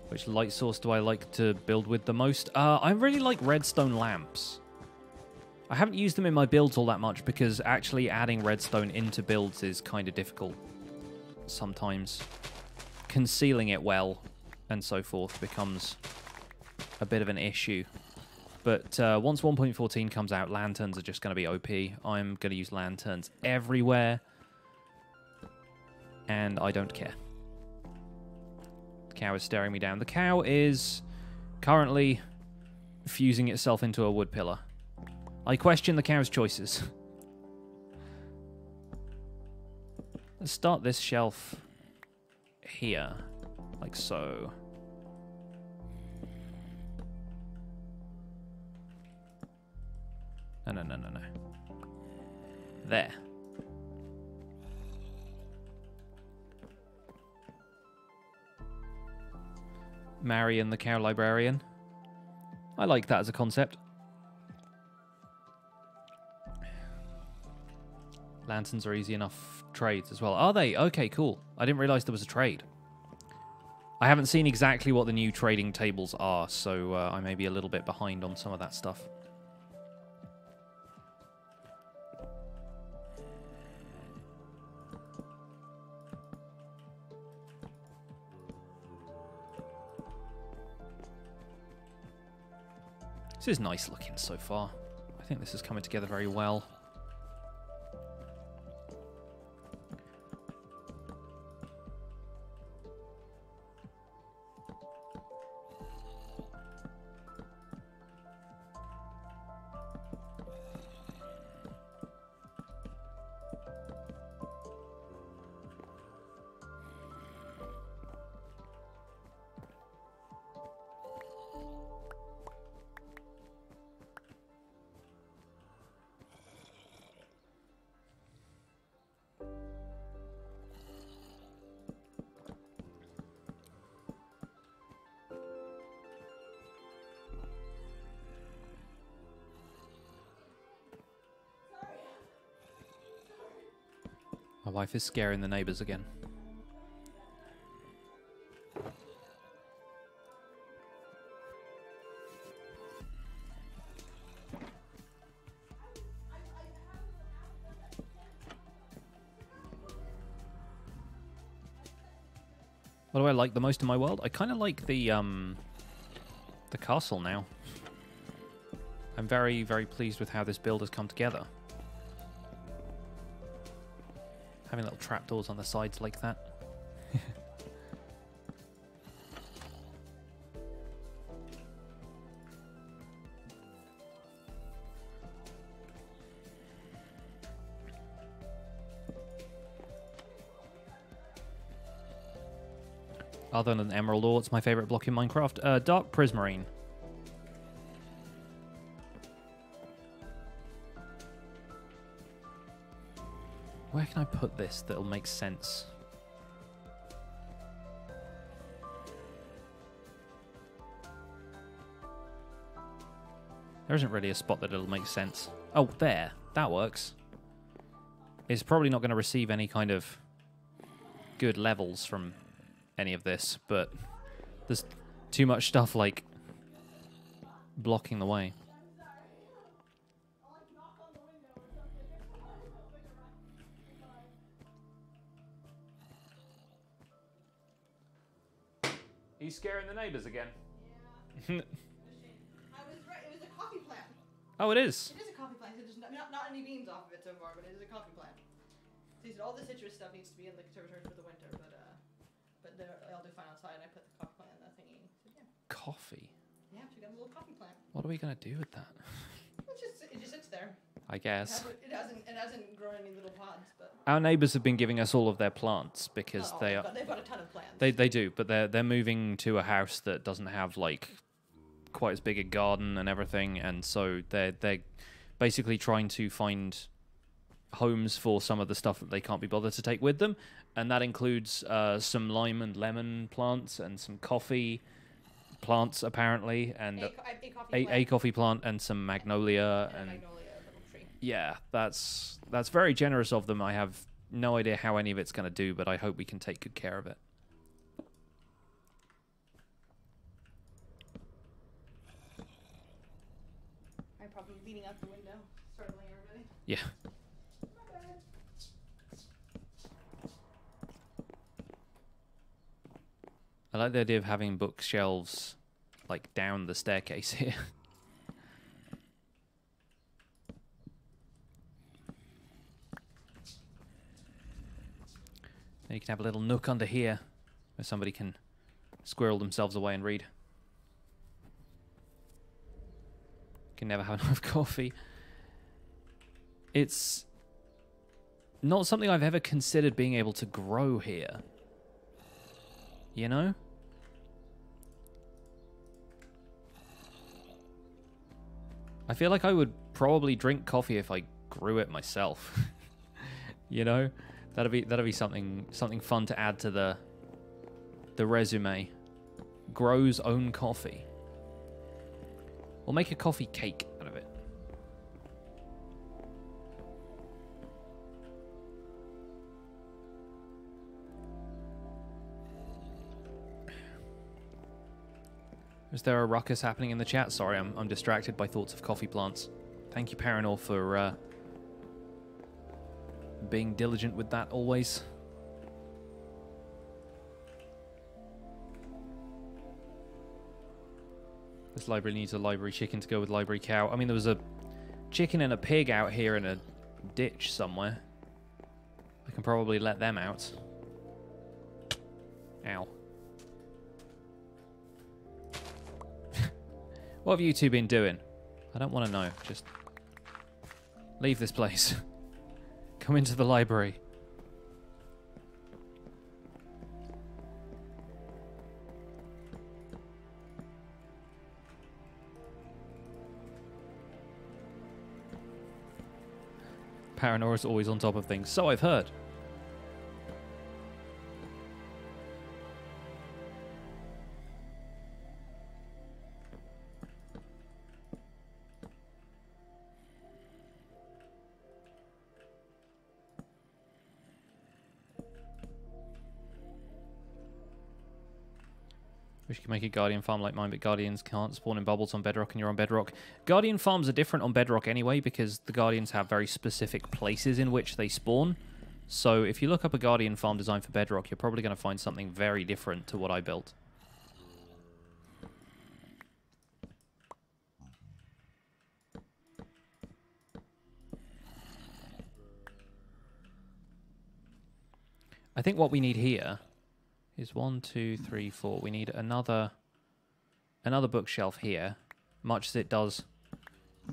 Which light source do I like to build with the most? I really like redstone lamps. I haven't used them in my builds all that much because actually adding redstone into builds is kind of difficult sometimes. Concealing it well and so forth becomes a bit of an issue. But once 1.14 comes out, lanterns are just going to be OP. I'm going to use lanterns everywhere. And I don't care. The cow is staring me down. The cow is currently fusing itself into a wood pillar. I question the cow's choices. Let's start this shelf here, like so. No. There. Marion the cow librarian. I like that as a concept. Lanterns are easy enough trades as well. Are they? Okay, cool. I didn't realize there was a trade. I haven't seen exactly what the new trading tables are, so I may be a little bit behind on some of that stuff. This is nice looking so far. I think this is coming together very well. My wife is scaring the neighbors again. What do I like the most in my world? I kind of like the castle now. I'm very, very pleased with how this build has come together. Having little trapdoors on the sides like that. Other than emerald ore, it's my favorite block in Minecraft. Dark prismarine. Where can I put this that'll make sense? There isn't really a spot that it'll make sense. Oh, there. That works. It's probably not going to receive any kind of good levels from any of this, but there's too much stuff, like, blocking the way. He's scaring the neighbors again. Yeah. I was right. It was a coffee plant. Oh, it is. It is a coffee plant. So there's not any beans off of it so far, but it is a coffee plant. So he said all the citrus stuff needs to be in the conservatory for the winter, but I'll do fine outside. And I put the coffee plant in the thingy. So yeah. Coffee. Yeah, so we got a little coffee plant. What are we gonna do with that? It just sits there. I guess. It hasn't grown any little pods, but Our neighbors have been giving us all of their plants because they've got a ton of plants. They do, but they're moving to a house that doesn't have like quite as big a garden and everything, and so they're basically trying to find homes for some of the stuff that they can't be bothered to take with them, and that includes some lime and lemon plants and some coffee plants apparently, and a coffee plant and some magnolia and magnolia little tree. Yeah, that's very generous of them. I have no idea how any of it's going to do, but I hope we can take good care of it. I'm probably leaning out the window, startling everybody. Yeah. My bad. I like the idea of having bookshelves like down the staircase here. And you can have a little nook under here where somebody can squirrel themselves away and read. Can never have enough coffee. It's not something I've ever considered being able to grow here. You know? I feel like I would probably drink coffee if I grew it myself. You know? That'd be something fun to add to the resume. Grows own coffee. We'll make a coffee cake out of it. Is there a ruckus happening in the chat? Sorry, I'm distracted by thoughts of coffee plants. Thank you, Paranor, for being diligent with that always. This library needs a library chicken to go with library cow. I mean, there was a chicken and a pig out here in a ditch somewhere. I can probably let them out. Ow. What have you two been doing? I don't want to know. Just leave this place. Come into the library. Paranor is always on top of things. So I've heard. Wish you could make a Guardian farm like mine, but Guardians can't spawn in bubbles on Bedrock and you're on Bedrock. Guardian farms are different on Bedrock anyway, because the Guardians have very specific places in which they spawn. So if you look up a Guardian farm design for Bedrock, you're probably going to find something very different to what I built. I think what we need here is 1, 2, 3, 4. We need another bookshelf here, much as it does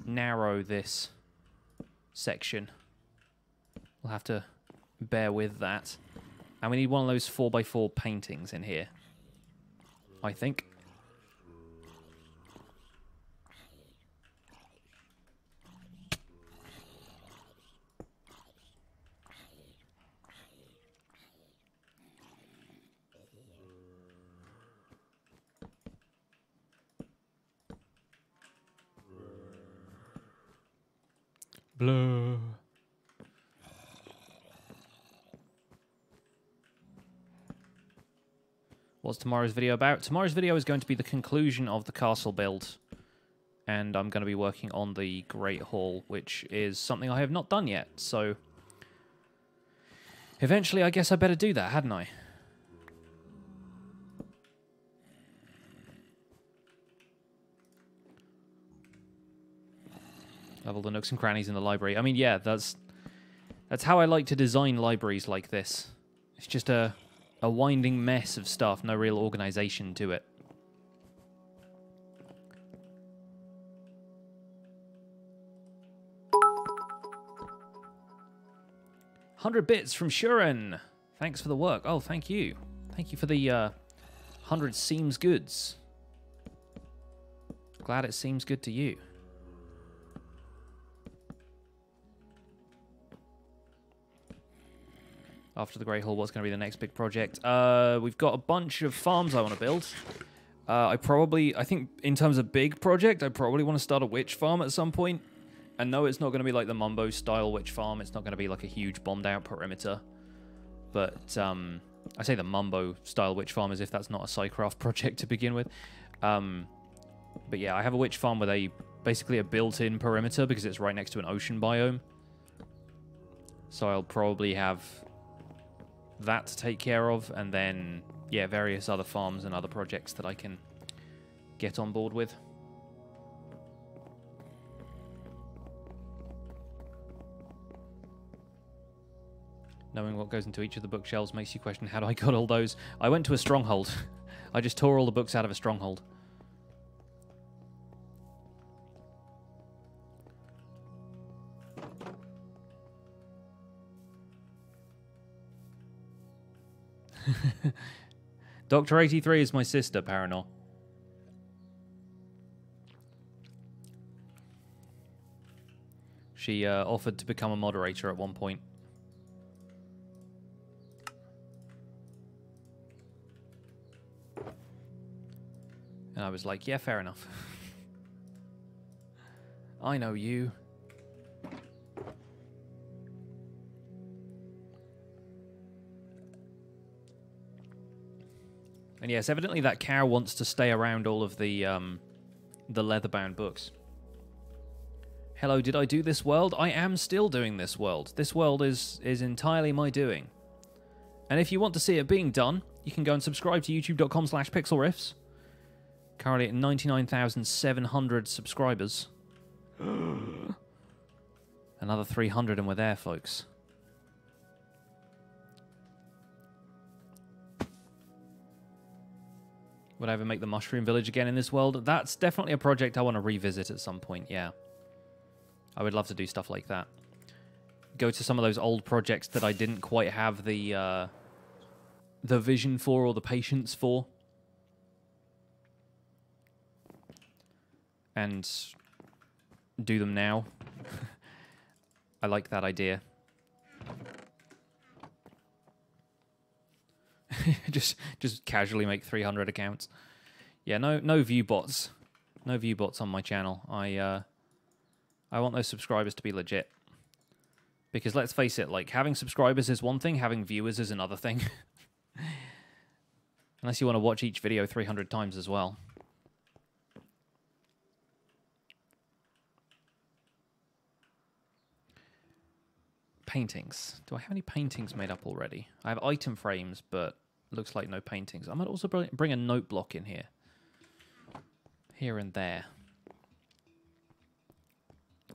narrow this section. We'll have to bear with that. And we need one of those 4x4 paintings in here, I think. Blah. What's tomorrow's video about? Tomorrow's video is going to be the conclusion of the castle build. And I'm going to be working on the Great Hall, which is something I have not done yet. So eventually I guess I better do that, hadn't I? Of all the nooks and crannies in the library. I mean, yeah, that's how I like to design libraries like this. It's just a winding mess of stuff, no real organization to it. $100 bits from Shuren. Thanks for the work. Oh, thank you. Thank you for the 100 seems goods. Glad it seems good to you. After the Grey Hall, what's going to be the next big project? We've got a bunch of farms I want to build. I think in terms of big project, I probably want to start a witch farm at some point. And no, it's not going to be like the Mumbo-style witch farm. It's not going to be like a huge bombed-out perimeter. But I say the Mumbo-style witch farm as if that's not a Psycraft project to begin with. But yeah, I have a witch farm with basically a built-in perimeter because it's right next to an ocean biome. So I'll probably have that to take care of, and then, yeah, various other farms and other projects that I can get on board with. Knowing what goes into each of the bookshelves makes you question, how do I got all those? I went to a stronghold. I just tore all the books out of a stronghold. Dr. 83 is my sister, Paranor. She offered to become a moderator at one point. And I was like, yeah, fair enough. I know you. And yes, evidently that cow wants to stay around all of the leather-bound books. Hello, did I do this world? I am still doing this world. This world is entirely my doing. And if you want to see it being done, you can go and subscribe to youtube.com/pixelriffs. Currently at 99,700 subscribers. Another 300 and we're there, folks. Would I ever make the Mushroom Village again in this world? That's definitely a project I want to revisit at some point, yeah. I would love to do stuff like that. Go to some of those old projects that I didn't quite have the vision for or the patience for. And do them now. I like that idea. just casually make 300 accounts. Yeah, no view bots. No view bots on my channel. I want those subscribers to be legit. Because let's face it, like, having subscribers is one thing, having viewers is another thing. Unless you want to watch each video 300 times as well. Paintings. Do I have any paintings made up already? I have item frames, but looks like no paintings. I might also bring a note block in here. Here and there.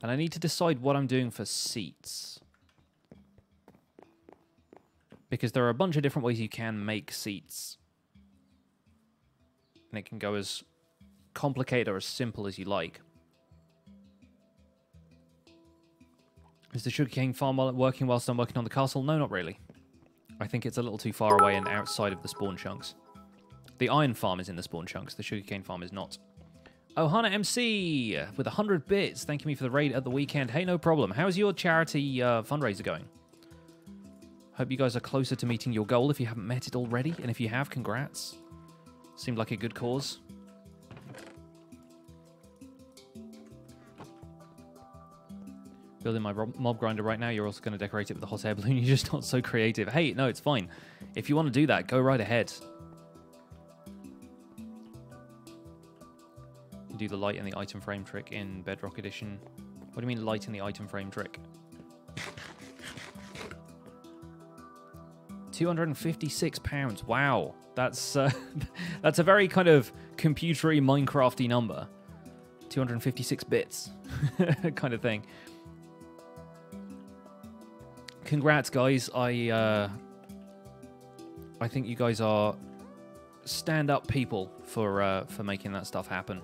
And I need to decide what I'm doing for seats. Because there are a bunch of different ways you can make seats. And it can go as complicated or as simple as you like. Is the sugarcane farm working whilst I'm working on the castle? No, not really. I think it's a little too far away and outside of the spawn chunks. The iron farm is in the spawn chunks. The sugarcane farm is not. Oh, Hana MC with 100 bits. Thanking me for the raid at the weekend. Hey, no problem. How's your charity fundraiser going? Hope you guys are closer to meeting your goal if you haven't met it already. And if you have, congrats. Seemed like a good cause. Building my mob grinder right now. You're also going to decorate it with a hot air balloon. You're just not so creative. Hey, no, it's fine. If you want to do that, go right ahead. You do the light and the item frame trick in Bedrock Edition. What do you mean light and the item frame trick? 256 pounds. Wow. That's a very kind of computery, Minecrafty number. 256 bits kind of thing. Congrats, guys. I think you guys are stand-up people for making that stuff happen.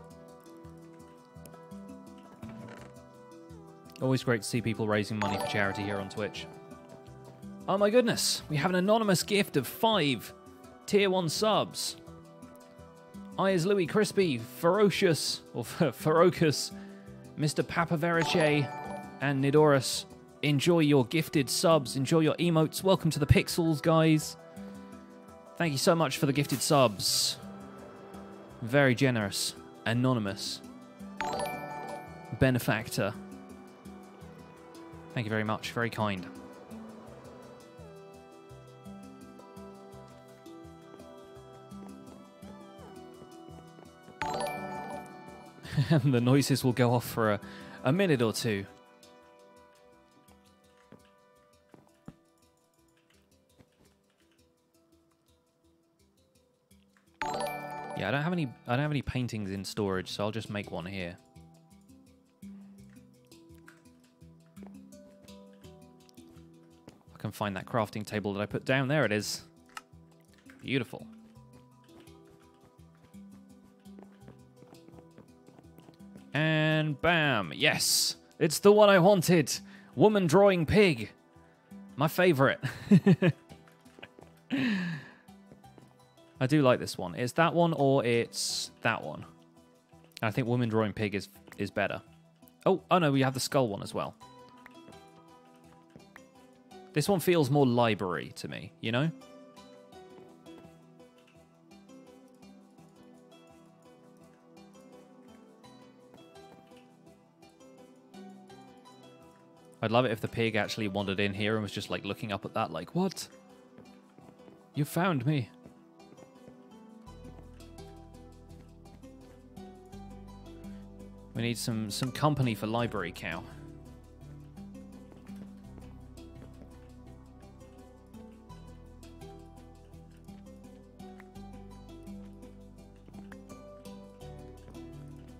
Always great to see people raising money for charity here on Twitch. Oh my goodness, we have an anonymous gift of 5 Tier 1 subs. I is Louis Crispy, Ferocious, or Ferocus, Mr. Papaverice, and Nidorus. Enjoy your gifted subs, enjoy your emotes. Welcome to the Pixels, guys. Thank you so much for the gifted subs. Very generous. Anonymous. Benefactor. Thank you very much. Very kind. And the noises will go off for a minute or two. Yeah, I don't have any paintings in storage, so I'll just make one here. I can find that crafting table that I put down. There it is. Beautiful. And bam. Yes. It's the one I wanted. Woman drawing pig. My favorite. I do like this one. It's that one or it's that one. I think woman drawing pig is better. Oh no, we have the skull one as well. This one feels more library to me, you know? I'd love it if the pig actually wandered in here and was just like looking up at that like, what? You found me. We need some company for library cow.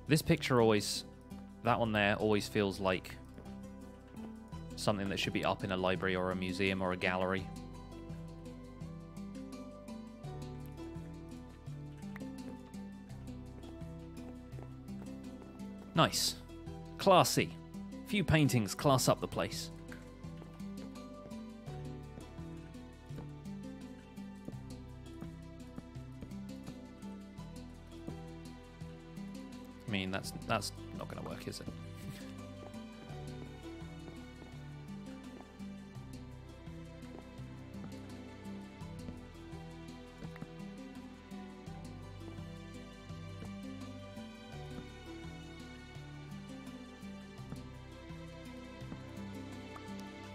This picture always, that one there always feels like something that should be up in a library or a museum or a gallery. Nice. Classy. Few paintings class up the place. I mean, that's not going to work, is it?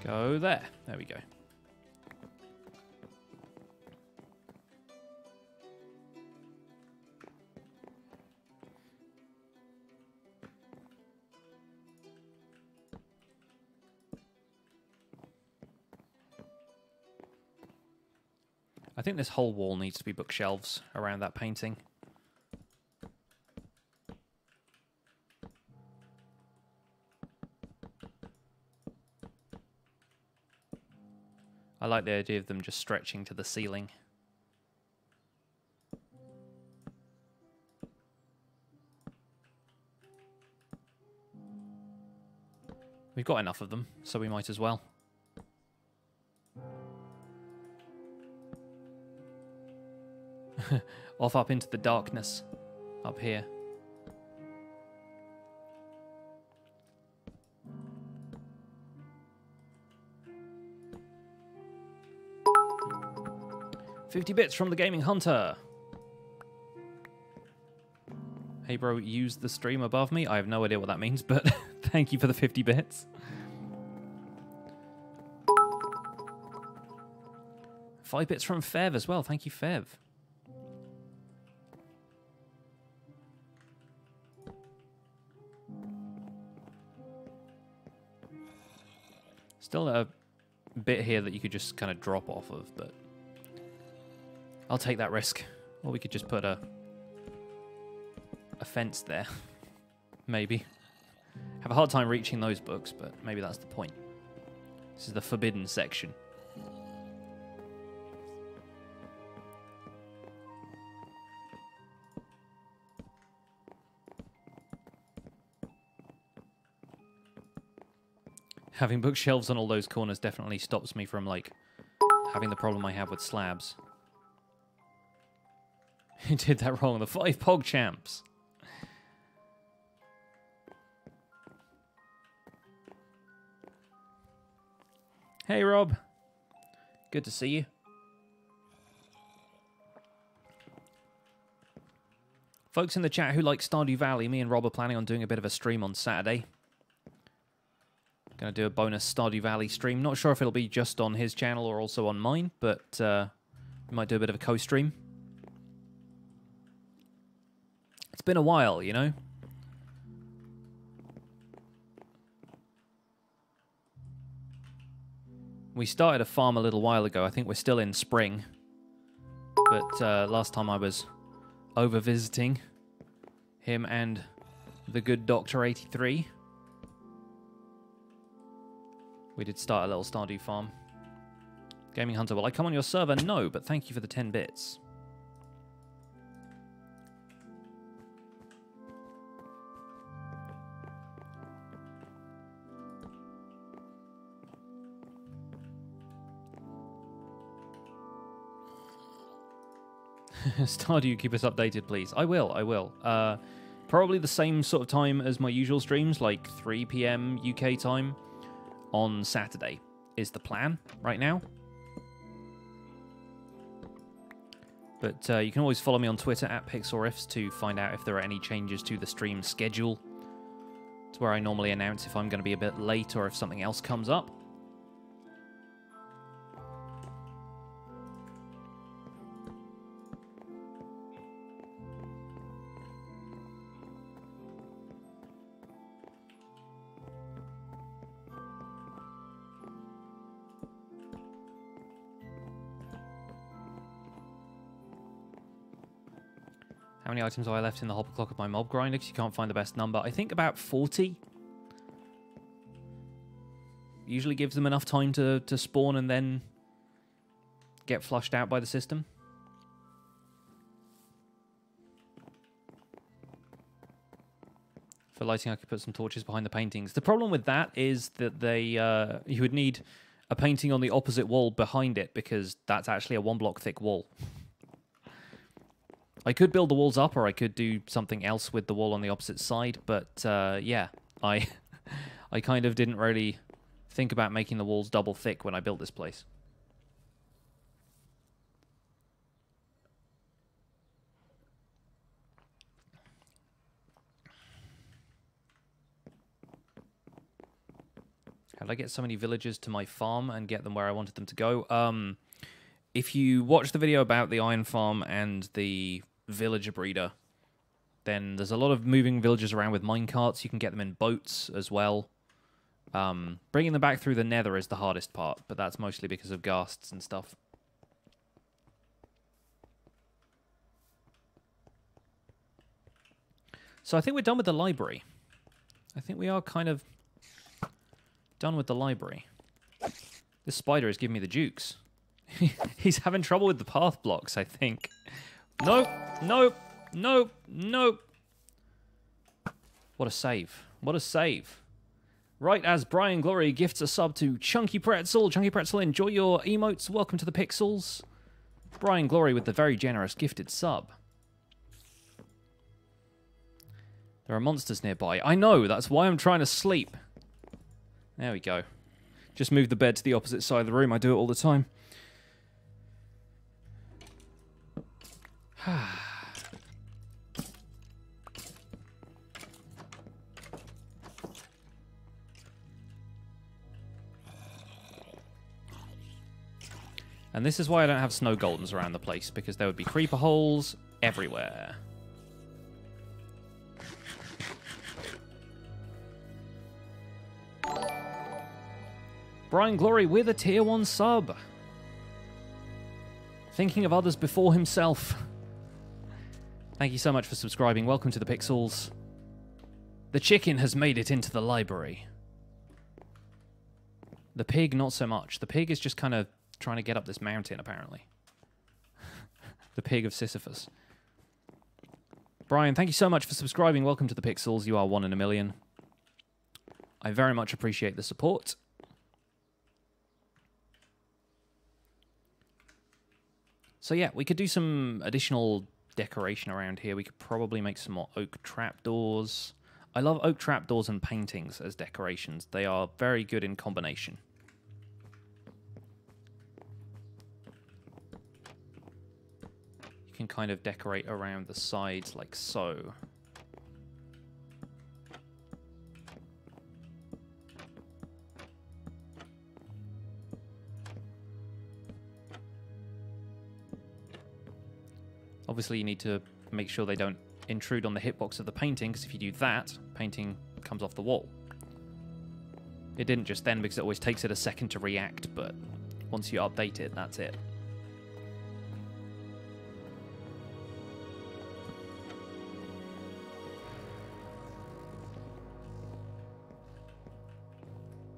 Go there. There we go. I think this whole wall needs to be bookshelves around that painting. I like the idea of them just stretching to the ceiling. We've got enough of them, so we might as well. Off up into the darkness, up here. $50 bits from the Gaming Hunter. Hey bro, use the stream above me. I have no idea what that means, but thank you for the 50 bits. $5 bits from Fev as well. Thank you, Fev. Still a bit here that you could just kind of drop off of, but I'll take that risk. Or we could just put a fence there. maybe. Have a hard time reaching those books, but maybe that's the point. This is the forbidden section. Having bookshelves on all those corners definitely stops me from, like, having the problem I have with slabs. You did that wrong. The 5 Pog Champs. Hey, Rob. Good to see you. Folks in the chat who like Stardew Valley, me and Rob are planning on doing a bit of a stream on Saturday. Going to do a bonus Stardew Valley stream. Not sure if it'll be just on his channel or also on mine, but we might do a bit of a co-stream. It's been a while, you know? We started a farm a little while ago. I think we're still in spring. But last time I was over visiting him and the good Dr. 83. We did start a little Stardew farm. Gaming Hunter, will I come on your server? No, but thank you for the 10 bits. Stardew, keep us updated, please. I will, I will. Probably the same sort of time as my usual streams, like 3 PM UK time on Saturday is the plan right now. But you can always follow me on Twitter at PixelRiffs to find out if there are any changes to the stream schedule. It's where I normally announce if I'm going to be a bit late or if something else comes up. How many items have I left in the hopper clock of my mob grinder? Because you can't find the best number. I think about 40. Usually gives them enough time to spawn and then get flushed out by the system. For lighting, I could put some torches behind the paintings. The problem with that is that they you would need a painting on the opposite wall behind it because that's actually a 1 block thick wall. I could build the walls up, or I could do something else with the wall on the opposite side, but yeah, I kind of didn't really think about making the walls double thick when I built this place. How did I get so many villagers to my farm and get them where I wanted them to go? If you watch the video about the iron farm and the villager breeder, then there's a lot of moving villagers around with minecarts. You can get them in boats as well. Bringing them back through the nether is the hardest part, but that's mostly because of ghasts and stuff. So I think we're done with the library. I think we are kind of done with the library. This spider is giving me the jukes. He's having trouble with the path blocks, I think. Nope, nope, nope, nope. What a save. What a save. Right as Brian Glory gifts a sub to Chunky Pretzel. Chunky Pretzel, enjoy your emotes. Welcome to the Pixels. Brian Glory with the very generous gifted sub. There are monsters nearby. I know, that's why I'm trying to sleep. There we go. Just move the bed to the opposite side of the room. I do it all the time. And this is why I don't have snow golems around the place, because there would be creeper holes everywhere. Brian Glory with a tier 1 sub. Thinking of others before himself. Thank you so much for subscribing. Welcome to the Pixels. The chicken has made it into the library. The pig, not so much. The pig is just kind of trying to get up this mountain, apparently. The pig of Sisyphus. Brian, thank you so much for subscribing. Welcome to the Pixels. You are 1 in a million. I very much appreciate the support. So yeah, we could do some additional decoration around here. We could probably make some more oak trapdoors. I love oak trapdoors and paintings as decorations. They are very good in combination. You can kind of decorate around the sides like so. Obviously, you need to make sure they don't intrude on the hitbox of the painting, because if you do that, painting comes off the wall. It didn't just then, because it always takes it a second to react, but once you update it, that's it.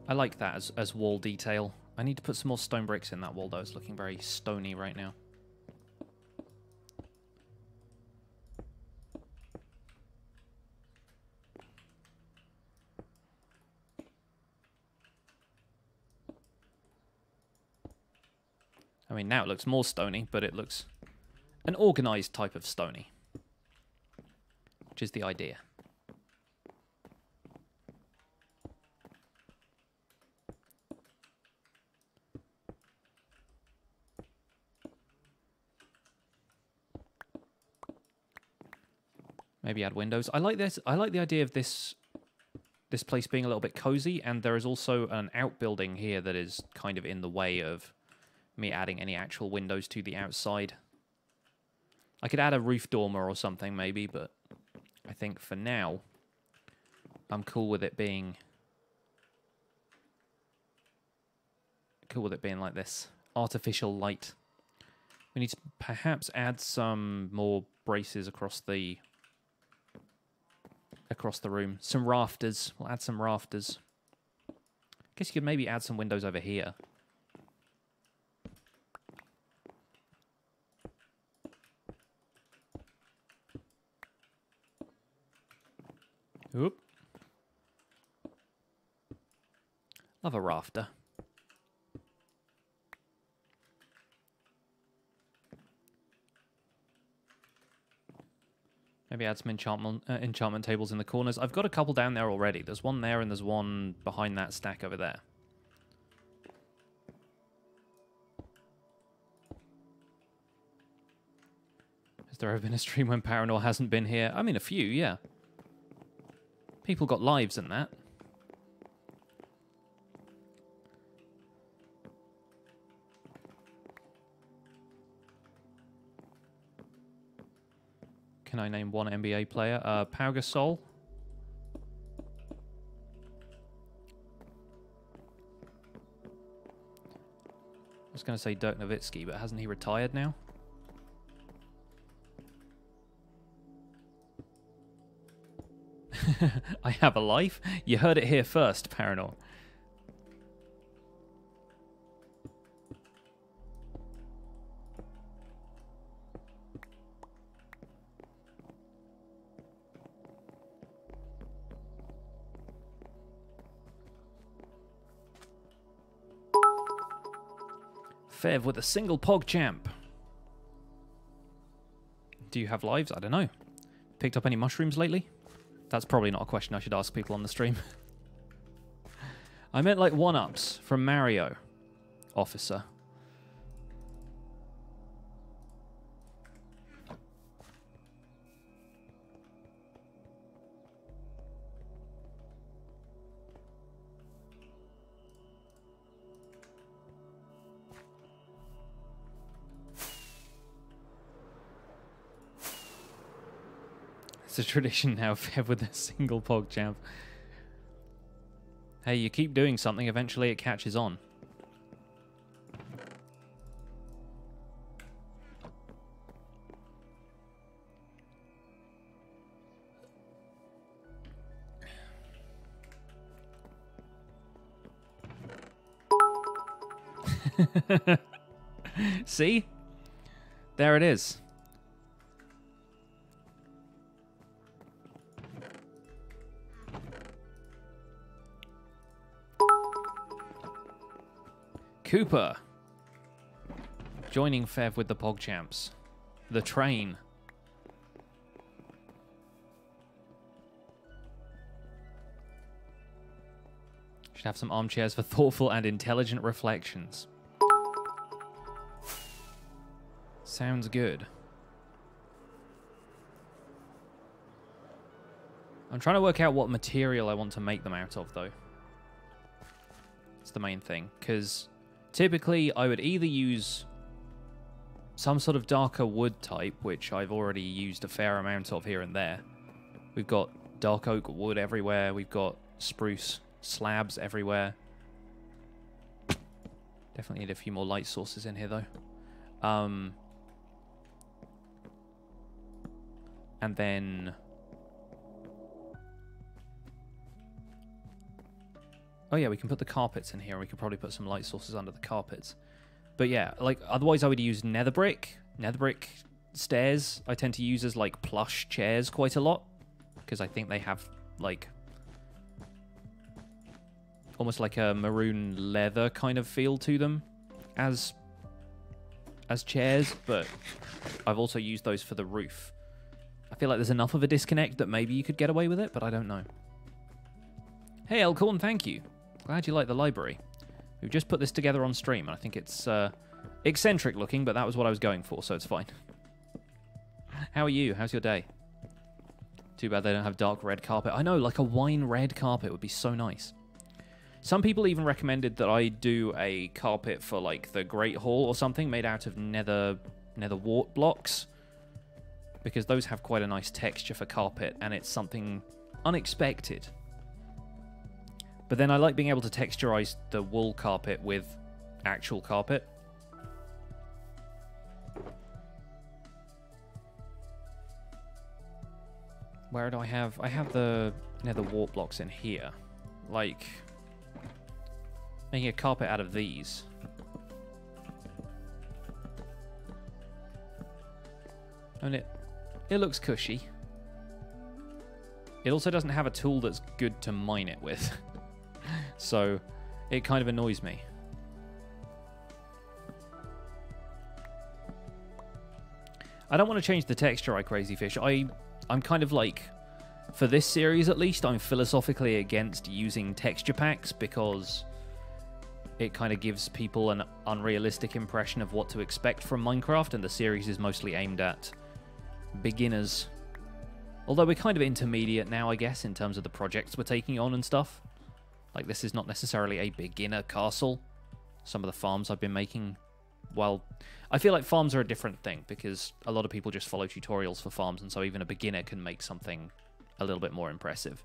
I like that as wall detail. I need to put some more stone bricks in that wall, though. It's looking very stony right now. I mean, now it looks more stony, but it looks an organized type of stony, which is the idea. Maybe add windows. I like this. I like the idea of this place being a little bit cozy, and there is also an outbuilding here that is kind of in the way of me adding any actual windows to the outside. I could add a roof dormer or something maybe, but I think for now I'm cool with it being like this. Artificial light. We need to perhaps add some more braces across the room. Some rafters. We'll add some rafters. I guess you could maybe add some windows over here. Oop. Love a rafter. Maybe add some enchantment tables in the corners. I've got a couple down there already. There's one there and there's one behind that stack over there. Has there ever been a stream when Paranor hasn't been here? I mean, a few, yeah. People got lives in that. Can I name one NBA player? Pau Gasol. I was going to say Dirk Nowitzki, but hasn't he retired now? I have a life? You heard it here first, Paranor. Fev with a single pog champ. Do you have lives? I don't know. Picked up any mushrooms lately? That's probably not a question I should ask people on the stream. I meant like one-ups from Mario, officer. It's a tradition now, Fev with a single pog champ. Hey, you keep doing something, eventually it catches on. See? There it is. Cooper. Joining Fev with the PogChamps. The train. Should have some armchairs for thoughtful and intelligent reflections. Sounds good. I'm trying to work out what material I want to make them out of, though. It's the main thing, because typically I would either use some sort of darker wood type, which I've already used a fair amount of here and there. We've got dark oak wood everywhere. We've got spruce slabs everywhere. Definitely need a few more light sources in here, though. And then... oh yeah, we can put the carpets in here. We could probably put some light sources under the carpets. But yeah, like, otherwise I would use nether brick. Nether brick stairs I tend to use as, like, plush chairs quite a lot. Because I think they have, like... almost like a maroon leather kind of feel to them as chairs, but I've also used those for the roof. I feel like there's enough of a disconnect that maybe you could get away with it, but I don't know. Hey, Elcorn, thank you. Glad you like the library. We've just put this together on stream, and I think it's eccentric looking, but that was what I was going for, so it's fine. How are you? How's your day? Too bad they don't have dark red carpet. I know, like a wine red carpet would be so nice. Some people even recommended that I do a carpet for, like, the Great Hall or something made out of nether wart blocks, because those have quite a nice texture for carpet, and it's something unexpected. But then I like being able to texturize the wool carpet with actual carpet. Where do I have... I have the nether wart blocks in here. Like... making a carpet out of these. And it looks cushy. It also doesn't have a tool that's good to mine it with. So, it kind of annoys me. I don't want to change the texture, I crazy fish. I'm kind of like... for this series, at least, I'm philosophically against using texture packs because... it kind of gives people an unrealistic impression of what to expect from Minecraft, and the series is mostly aimed at beginners. Although we're kind of intermediate now, I guess, in terms of the projects we're taking on and stuff. Like, this is not necessarily a beginner castle. Some of the farms I've been making, well, I feel like farms are a different thing, because a lot of people just follow tutorials for farms, and so even a beginner can make something a little bit more impressive.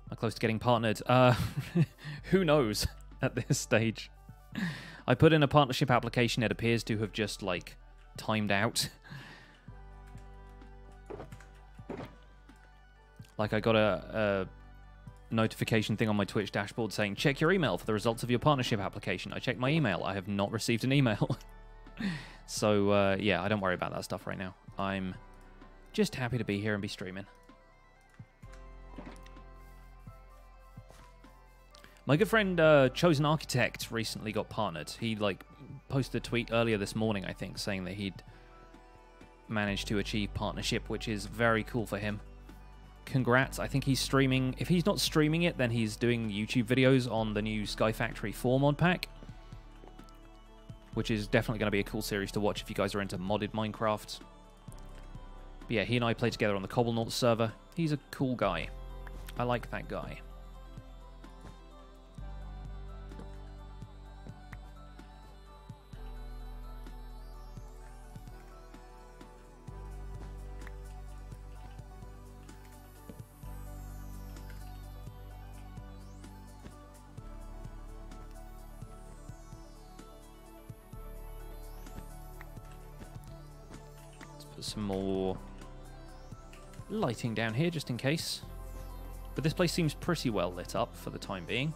Am I close to getting partnered? Who knows at this stage? I put in a partnership application. It appears to have just, like, timed out. Like, I got a notification thing on my Twitch dashboard saying, check your email for the results of your partnership application. I checked my email. I have not received an email. So, yeah, I don't worry about that stuff right now. I'm just happy to be here and be streaming. My good friend, Chosen Architect, recently got partnered. He, like, posted a tweet earlier this morning, I think, saying that he'd managed to achieve partnership, which is very cool for him. Congrats. I think he's streaming. If he's not streaming it, then he's doing YouTube videos on the new Sky Factory 4 mod pack, which is definitely going to be a cool series to watch if you guys are into modded Minecraft. But yeah, he and I play together on the Cobblenauts server. He's a cool guy. I like that guy. Some more lighting down here, just in case. But this place seems pretty well lit up for the time being.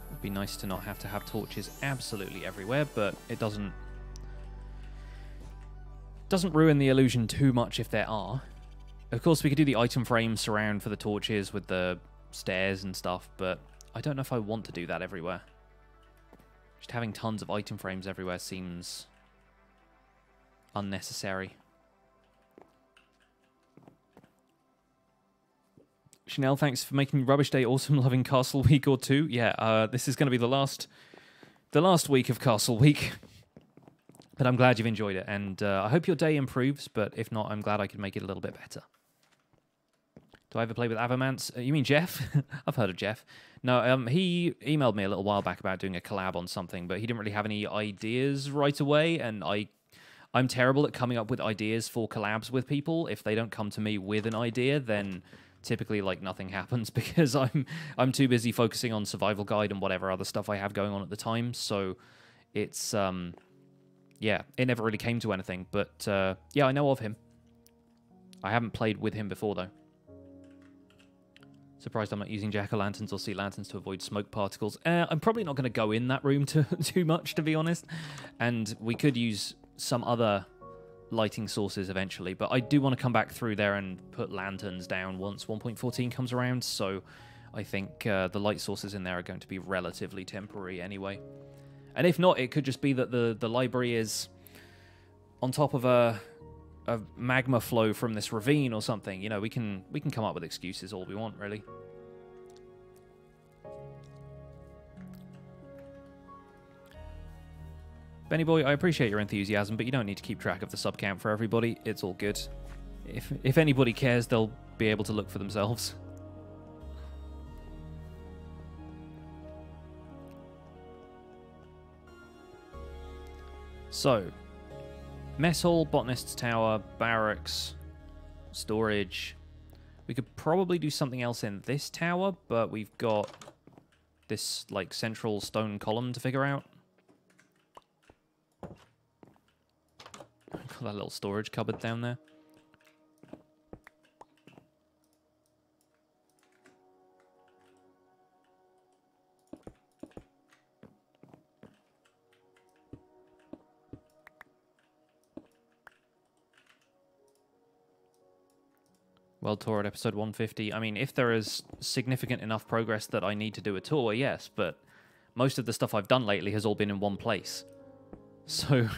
It'd be nice to not have to have torches absolutely everywhere, but it doesn't ruin the illusion too much if there are. Of course, we could do the item frame surround for the torches with the stairs and stuff, but I don't know if I want to do that everywhere. Just having tons of item frames everywhere seems unnecessary. Chanel, thanks for making Rubbish Day awesome. Loving Castle Week or two. Yeah, this is going to be the last week of Castle Week. But I'm glad you've enjoyed it, and I hope your day improves, but if not, I'm glad I could make it a little bit better. Do I ever play with Avomance? You mean Jeff? I've heard of Jeff. No, he emailed me a little while back about doing a collab on something, but he didn't really have any ideas right away, and I'm terrible at coming up with ideas for collabs with people. If they don't come to me with an idea, then typically like nothing happens because I'm too busy focusing on Survival Guide and whatever other stuff I have going on at the time. So it's yeah, it never really came to anything. But yeah, I know of him. I haven't played with him before though. Surprised I'm not using jack-o'-lanterns or sea lanterns to avoid smoke particles. I'm probably not going to go in that room too much, to be honest. And we could use some other lighting sources eventually, but I do want to come back through there and put lanterns down once 1.14 comes around, so I think the light sources in there are going to be relatively temporary anyway. And if not, it could just be that the library is on top of a magma flow from this ravine or something. You know, we can come up with excuses all we want, really. Benny Boy, I appreciate your enthusiasm, but you don't need to keep track of the sub count for everybody. It's all good. If anybody cares, they'll be able to look for themselves. So, mess hall, botanist's tower, barracks, storage. We could probably do something else in this tower, but we've got this like central stone column to figure out. Got that little storage cupboard down there. World tour at episode 150. I mean, if there is significant enough progress that I need to do a tour, yes, but most of the stuff I've done lately has all been in one place. So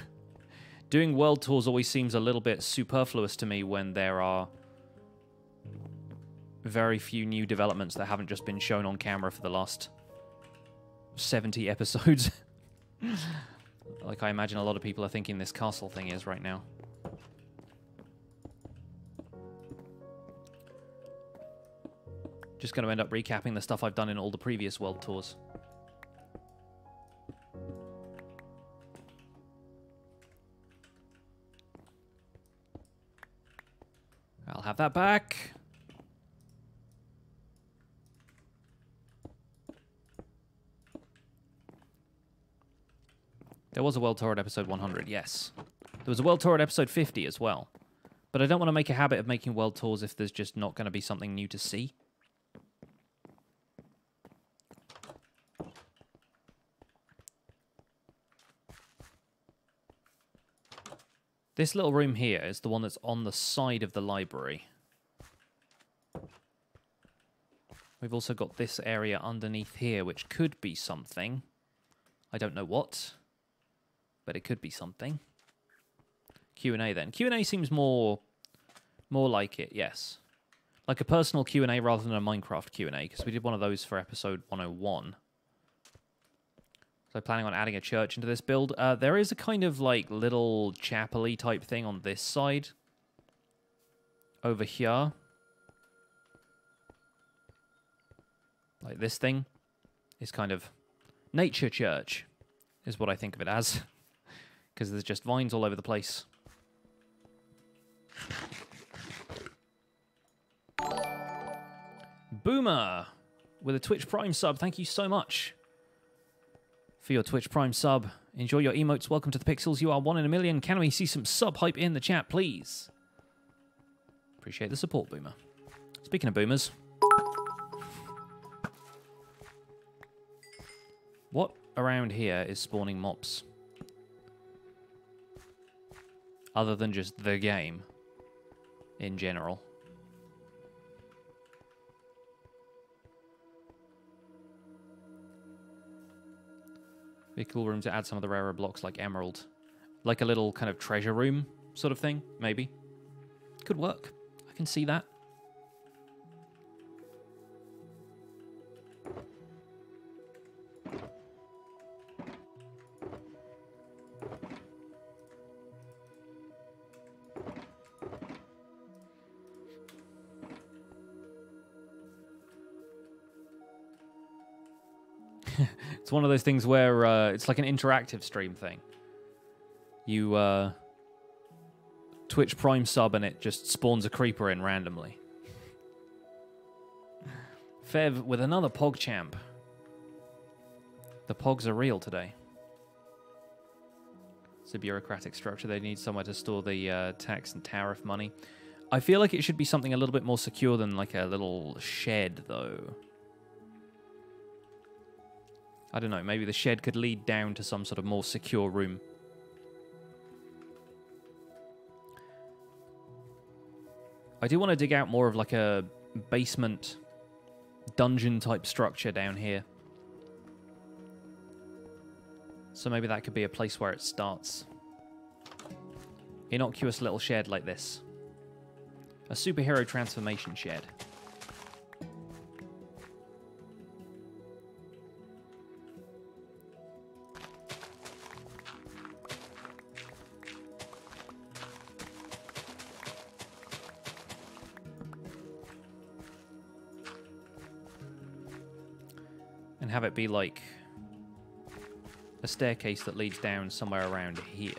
doing world tours always seems a little bit superfluous to me when there are very few new developments that haven't just been shown on camera for the last 70 episodes. Like I imagine a lot of people are thinking this castle thing is right now. Just going to end up recapping the stuff I've done in all the previous world tours. I'll have that back. There was a world tour at episode 100, yes. There was a world tour at episode 50 as well. But I don't want to make a habit of making world tours if there's just not going to be something new to see. This little room here is the one that's on the side of the library. We've also got this area underneath here, which could be something. I don't know what, but it could be something. Q&A then. Q&A seems more like it, yes. Like a personal Q&A rather than a Minecraft Q&A, because we did one of those for episode 101. So planning on adding a church into this build. There is a kind of like little chapel-y type thing on this side. Over here. Like this thing is kind of nature church, is what I think of it as. Because there's just vines all over the place. Boomer with a Twitch Prime sub. Thank you so much for your Twitch Prime sub. Enjoy your emotes. Welcome to the Pixels. You are 1 in a million. Can we see some sub hype in the chat, please? Appreciate the support, Boomer. Speaking of boomers, what around here is spawning mobs? Other than just the game in general. Be a cool room to add some of the rarer blocks like emerald. Like a little kind of treasure room sort of thing, maybe. Could work. I can see that. It's one of those things where it's like an interactive stream thing. You Twitch Prime sub and it just spawns a creeper in randomly. Fev with another PogChamp. The Pogs are real today. It's a bureaucratic structure. They need somewhere to store the tax and tariff money. I feel like it should be something a little bit more secure than like a little shed, though. I don't know, maybe the shed could lead down to some sort of more secure room. I do want to dig out more of like a basement dungeon type structure down here. So maybe that could be a place where it starts. Innocuous little shed like this. A superhero transformation shed. And have it be like a staircase that leads down somewhere around here.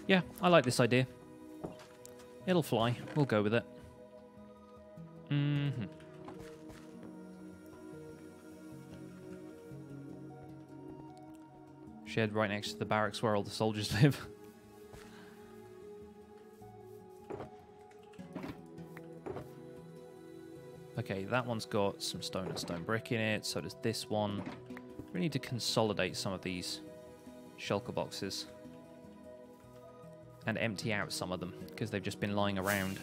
Yeah, I like this idea. It'll fly. We'll go with it. Mm-hmm. Shed right next to the barracks where all the soldiers live. Okay, that one's got some stone and stone brick in it, so does this one. We need to consolidate some of these shulker boxes. And empty out some of them, because they've just been lying around.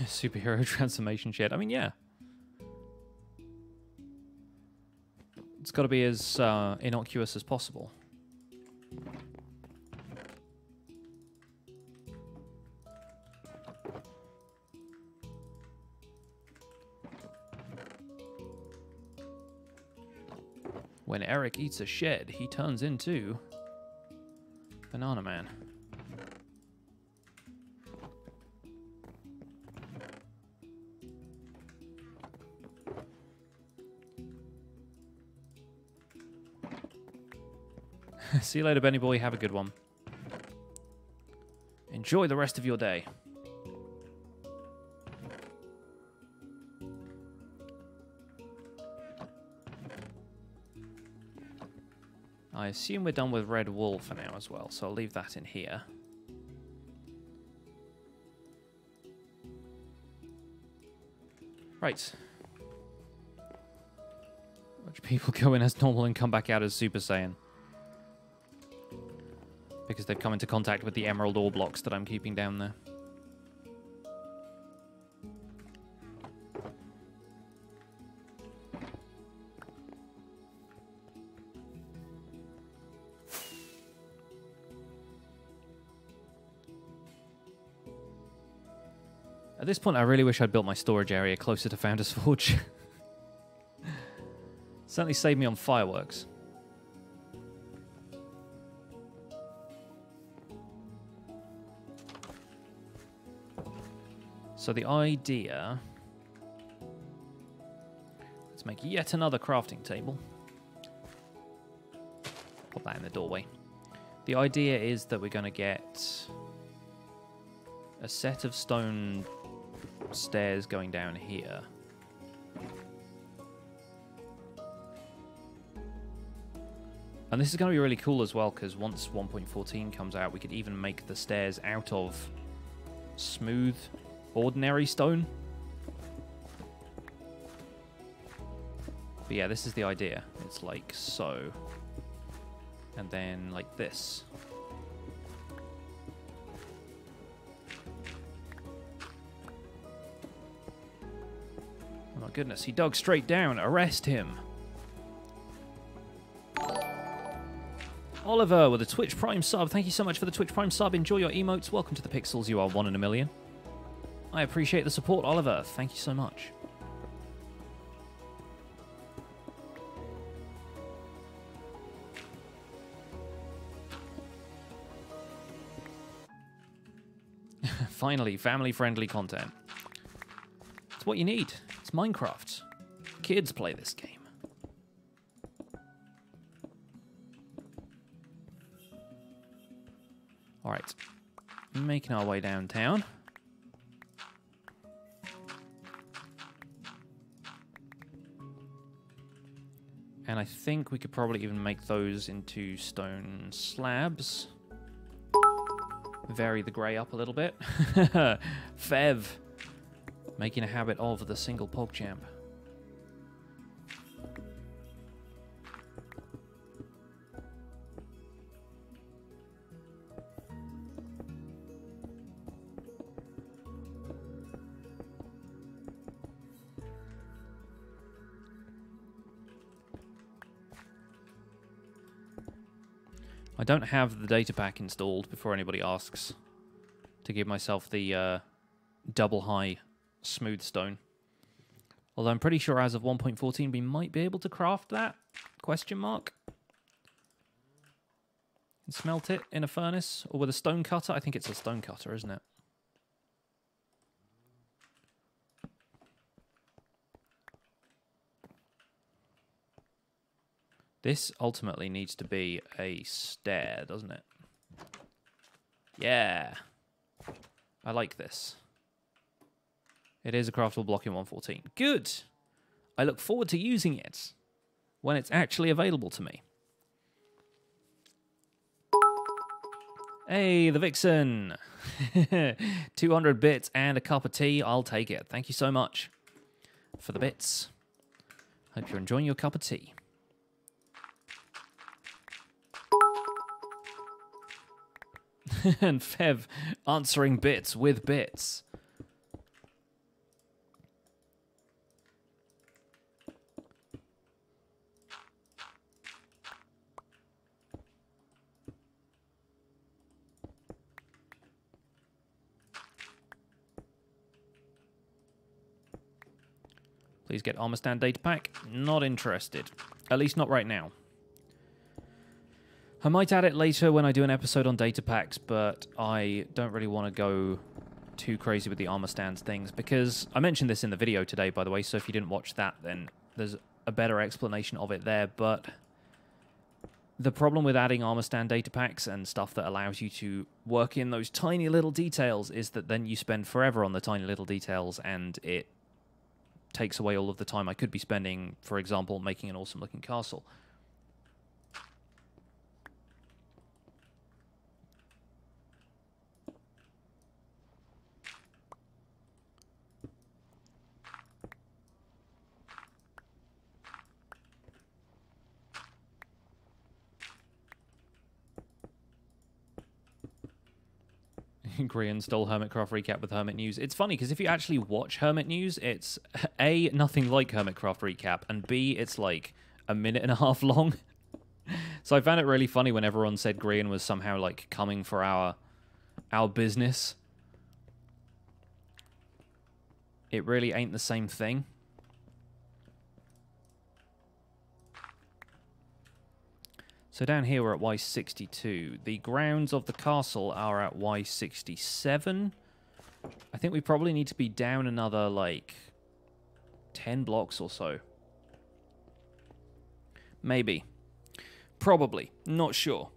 Superhero transformation shed. I mean, yeah. It's got to be as innocuous as possible. When Eric eats a shed, he turns into Banana Man. See you later, Benny boy. Have a good one. Enjoy the rest of your day. I assume we're done with red wool for now as well, so I'll leave that in here. Right. Watch people go in as normal and come back out as Super Saiyan. Because they've come into contact with the emerald ore blocks that I'm keeping down there. At this point, I really wish I'd built my storage area closer to Founder's Forge. Certainly saved me on fireworks. So the idea... Let's make yet another crafting table. Put that in the doorway. The idea is that we're going to get a set of stone stairs going down here. And this is going to be really cool as well, because once 1.14 comes out, we could even make the stairs out of smooth, ordinary stone. But yeah, this is the idea. It's like so. And then like this. Oh my goodness, he dug straight down. Arrest him. Oliver with a Twitch Prime sub. Thank you so much for the Twitch Prime sub. Enjoy your emotes. Welcome to the Pixels. You are 1 in a million. I appreciate the support, Oliver. Thank you so much. Finally, family-friendly content. It's what you need. It's Minecraft. Kids play this game. All right, making our way downtown. And I think we could probably even make those into stone slabs. Vary the grey up a little bit. Fev, making a habit of the single PogChamp. I don't have the data pack installed, before anybody asks, to give myself the double high smooth stone. Although I'm pretty sure as of 1.14 we might be able to craft that? Question mark. And smelt it in a furnace or with a stone cutter. I think it's a stone cutter, isn't it? This ultimately needs to be a stair, doesn't it? Yeah. I like this. It is a craftable block in 1.14. Good. I look forward to using it when it's actually available to me. Hey, the Vixen. 200 bits and a cup of tea. I'll take it. Thank you so much for the bits. Hope you're enjoying your cup of tea. And Fev answering bits with bits. Please get armor stand data pack. Not interested. At least not right now. I might add it later when I do an episode on data packs, but I don't really want to go too crazy with the armor stands things, because I mentioned this in the video today, by the way, so if you didn't watch that, then there's a better explanation of it there. But the problem with adding armor stand data packs and stuff that allows you to work in those tiny little details is that then you spend forever on the tiny little details, and it takes away all of the time I could be spending, for example, making an awesome looking castle. Grian stole Hermitcraft recap with Hermit News. It's funny because if you actually watch Hermit News, it's A, nothing like Hermitcraft recap, and B, it's like a minute and a half long. So I found it really funny when everyone said Grian was somehow like coming for our business. It really ain't the same thing. So down here we're at Y62. The grounds of the castle are at Y67. I think we probably need to be down another, like, 10 blocks or so. Maybe. Probably. Not sure.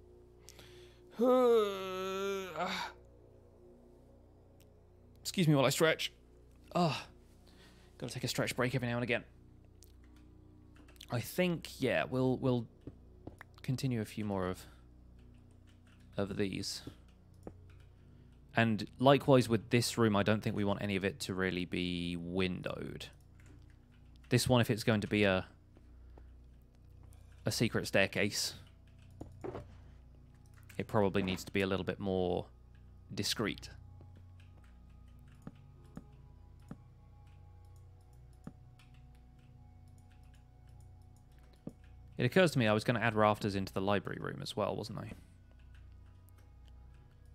Excuse me while I stretch. Oh, gotta take a stretch break every now and again. I think, yeah, we'll continue a few more of these. And likewise with this room, I don't think we want any of it to really be windowed. This one, if it's going to be a secret staircase, it probably needs to be a little bit more discreet. It occurs to me I was going to add rafters into the library room as well, wasn't I?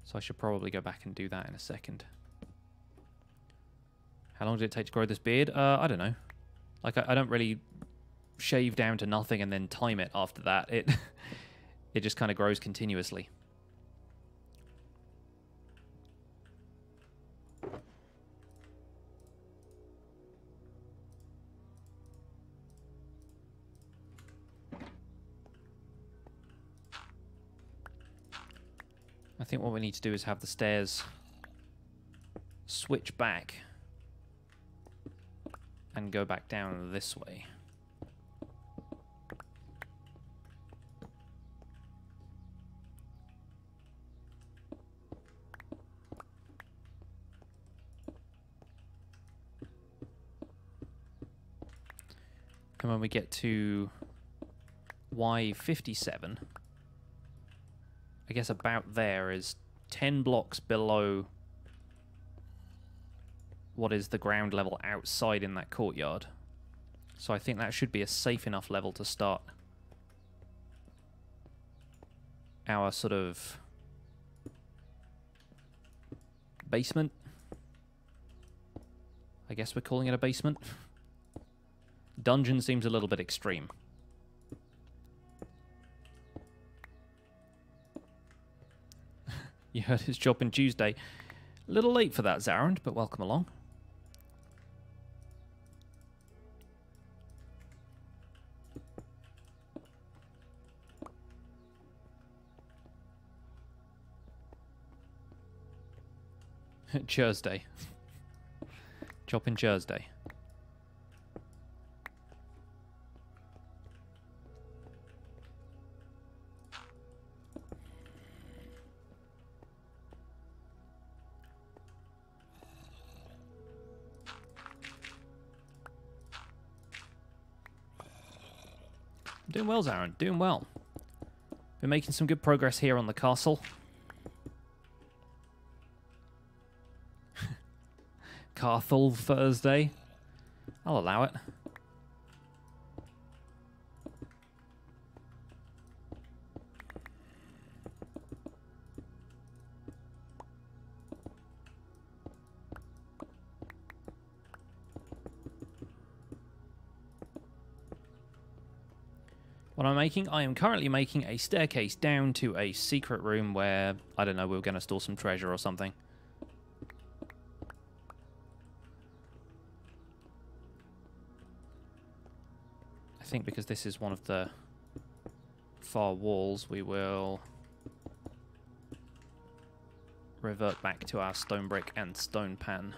So I should probably go back and do that in a second. How long did it take to grow this beard? I don't know. Like, I don't really shave down to nothing and then time it after that. It just kind of grows continuously. I think what we need to do is have the stairs switch back and go back down this way. And when we get to Y57, I guess about there is 10 blocks below what is the ground level outside in that courtyard. So I think that should be a safe enough level to start our sort of basement. I guess we're calling it a basement. Dungeon seems a little bit extreme. You heard his job on Tuesday. A little late for that, Zarand, but welcome along. Thursday. Chopping Thursday. Doing well, Zaron. Doing well. Been making some good progress here on the castle. Carthel Thursday. I'll allow it. What am I making? I am currently making a staircase down to a secret room where, I don't know, we were going to store some treasure or something. I think because this is one of the far walls, we will revert back to our stone brick and stone pan.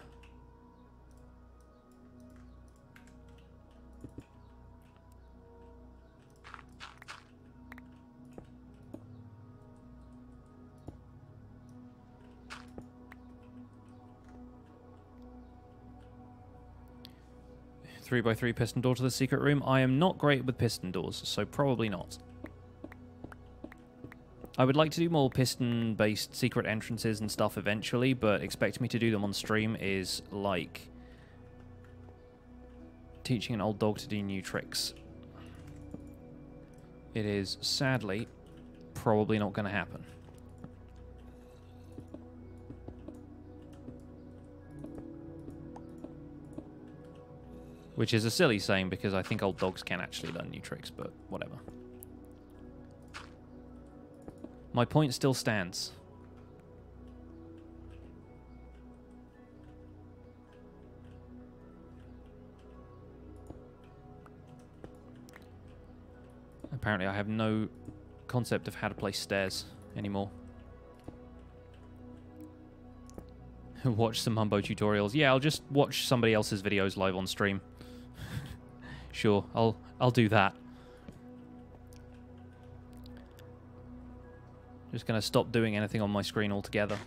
Three by three piston door to the secret room. I am not great with piston doors, so probably not. I would like to do more piston-based secret entrances and stuff eventually, but expecting me to do them on stream is like teaching an old dog to do new tricks. It is, sadly, probably not going to happen. Which is a silly saying because I think old dogs can actually learn new tricks, but whatever. My point still stands. Apparently I have no concept of how to place stairs anymore. Watch some Mumbo tutorials. Yeah, I'll just watch somebody else's videos live on stream. Sure, I'll do that. Just gonna stop doing anything on my screen altogether.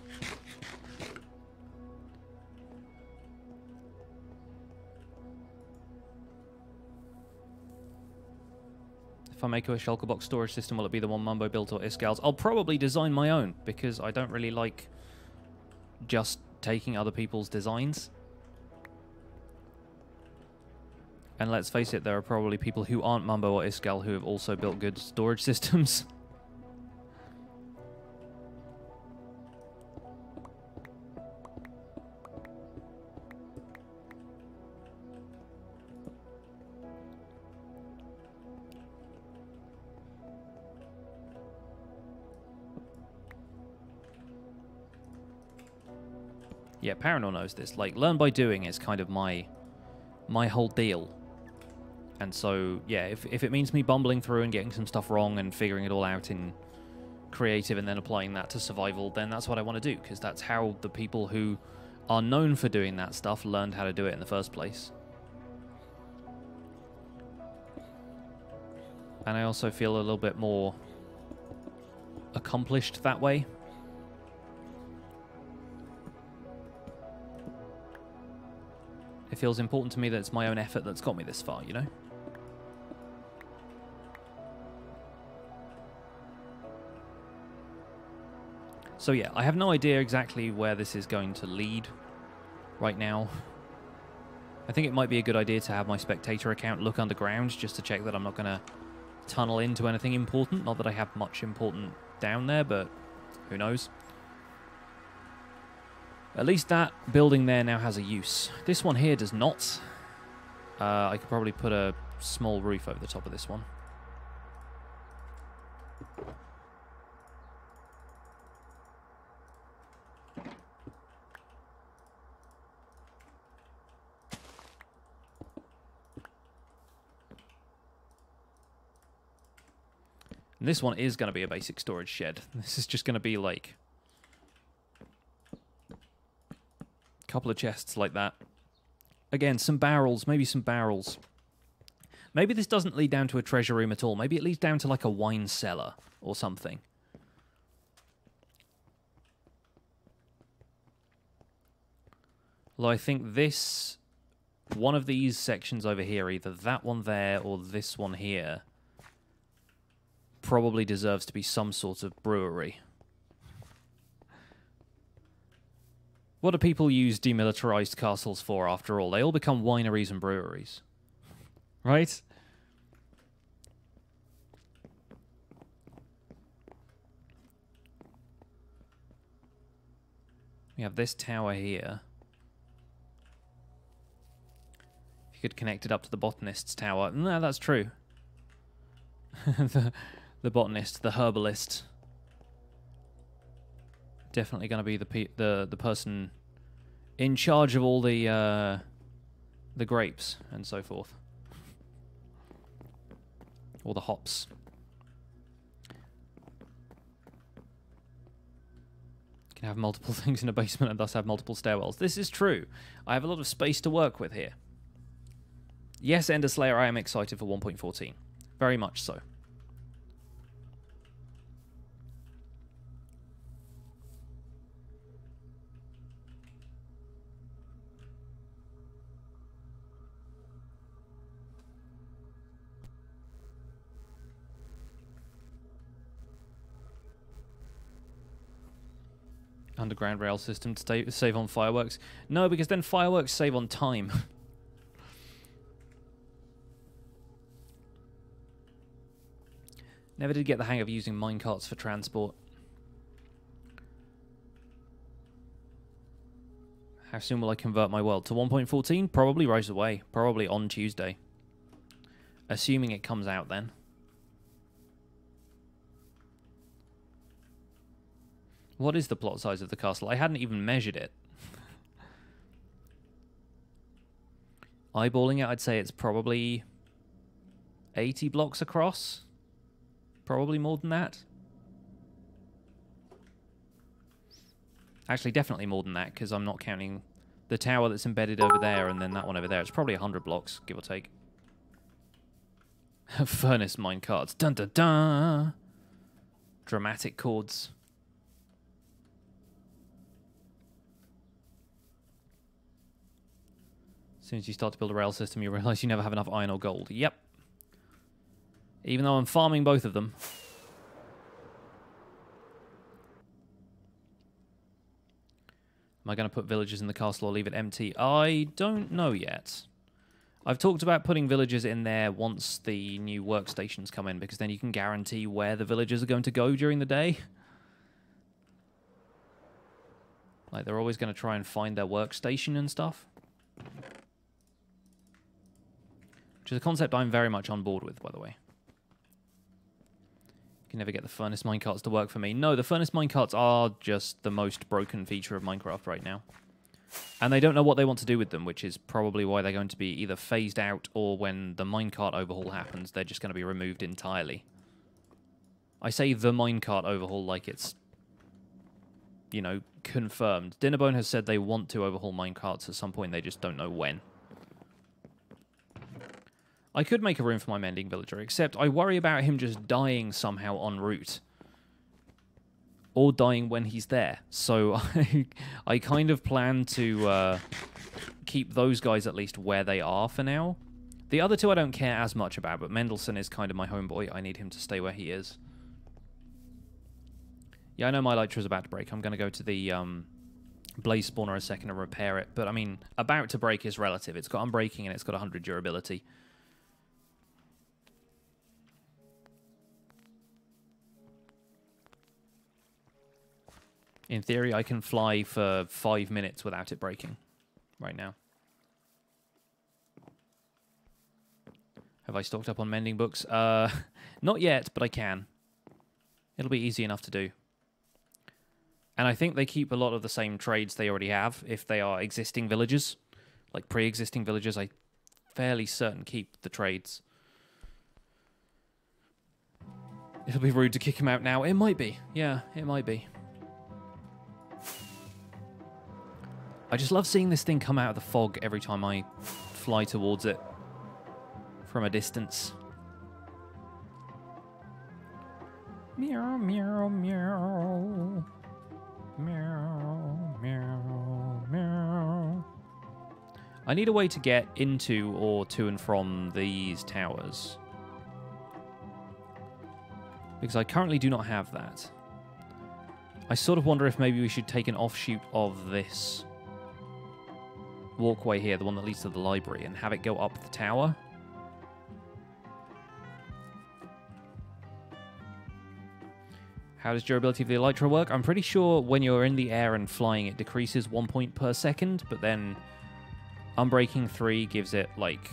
If I make a shulker box storage system, will it be the one Mumbo built or Iscal's? I'll probably design my own, because I don't really like just taking other people's designs. And let's face it, there are probably people who aren't Mumbo or Iscal who have also built good storage systems. Yeah, Paranor knows this. Like, learn by doing is kind of my whole deal. And so, yeah, if it means me bumbling through and getting some stuff wrong and figuring it all out in creative and then applying that to survival, then that's what I want to do, because that's how the people who are known for doing that stuff learned how to do it in the first place. And I also feel a little bit more accomplished that way. It feels important to me that it's my own effort that's got me this far, you know? So yeah, I have no idea exactly where this is going to lead right now. I think it might be a good idea to have my spectator account look underground just to check that I'm not going to tunnel into anything important. Not that I have much important down there, but who knows? At least that building there now has a use. This one here does not. I could probably put a small roof over the top of this one. And this one is going to be a basic storage shed. This is just going to be like couple of chests like that. Again, some barrels, maybe some barrels. Maybe this doesn't lead down to a treasure room at all. Maybe it leads down to like a wine cellar or something. Although I think this, one of these sections over here, either that one there or this one here, probably deserves to be some sort of brewery. What do people use demilitarized castles for, after all? They all become wineries and breweries. Right? We have this tower here. If you could connect it up to the botanist's tower. No, that's true. The botanist, the herbalist. Definitely going to be the person in charge of all the grapes and so forth, or the hops. You can have multiple things in a basement and thus have multiple stairwells. This is true. I have a lot of space to work with here. Yes, Ender Slayer, I am excited for 1.14. Very much so. Underground rail system to save on fireworks. No, because then fireworks save on time. Never did get the hang of using minecarts for transport. How soon will I convert my world? To 1.14? Probably right away. Probably on Tuesday. Assuming it comes out then. What is the plot size of the castle? I hadn't even measured it. Eyeballing it, I'd say it's probably 80 blocks across. Probably more than that. Actually, definitely more than that, because I'm not counting the tower that's embedded over there and then that one over there. It's probably 100 blocks, give or take. Furnace minecarts. Dun dun dun! Dramatic chords. As soon as you start to build a rail system, you realize you never have enough iron or gold. Yep. Even though I'm farming both of them. Am I going to put villagers in the castle or leave it empty? I don't know yet. I've talked about putting villagers in there once the new workstations come in, because then you can guarantee where the villagers are going to go during the day. Like, they're always going to try and find their workstation and stuff. Which is a concept I'm very much on board with, by the way. You can never get the furnace minecarts to work for me. No, the furnace minecarts are just the most broken feature of Minecraft right now. And they don't know what they want to do with them, which is probably why they're going to be either phased out, or when the minecart overhaul happens, they're just going to be removed entirely. I say the minecart overhaul like it's, you know, confirmed. Dinnerbone has said they want to overhaul minecarts at some point, they just don't know when. I could make a room for my mending villager, except I worry about him just dying somehow en route. Or dying when he's there. So I kind of plan to keep those guys at least where they are for now. The other two I don't care as much about, but Mendelssohn is kind of my homeboy. I need him to stay where he is. Yeah, I know my elytra is about to break. I'm going to go to the blaze spawner a second and repair it. But, I mean, about to break is relative. It's got unbreaking and it's got 100 durability. In theory, I can fly for 5 minutes without it breaking right now. Have I stocked up on mending books? Not yet, but I can. It'll be easy enough to do. And I think they keep a lot of the same trades they already have if they are existing villagers. Like pre-existing villagers, I'm fairly certain keep the trades. It'll be rude to kick him out now. It might be. Yeah, it might be. I just love seeing this thing come out of the fog every time I fly towards it from a distance. Meow, meow, meow. Meow, meow, meow. I need a way to get into or to and from these towers, because I currently do not have that. I sort of wonder if maybe we should take an offshoot of this walkway here, the one that leads to the library, and have it go up the tower. How does durability of the elytra work? I'm pretty sure when you're in the air and flying, it decreases 1 point per second, but then Unbreaking 3 gives it, like,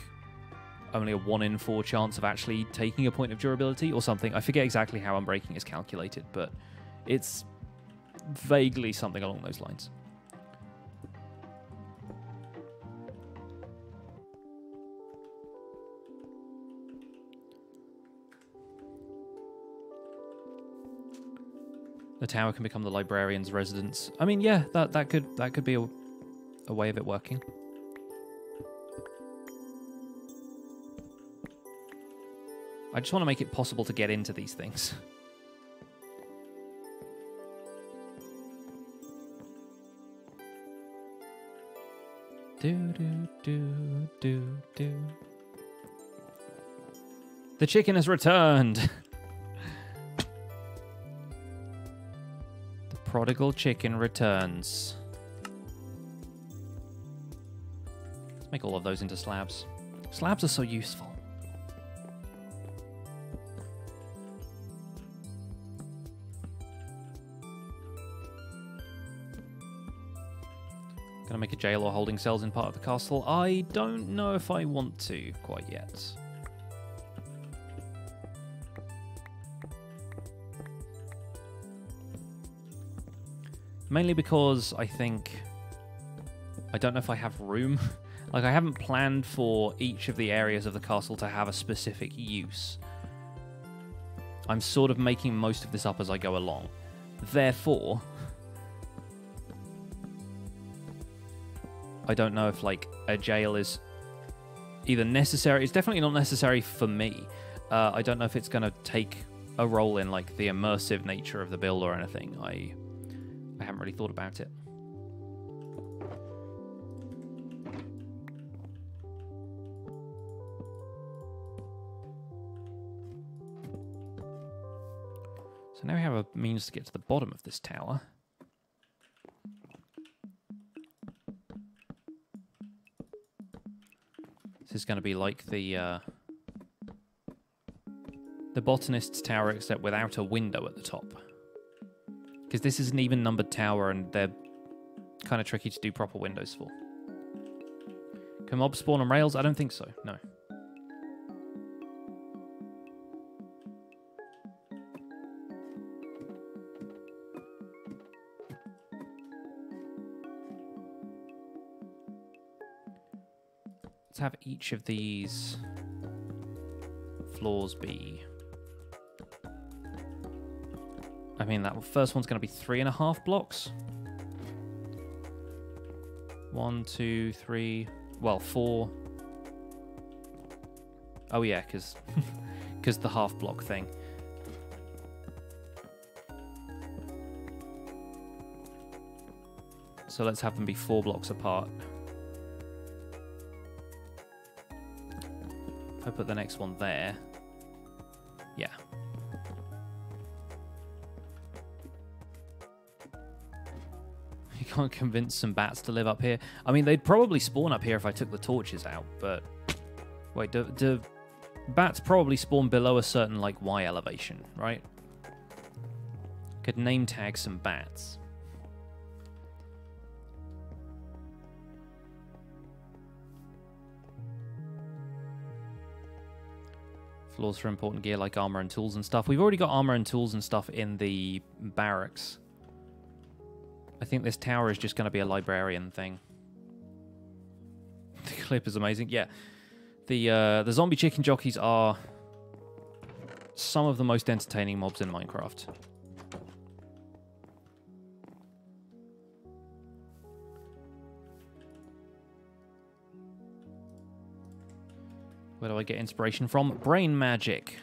only a 1 in 4 chance of actually taking a point of durability or something. I forget exactly how Unbreaking is calculated, but it's vaguely something along those lines. The tower can become the librarian's residence. I mean, yeah, that could be a way of it working. I just want to make it possible to get into these things. Do do do do do. The chicken has returned. Prodigal chicken returns. Let's make all of those into slabs. Slabs are so useful. Gonna make a jail or holding cells in part of the castle? I don't know if I want to quite yet. Mainly because I don't know if I have room. Like, I haven't planned for each of the areas of the castle to have a specific use. I'm sort of making most of this up as I go along. Therefore, I don't know if like a jail is either necessary. It's definitely not necessary for me. I don't know if it's going to take a role in like the immersive nature of the build or anything. I haven't really thought about it. So now we have a means to get to the bottom of this tower. This is going to be like the botanist's tower, except without a window at the top. Because this is an even numbered tower, and they're kind of tricky to do proper windows for. Can mobs spawn on rails? I don't think so, no. Let's have each of these floors be... I mean, that first one's going to be 3.5 blocks. 1, 2, 3... Well, 4. Oh yeah, because the half block thing. So let's have them be 4 blocks apart. If I put the next one there, yeah. You can't convince some bats to live up here. I mean, they'd probably spawn up here if I took the torches out, but... Wait, do bats probably spawn below a certain, like, Y elevation, right? Could name tag some bats. Floors for important gear like armor and tools and stuff. We've already got armor and tools and stuff in the barracks. I think this tower is just going to be a librarian thing. The clip is amazing. Yeah. The zombie chicken jockeys are some of the most entertaining mobs in Minecraft. Where do I get inspiration from? Brain magic.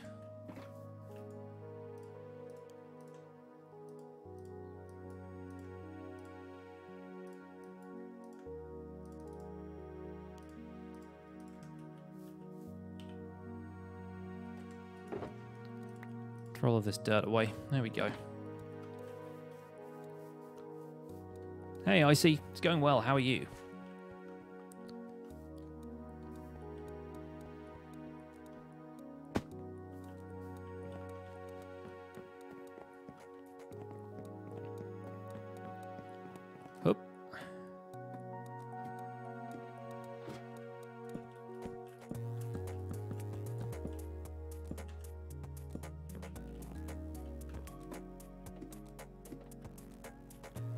Throw all of this dirt away. There we go. Hey, Icy. It's going well. How are you? Oop.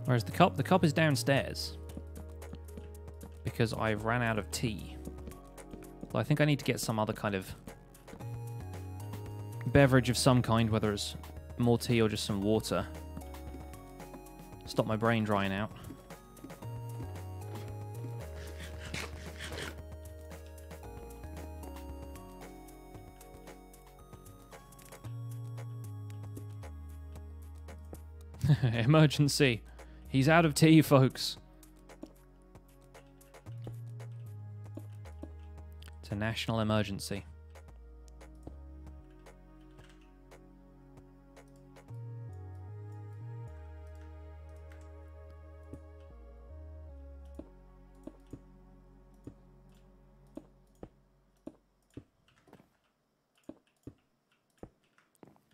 Where's the cup? The cup is downstairs. Because I ran out of tea. Well, I think I need to get some other kind of beverage of some kind, whether it's more tea or just some water. Stop my brain drying out. Emergency. He's out of tea, folks. It's a national emergency.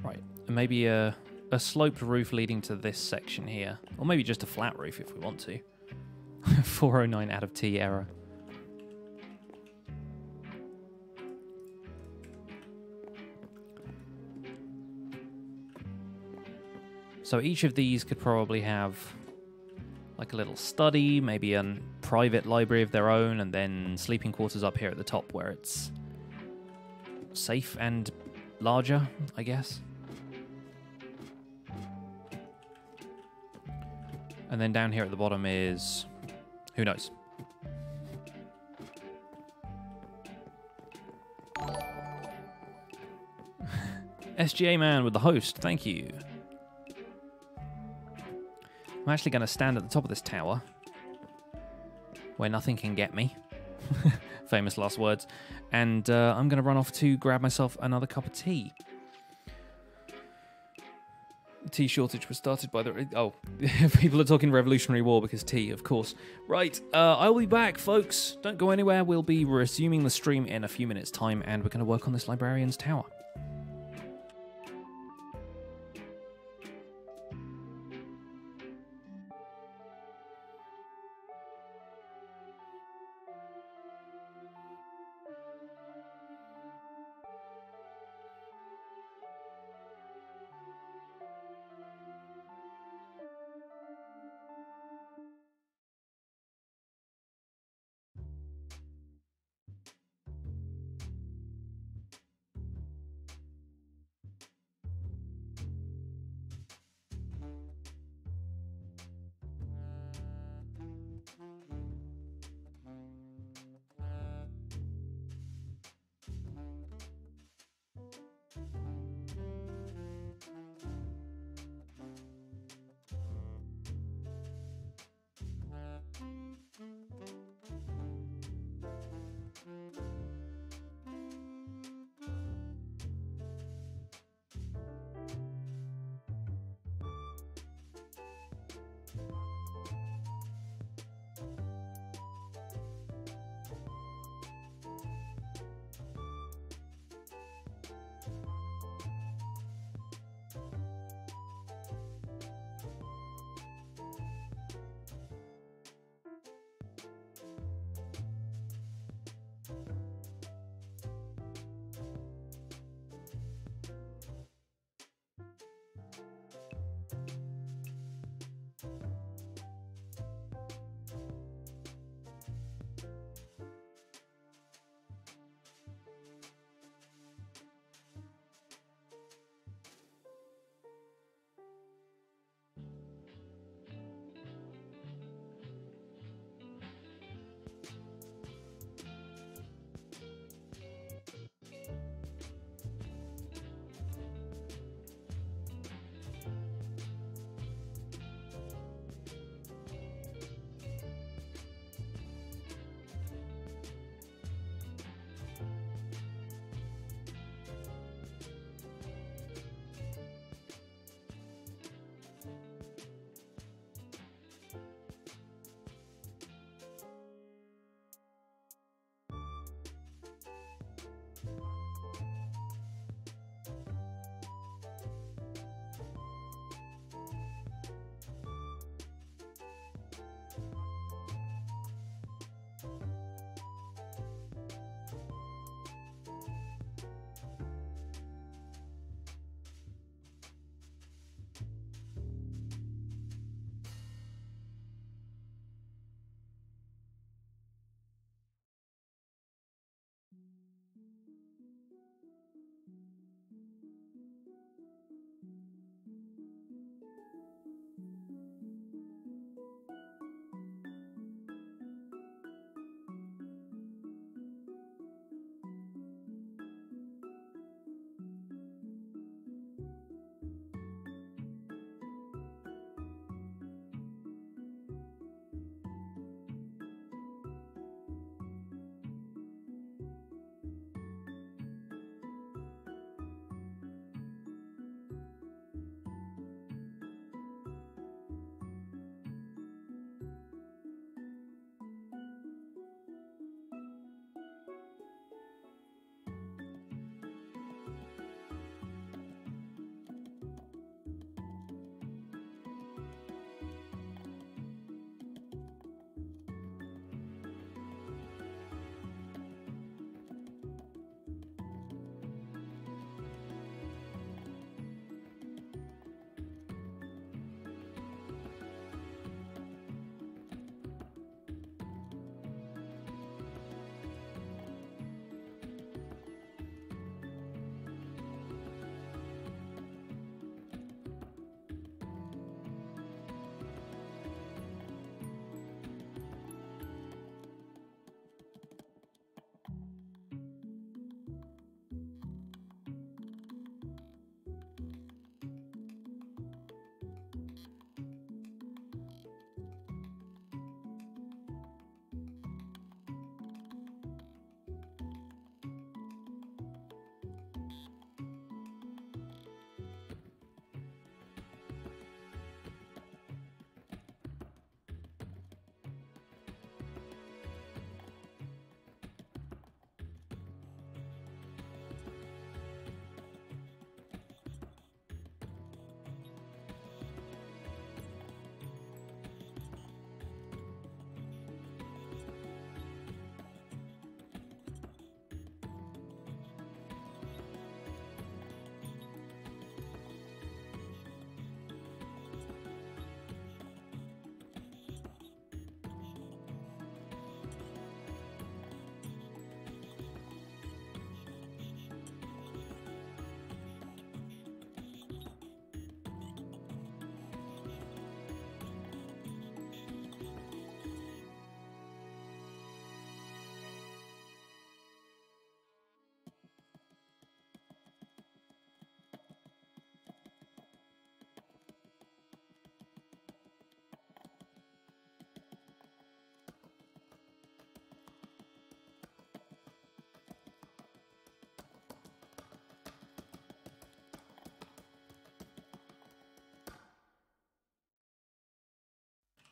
Right, maybe a sloped roof leading to this section here. Or maybe just a flat roof if we want to. 409 out of T error. So each of these could probably have like a little study, maybe a private library of their own, and then sleeping quarters up here at the top where it's safe and larger, I guess. And then down here at the bottom is... who knows? SGA man with the host. Thank you. I'm actually going to stand at the top of this tower where nothing can get me. Famous last words. And I'm going to run off to grab myself another cup of tea. The tea shortage was started by the... Oh, people are talking Revolutionary War because tea, of course. Right, I will be back, folks. Don't go anywhere. We'll be resuming the stream in a few minutes' time, and we're going to work on this Librarian's Tower.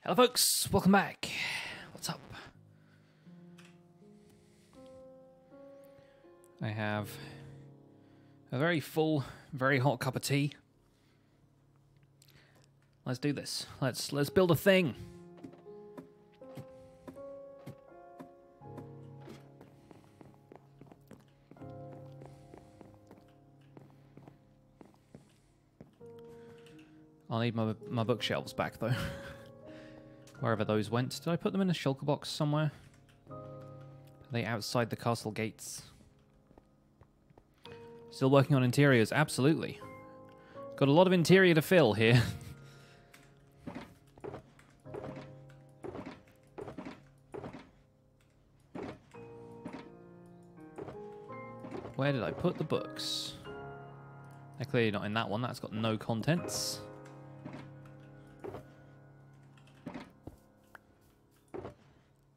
Hello folks, welcome back. What's up? I have a very full, very hot cup of tea. Let's do this. Let's build a thing. I'll need my bookshelves back though. Wherever those went. Did I put them in a shulker box somewhere? Are they outside the castle gates? Still working on interiors? Absolutely. Got a lot of interior to fill here. Where did I put the books? They're clearly not in that one. That's got no contents.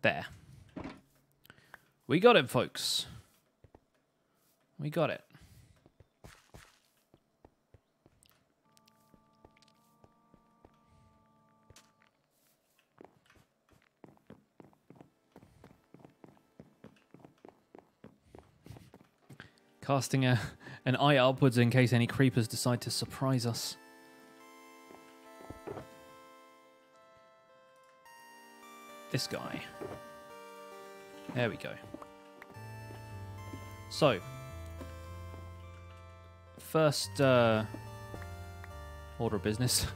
There. We got it, folks. We got it. Casting an eye upwards in case any creepers decide to surprise us. This guy. There we go. So, first order of business.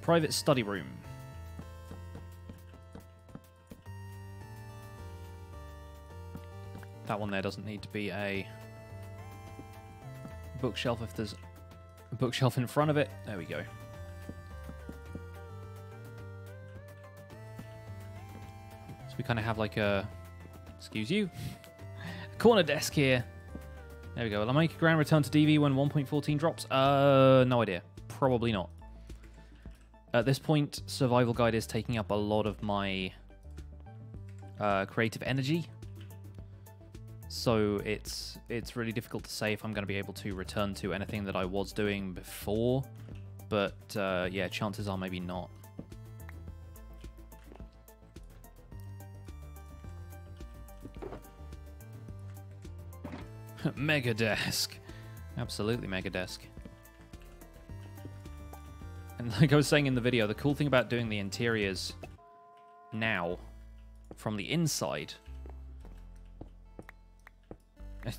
Private study room. That one there doesn't need to be a bookshelf if there's a bookshelf in front of it. There we go. So we kind of have like a, excuse you, a corner desk here. There we go. Will I make a grand return to DV when 1.14 drops? No idea. Probably not. At this point, Survival Guide is taking up a lot of my creative energy. So it's really difficult to say if I'm going to be able to return to anything that I was doing before. But yeah, chances are maybe not. Mega desk. Absolutely mega desk. And like I was saying in the video, the cool thing about doing the interiors now from the inside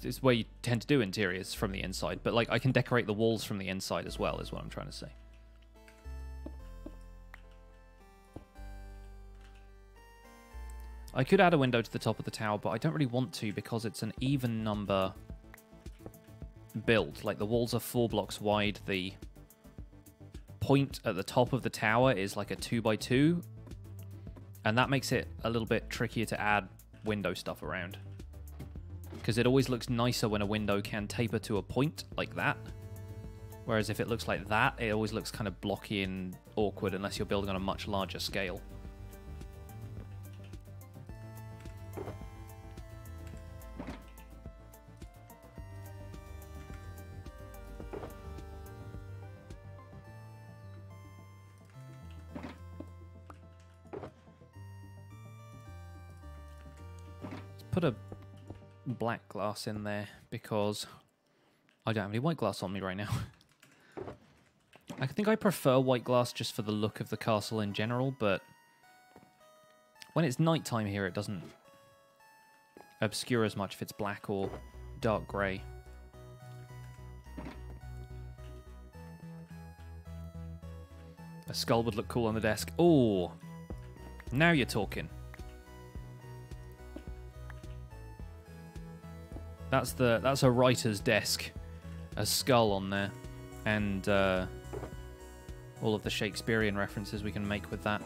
is where you tend to do interiors from the inside, but like I can decorate the walls from the inside as well, is what I'm trying to say. I could add a window to the top of the tower, but I don't really want to because it's an even number build. Like the walls are 4 blocks wide, the point at the top of the tower is like a 2x2, and that makes it a little bit trickier to add window stuff around. Because it always looks nicer when a window can taper to a point like that. Whereas if it looks like that, it always looks kind of blocky and awkward unless you're building on a much larger scale. Let's put a black glass in there because I don't have any white glass on me right now. I think I prefer white glass just for the look of the castle in general, but when it's nighttime here it doesn't obscure as much if it's black or dark grey. A skull would look cool on the desk. Oh, now you're talking. That's a writer's desk, a skull on there, and all of the Shakespearean references we can make with that.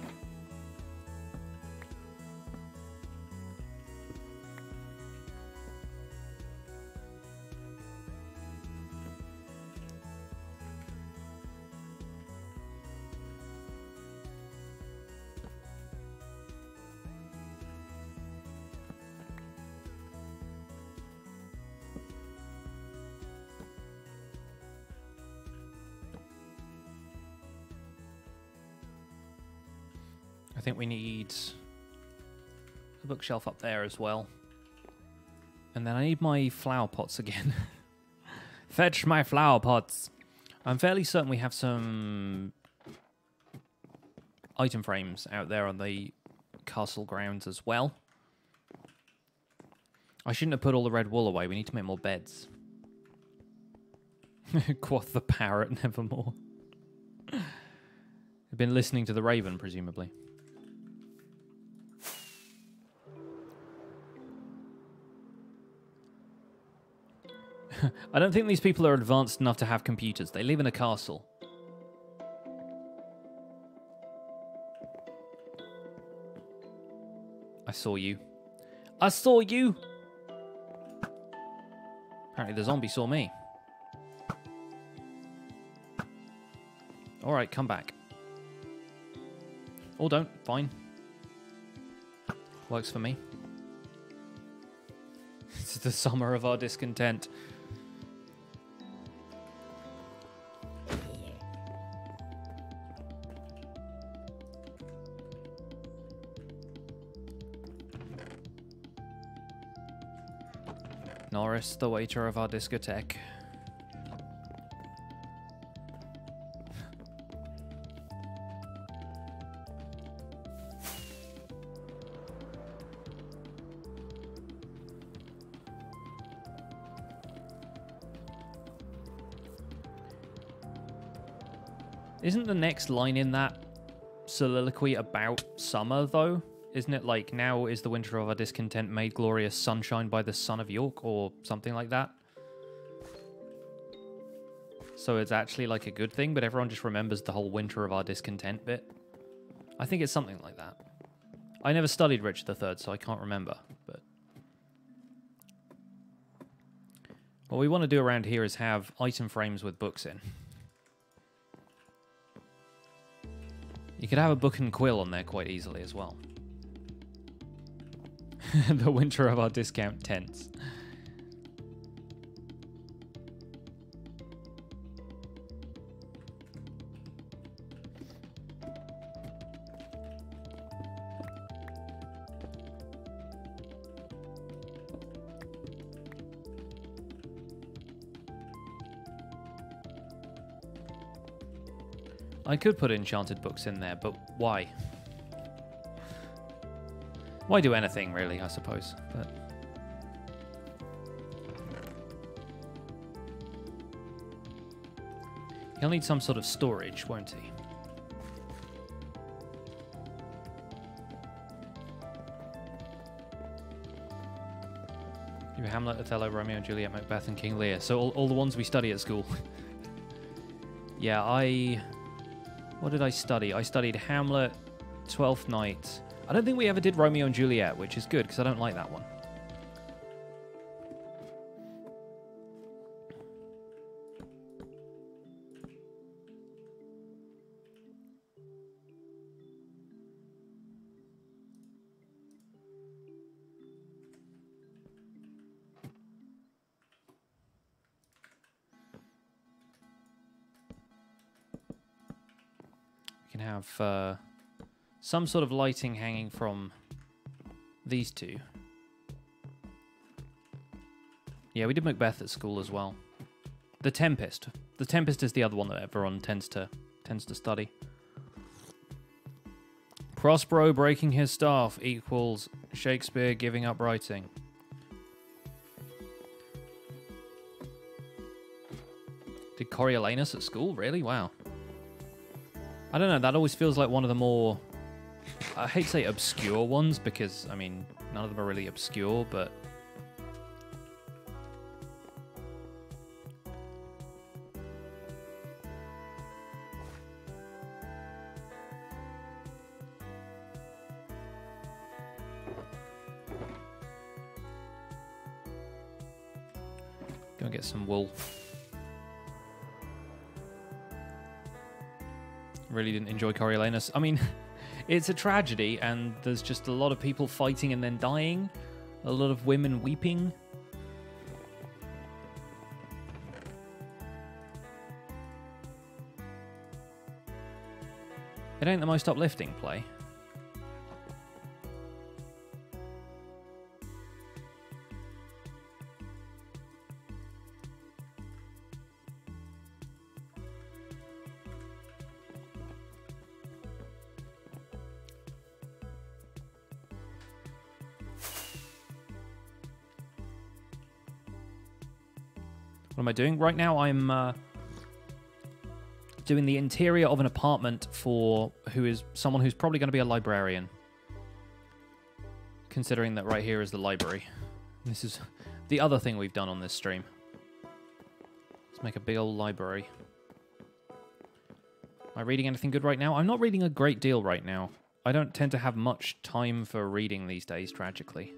think we need a bookshelf up there as well. And then I need my flower pots again. Fetch my flower pots. I'm fairly certain we have some item frames out there on the castle grounds as well. I shouldn't have put all the red wool away. We need to make more beds. Quoth the parrot, nevermore. I've been listening to the raven, presumably. I don't think these people are advanced enough to have computers. They live in a castle. I saw you. I saw you! Apparently the zombie saw me. Alright, come back. Or don't, fine. Works for me. It's the summer of our discontent. Norris, the waiter of our discotheque. Isn't the next line in that soliloquy about summer, though? Isn't it like, now is the winter of our discontent made glorious sunshine by the son of York, or something like that? So it's actually like a good thing, but everyone just remembers the whole winter of our discontent bit. I think it's something like that. I never studied Richard III, so I can't remember, but... What we want to do around here is have item frames with books in. You could have a book and quill on there quite easily as well. The winter of our discount tents. I could put enchanted books in there, but why? Why do anything, really, I suppose. But he'll need some sort of storage, won't he? You have Hamlet, Othello, Romeo and Juliet, Macbeth, and King Lear. So all the ones we study at school. Yeah, what did I study? I studied Hamlet, Twelfth Night. I don't think we ever did Romeo and Juliet, which is good, because I don't like that one. We can have... some sort of lighting hanging from these two. Yeah, we did Macbeth at school as well. The Tempest. The Tempest is the other one that everyone tends to study. Prospero breaking his staff equals Shakespeare giving up writing. Did Coriolanus at school? Really? Wow. I don't know, that always feels like one of the more... I hate to say obscure ones, because, I mean, none of them are really obscure, but... Go and get some wool. Really didn't enjoy Coriolanus. I mean... It's a tragedy, and there's just a lot of people fighting and then dying. A lot of women weeping. It ain't the most uplifting play. What am I doing? Right now I'm doing the interior of an apartment for someone who's probably going to be a librarian. Considering that right here is the library. This is the other thing we've done on this stream. Let's make a big old library. Am I reading anything good right now? I'm not reading a great deal right now. I don't tend to have much time for reading these days, tragically.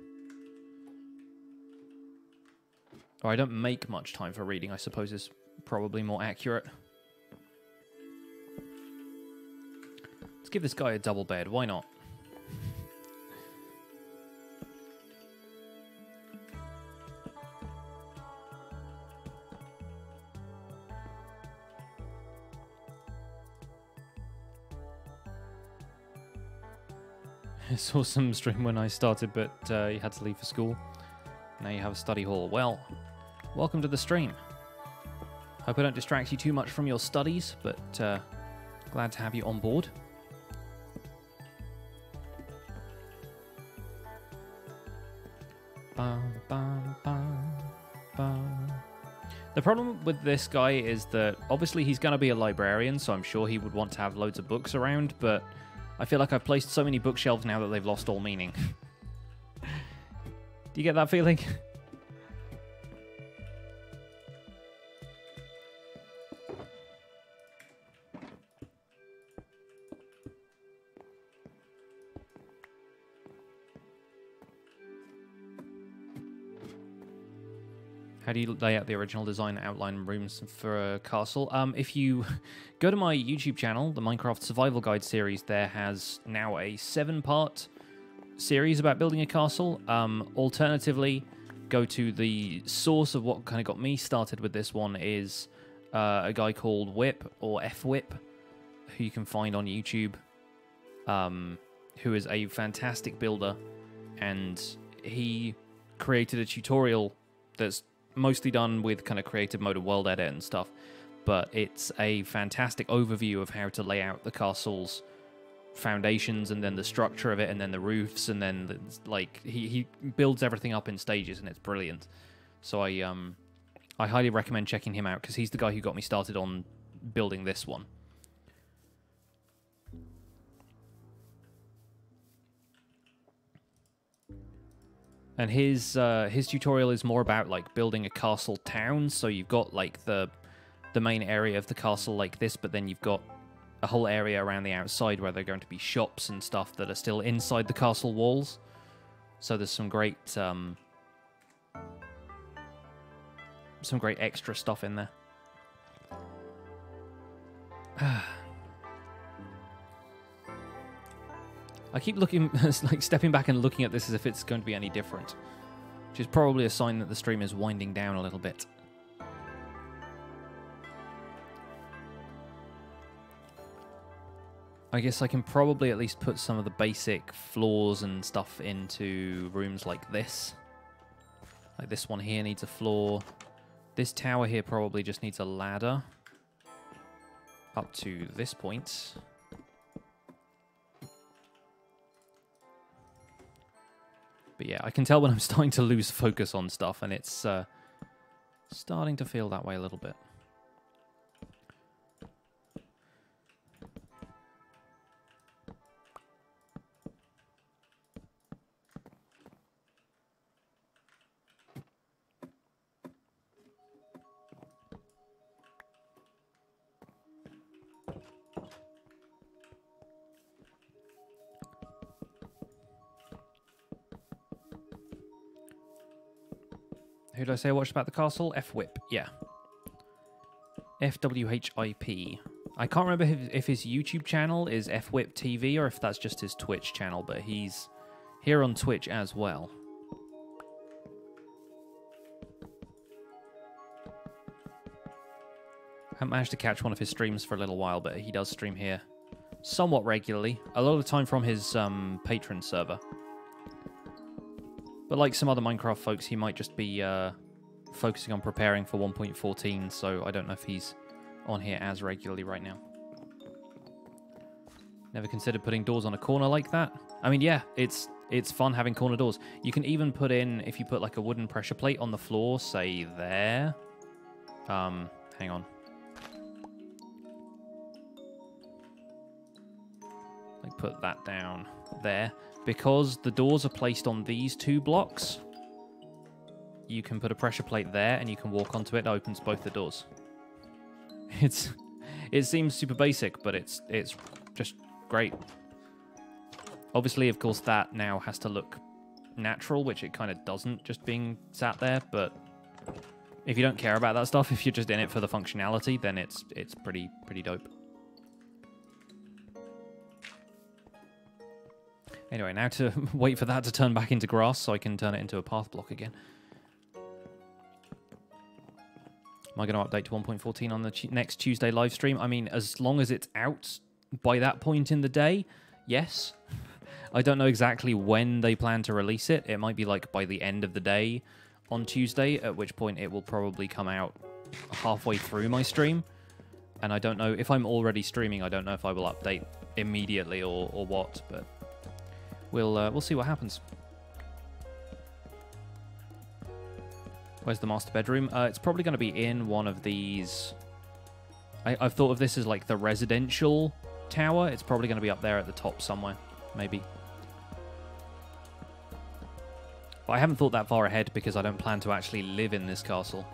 Or I don't make much time for reading, I suppose is probably more accurate. Let's give this guy a double bed, why not? I saw some stream when I started, but you had to leave for school. Now you have a study hall. Well, welcome to the stream. Hope I don't distract you too much from your studies, but glad to have you on board. The problem with this guy is that obviously he's going to be a librarian, so I'm sure he would want to have loads of books around, but I feel like I've placed so many bookshelves now that they've lost all meaning. Do you get that feeling? How do you lay out the original design and outline rooms for a castle? If you go to my YouTube channel, the Minecraft Survival Guide series, there has now a 7-part series about building a castle. Alternatively, go to the source of what kind of got me started with this one is a guy called Whip, or F-Whip, who you can find on YouTube, who is a fantastic builder, and he created a tutorial that's mostly done with kind of creative mode and world edit and stuff, but it's a fantastic overview of how to lay out the castle's foundations and then the structure of it and then the roofs and then like he builds everything up in stages and it's brilliant. So I highly recommend checking him out because he's the guy who got me started on building this one. And his tutorial is more about like building a castle town. So you've got like the main area of the castle like this, but then you've got a whole area around the outside where there are going to be shops and stuff that are still inside the castle walls. So there's some great extra stuff in there. I keep looking, like stepping back and looking at this as if it's going to be any different, which is probably a sign that the stream is winding down a little bit. I guess I can probably at least put some of the basic floors and stuff into rooms like this. Like this one here needs a floor. This tower here probably just needs a ladder up to this point. But yeah, I can tell when I'm starting to lose focus on stuff, and it's starting to feel that way a little bit. Who did I say I watched about the castle? F-Whip, yeah. F-W-H-I-P. I can't remember if his YouTube channel is F-Whip TV or if that's just his Twitch channel, but he's here on Twitch as well. I haven't managed to catch one of his streams for a little while, but he does stream here somewhat regularly. A lot of the time from his patron server. But like some other Minecraft folks, he might just be focusing on preparing for 1.14, so I don't know if he's on here as regularly right now. Never considered putting doors on a corner like that? I mean, yeah, it's fun having corner doors. You can even put in, if you put like a wooden pressure plate on the floor, say there, Hang on. Like put that down there. Because the doors are placed on these 2 blocks, you can put a pressure plate there and you can walk onto it. It opens both the doors. It seems super basic, but it's just great. Obviously, of course, that now has to look natural, which it kind of doesn't just being sat there, but if you don't care about that stuff, if you're just in it for the functionality, then it's pretty dope. Anyway, now to wait for that to turn back into grass so I can turn it into a path block again. Am I going to update to 1.14 on the next Tuesday live stream? I mean, as long as it's out by that point in the day, yes. I don't know exactly when they plan to release it. It might be like by the end of the day on Tuesday, at which point it will probably come out halfway through my stream. And I don't know if I'm already streaming. I don't know if I will update immediately or what, but we'll see what happens. Where's the master bedroom? It's probably going to be in one of these. I've thought of this as like the residential tower. It's probably going to be up there at the top somewhere, maybe. But I haven't thought that far ahead because I don't plan to actually live in this castle.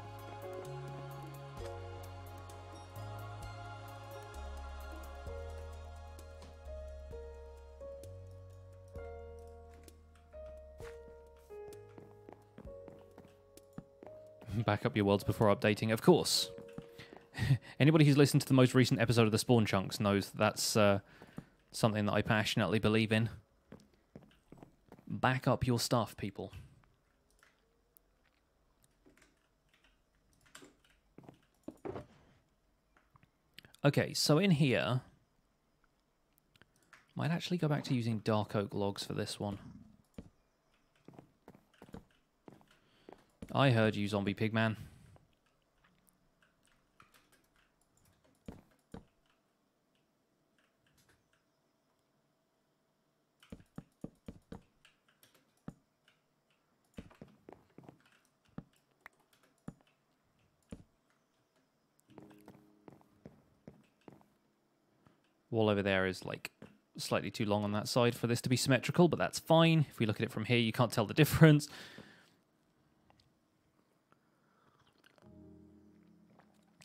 Back up your worlds before updating, of course. Anybody who's listened to the most recent episode of the Spawn Chunks knows that's something that I passionately believe in. Back up your stuff, people. Okay, so in here, might actually go back to using dark oak logs for this one. I heard you, zombie pigman. Wall over there is like slightly too long on that side for this to be symmetrical, but that's fine. If we look at it from here, you can't tell the difference.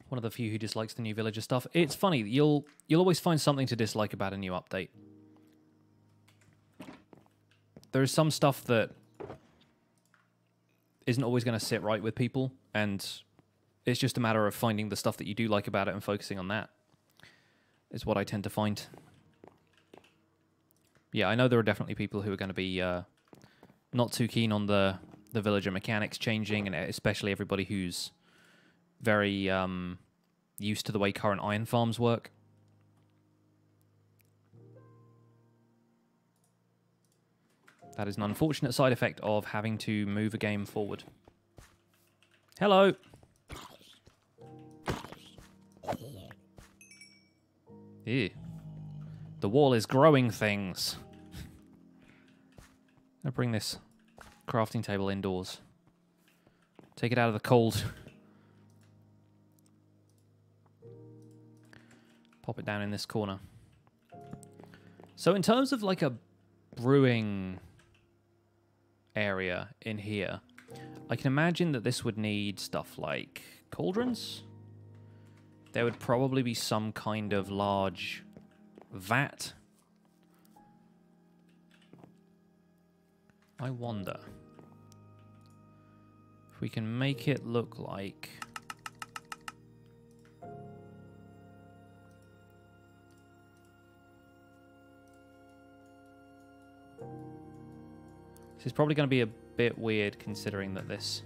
One of the few who dislikes the new villager stuff. It's funny, you'll always find something to dislike about a new update. There is some stuff that isn't always going to sit right with people, and it's just a matter of finding the stuff that you do like about it and focusing on that, is what I tend to find. Yeah, I know there are definitely people who are going to be not too keen on the villager mechanics changing, and especially everybody who's very used to the way current iron farms work. That is an unfortunate side effect of having to move a game forward. Hello! Ew. The wall is growing things. I'll bring this crafting table indoors. Take it out of the cold. Pop it down in this corner. So in terms of like a brewing area in here, I can imagine that this would need stuff like cauldrons. There would probably be some kind of large vat. I wonder if we can make it look like this is probably going to be a bit weird considering that this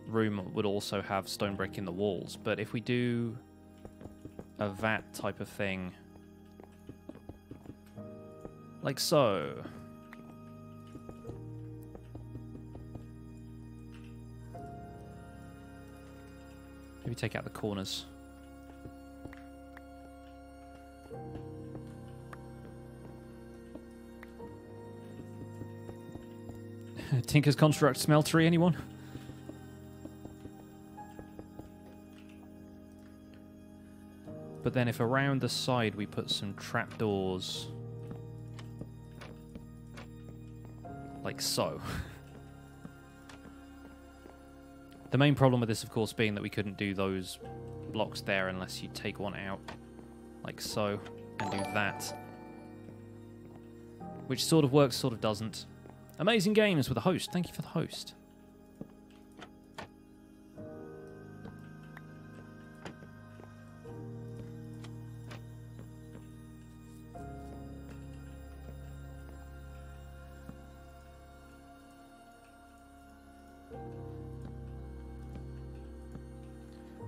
room would also have stone brick in the walls, but if we do a vat type of thing like so, maybe take out the corners. Tinker's Construct Smeltery, anyone? But then if around the side we put some trapdoors... like so. The main problem with this, of course, being that we couldn't do those blocks there unless you take one out, like so, and do that. Which sort of works, sort of doesn't. Amazing Games with a host. Thank you for the host.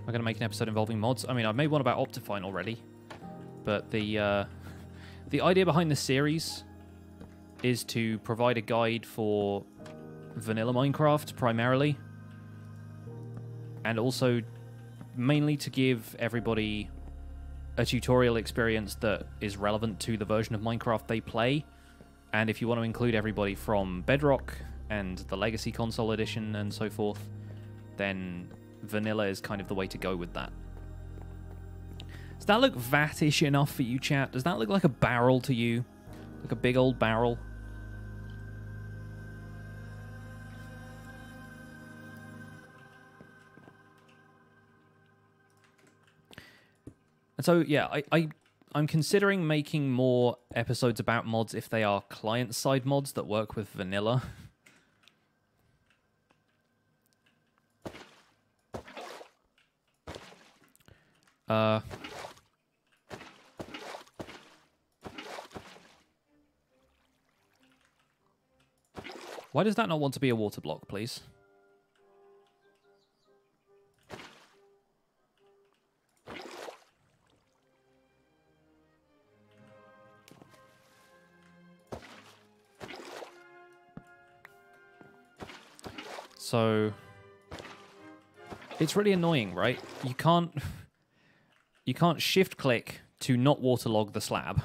I'm going to make an episode involving mods. I mean, I've made one about Optifine already, but the idea behind the series is to provide a guide for vanilla Minecraft primarily, and also mainly to give everybody a tutorial experience that is relevant to the version of Minecraft they play. And if you want to include everybody from Bedrock and the Legacy Console Edition and so forth, then vanilla is kind of the way to go with that. Does that look vat-ish enough for you, chat? Does that look like a barrel to you? Like a big old barrel? And so, yeah, I'm considering making more episodes about mods if they are client-side mods that work with vanilla. Why does that not want to be a water block, please? So it's really annoying, right? You can't shift click to not waterlog the slab.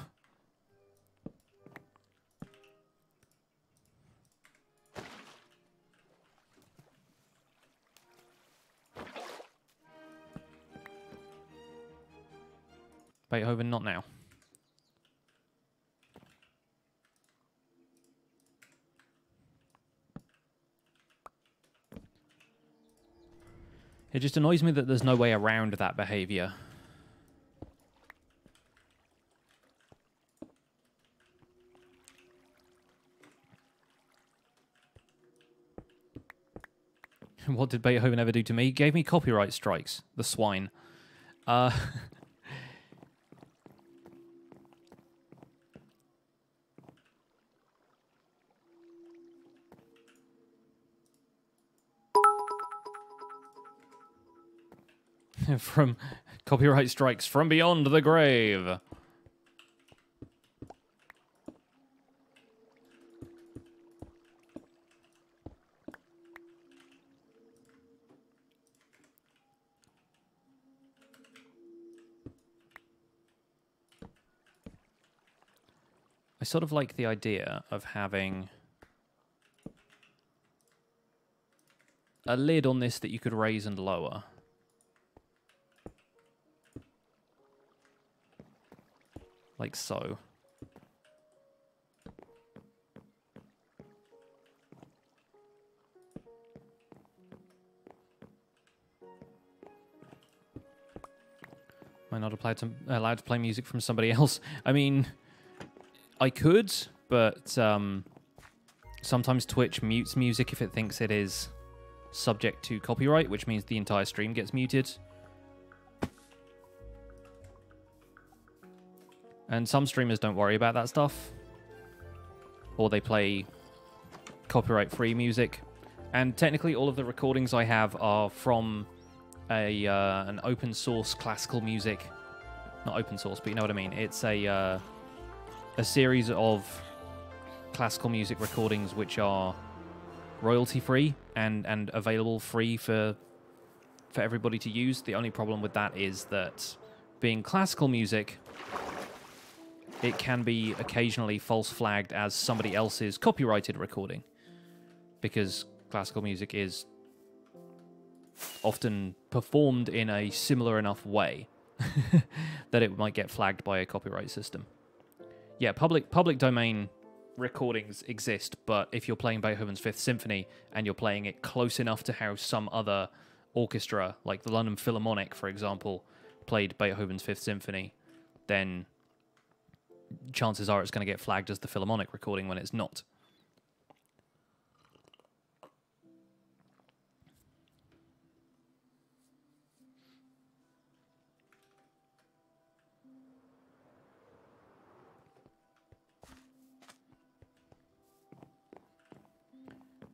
Beethoven, not now. It just annoys me that there's no way around that behavior. What did Beethoven ever do to me? He gave me copyright strikes. The swine. From copyright strikes from beyond the grave. I sort of like the idea of having a lid on this that you could raise and lower. Like so. Am I not allowed to play music from somebody else? I mean, I could, but sometimes Twitch mutes music if it thinks it is subject to copyright, which means the entire stream gets muted. And some streamers don't worry about that stuff. Or they play copyright-free music. And technically all of the recordings I have are from an open source classical music. Not open source, but you know what I mean. It's a series of classical music recordings which are royalty-free and available free for everybody to use. The only problem with that is that being classical music, it can be occasionally false flagged as somebody else's copyrighted recording, because classical music is often performed in a similar enough way that it might get flagged by a copyright system. Yeah, public domain recordings exist, but if you're playing Beethoven's Fifth Symphony and you're playing it close enough to how some other orchestra, like the London Philharmonic, for example, played Beethoven's Fifth Symphony, then chances are it's going to get flagged as the Philharmonic recording when it's not.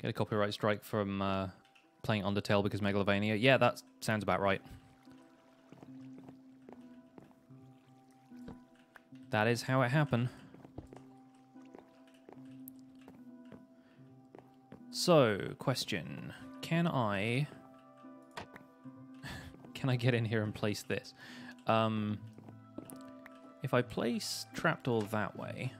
Get a copyright strike from playing Undertale because Megalovania. Yeah, that sounds about right. That is how it happened. So, question. Can I get in here and place this? If I place trapdoor that way...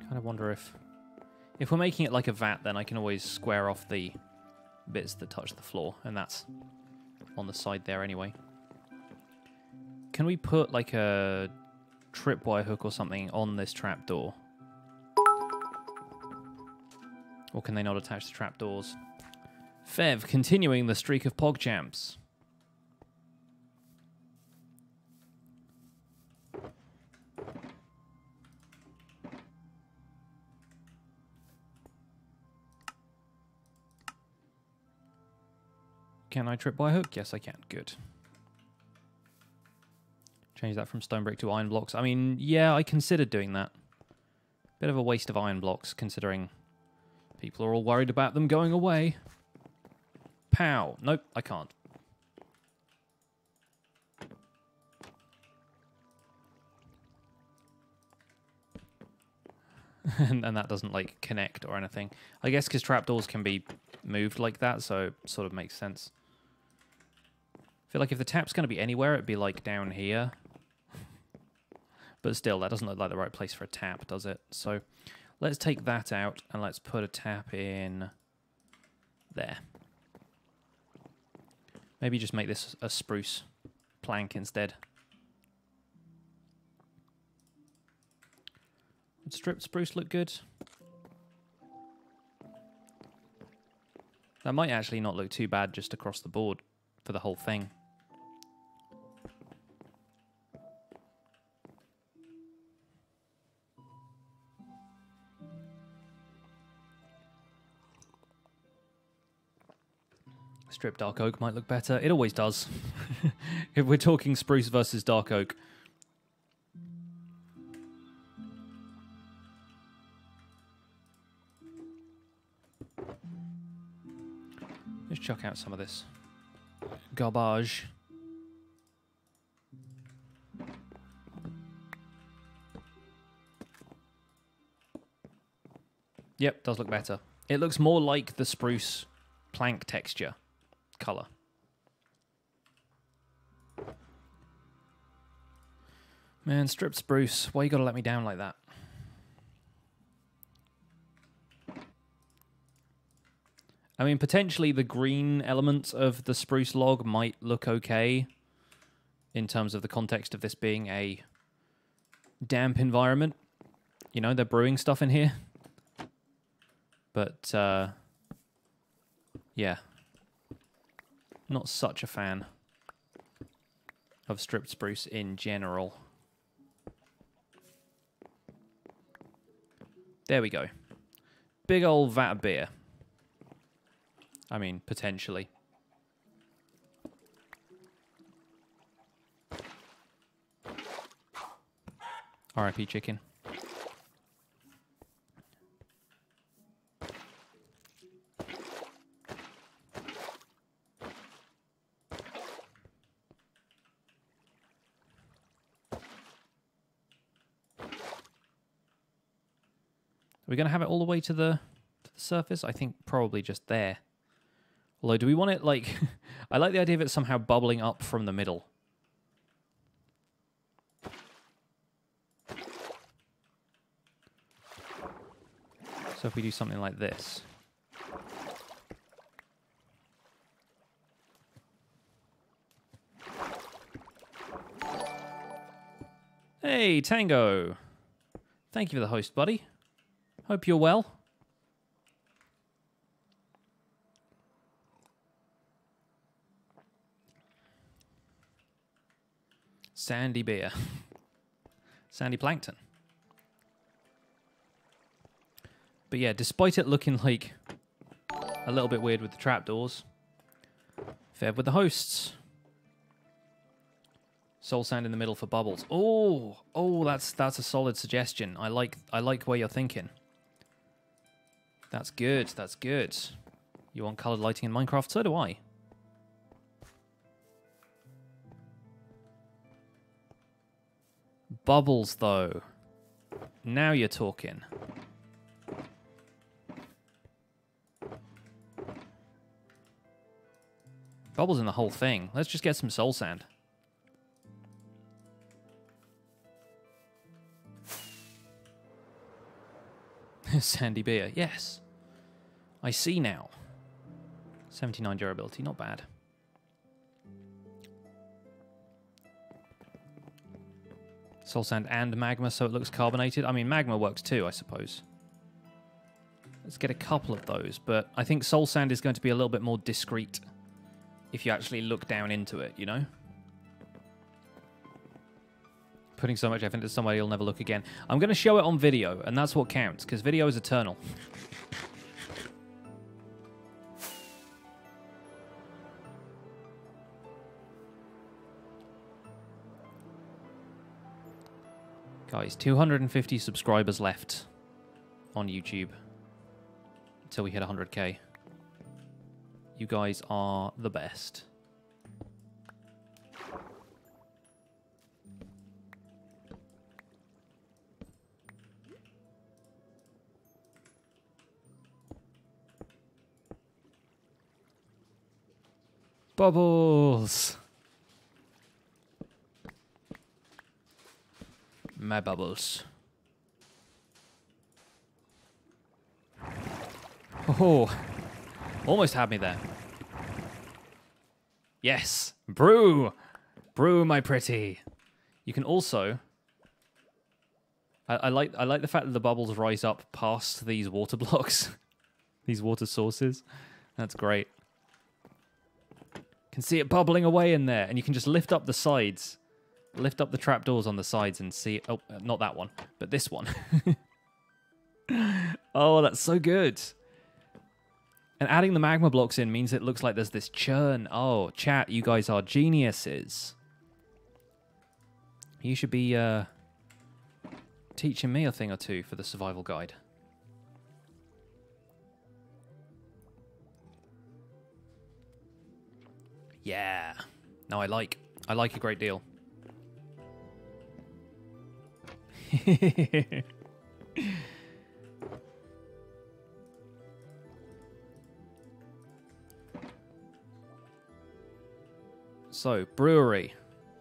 kind of wonder if we're making it like a vat, then I can always square off the bits that touch the floor, and that's on the side there anyway. Can we put like a tripwire hook or something on this trapdoor? Or can they not attach the trapdoors? Fev, continuing the streak of PogChamps. Can I trip by hook? Yes, I can. Good. Change that from stone brick to iron blocks. I mean, yeah, I considered doing that. Bit of a waste of iron blocks, considering people are all worried about them going away. Pow. Nope, I can't. and that doesn't, like, connect or anything. I guess because trapdoors can be moved like that, so it sort of makes sense. I feel like if the tap's going to be anywhere, it'd be, like, down here. But still, that doesn't look like the right place for a tap, does it? So let's take that out, and let's put a tap in there. Maybe just make this a spruce plank instead. Would stripped spruce look good? That might actually not look too bad just across the board for the whole thing. Stripped dark oak might look better. It always does. If we're talking spruce versus dark oak. Let's chuck out some of this garbage. Yep, does look better. It looks more like the spruce plank texture color. Man, stripped spruce, why you gotta let me down like that? I mean, potentially the green elements of the spruce log might look okay in terms of the context of this being a damp environment. You know, they're brewing stuff in here. But, yeah. Not such a fan of stripped spruce in general. There we go. Big old vat of beer. I mean, potentially. RIP chicken. Are we going to have it all the way to the surface? I think probably just there. Although, do we want it, like... I like the idea of it somehow bubbling up from the middle. So So if we do something like this. Hey, Tango. Thank you for the host, buddy. Hope you're well. Sandy beer. Sandy plankton. But yeah, despite it looking like a little bit weird with the trapdoors, fair with the hosts. Soul sand in the middle for bubbles. Oh, that's a solid suggestion. I like where you're thinking. That's good. That's good. You want colored lighting in Minecraft? So do I. Bubbles, though. Now you're talking. Bubbles in the whole thing. Let's just get some soul sand. Sandy beer, yes. I see now. 79 durability, not bad. Soul sand and magma, so it looks carbonated. I mean, magma works too, I suppose. Let's get a couple of those, but I think soul sand is going to be a little bit more discreet if you actually look down into it, you know? Putting so much effort into somebody you'll never look again. I'm going to show it on video, and that's what counts, because video is eternal. Guys, 250 subscribers left on YouTube until we hit 100k. You guys are the best. Bubbles! My bubbles. Oh, almost had me there. Yes, brew! Brew, my pretty. You can also... I like the fact that the bubbles rise up past these water blocks. These water sources. That's great. Can see it bubbling away in there, and you can just lift up the sides, lift up the trapdoors on the sides and see. Oh, not that one, but this one. Oh, that's so good. And adding the magma blocks in means it looks like there's this churn. Oh, chat, you guys are geniuses. You should be teaching me a thing or two for the survival guide. Yeah. No, I like a great deal. So, brewery.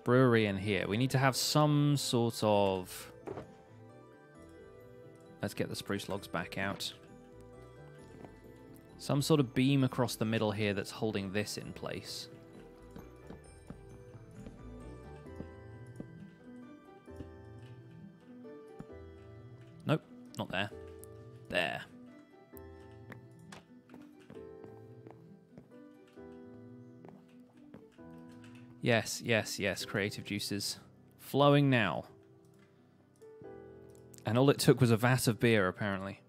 Brewery in here. We need to have some sort of... Let's get the spruce logs back out. Some sort of beam across the middle here that's holding this in place. Nope, not there. There. Yes, yes, yes, creative juices. Flowing now. And all it took was a vat of beer, apparently.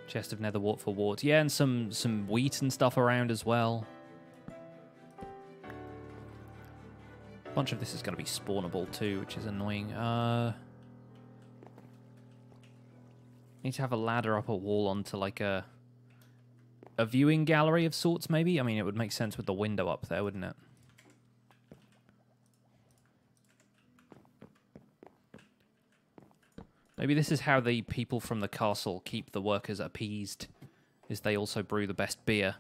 Chest of nether wart for wart. Yeah, and some wheat and stuff around as well. A bunch of this is going to be spawnable too, which is annoying. Need to have a ladder up a wall onto like a viewing gallery of sorts, maybe? I mean, it would make sense with the window up there, wouldn't it? Maybe this is how the people from the castle keep the workers appeased, is they also brew the best beer.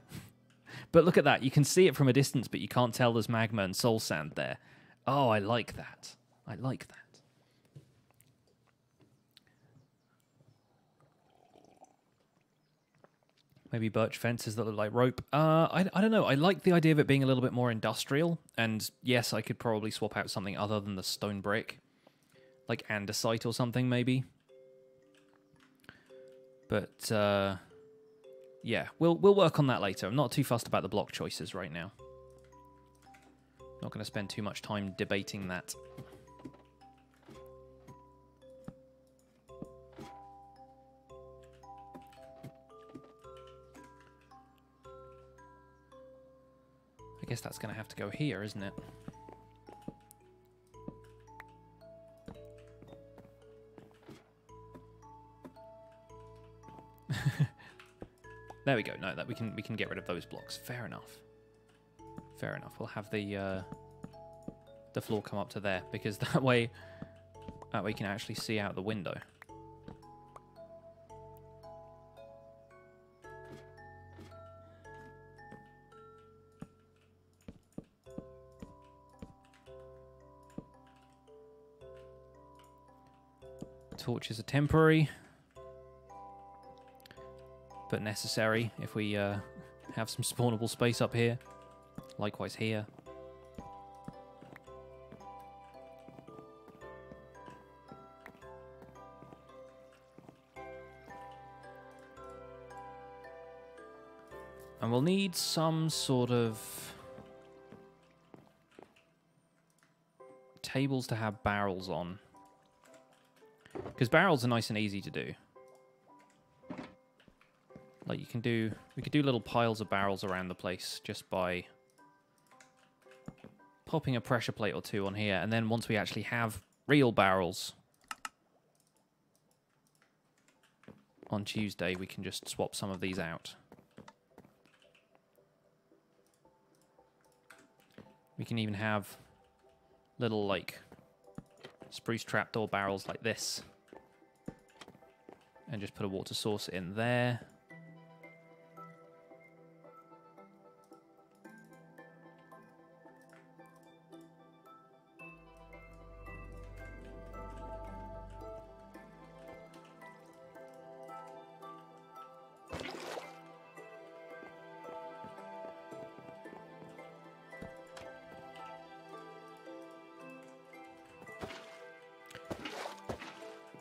But look at that. You can see it from a distance, but you can't tell there's magma and soul sand there. Oh, I like that. I like that. Maybe birch fences that look like rope. I don't know. I like the idea of it being a little bit more industrial. And yes, I could probably swap out something other than the stone brick. Like andesite or something, maybe. But, yeah, we'll work on that later. I'm not too fussed about the block choices right now. Not going to spend too much time debating that. I guess that's going to have to go here, isn't it? There we go. No, that we can get rid of those blocks. Fair enough. Fair enough. We'll have the floor come up to there because that way you can actually see out the window. Torches are temporary, but necessary if we have some spawnable space up here. Likewise here. And we'll need some sort of tables to have barrels on. Because barrels are nice and easy to do. Like we could do little piles of barrels around the place just by popping a pressure plate or two on here. And then once we actually have real barrels on Tuesday, we can just swap some of these out. We can even have little, like, spruce trapdoor barrels like this. And just put a water source in there.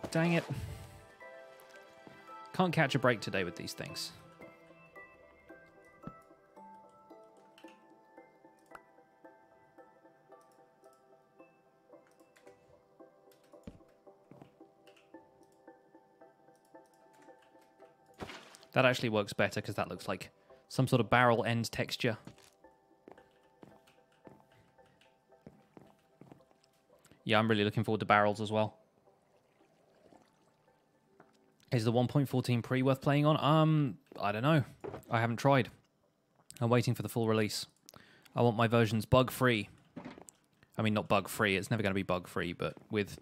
Dang it. Can't catch a break today with these things. That actually works better because that looks like some sort of barrel end texture. Yeah, I'm really looking forward to barrels as well. Is the 1.14 pre worth playing on? I don't know. I haven't tried. I'm waiting for the full release. I want my versions bug-free. I mean, not bug-free. It's never going to be bug-free, but with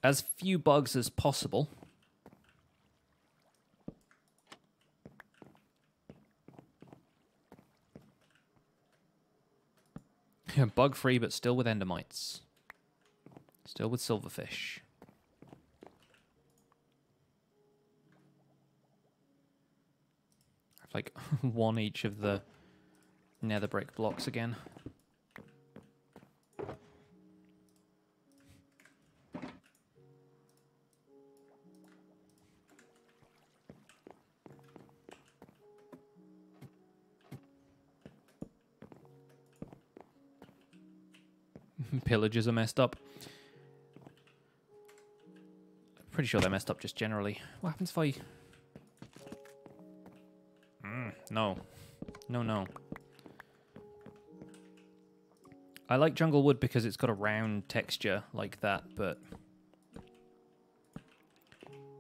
as few bugs as possible. Bug-free, but still with endermites. Still with silverfish. Like one each of the nether brick blocks again. Pillagers are messed up. Pretty sure they're messed up just generally. What happens if I... No. No, no. I like jungle wood because it's got a round texture like that, but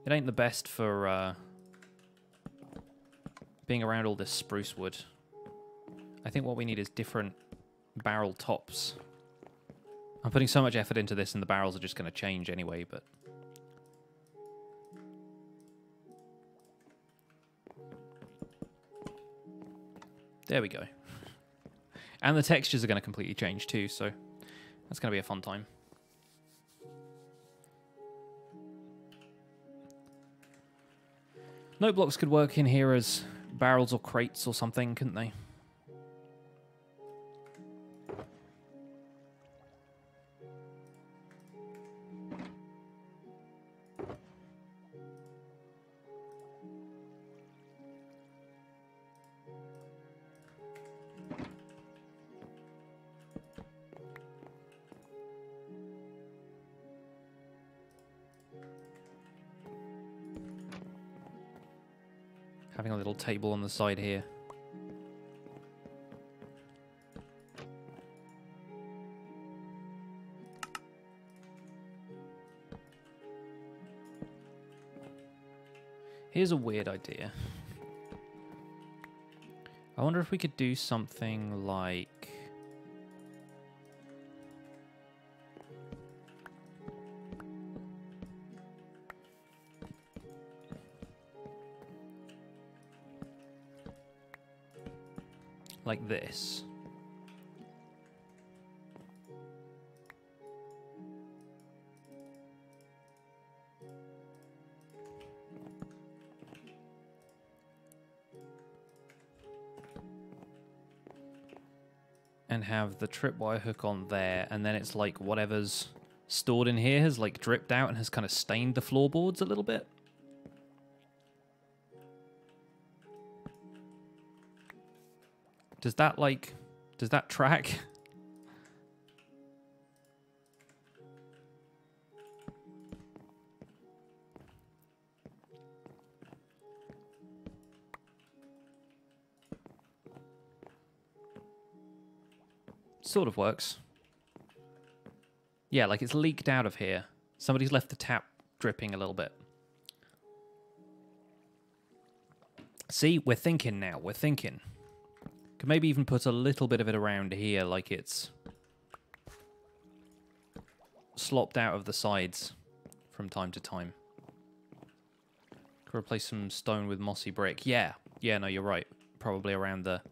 it ain't the best for being around all this spruce wood. I think what we need is different barrel tops. I'm putting so much effort into this and the barrels are just going to change anyway, but... There we go. And the textures are going to completely change too, so that's going to be a fun time. Note blocks could work in here as barrels or crates or something, couldn't they? Having a little table on the side here. Here's a weird idea. I wonder if we could do something like... like this. And have the tripwire hook on there, and then it's like whatever's stored in here has like dripped out and has kind of stained the floorboards a little bit. Does that track? Sort of works. Yeah, like it's leaked out of here. Somebody's left the tap dripping a little bit. See, we're thinking now, we're thinking. Could maybe even put a little bit of it around here, like it's slopped out of the sides from time to time. Could replace some stone with mossy brick. Yeah, no, you're right. Probably around the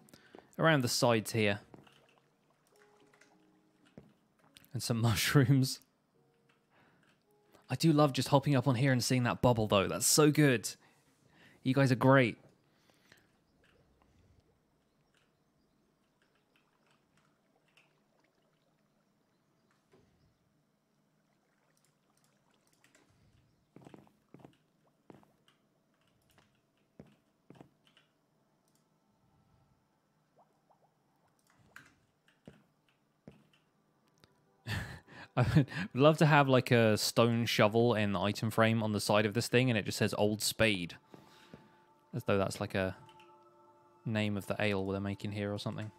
sides here. And some mushrooms. I do love just hopping up on here and seeing that bubble, though. That's so good. You guys are great. I would love to have like a stone shovel in the item frame on the side of this thing, and it just says Old Spade. As though that's like a name of the ale they're making here or something.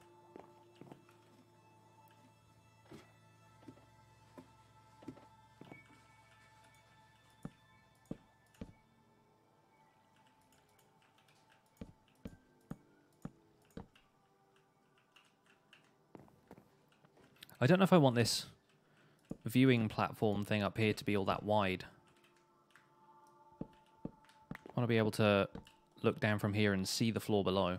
I don't know if I want this viewing platform thing up here to be all that wide. I want to be able to look down from here and see the floor below.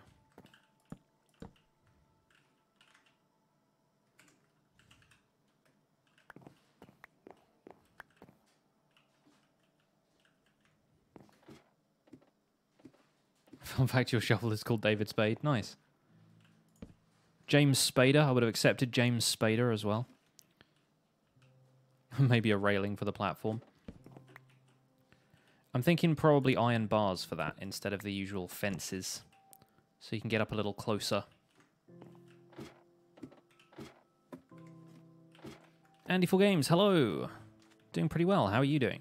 Fun fact, your shovel is called David Spade. Nice. James Spader. I would have accepted James Spader as well. Maybe a railing for the platform. I'm thinking probably iron bars for that instead of the usual fences. So you can get up a little closer. Andy4Games, hello! Doing pretty well. How are you doing?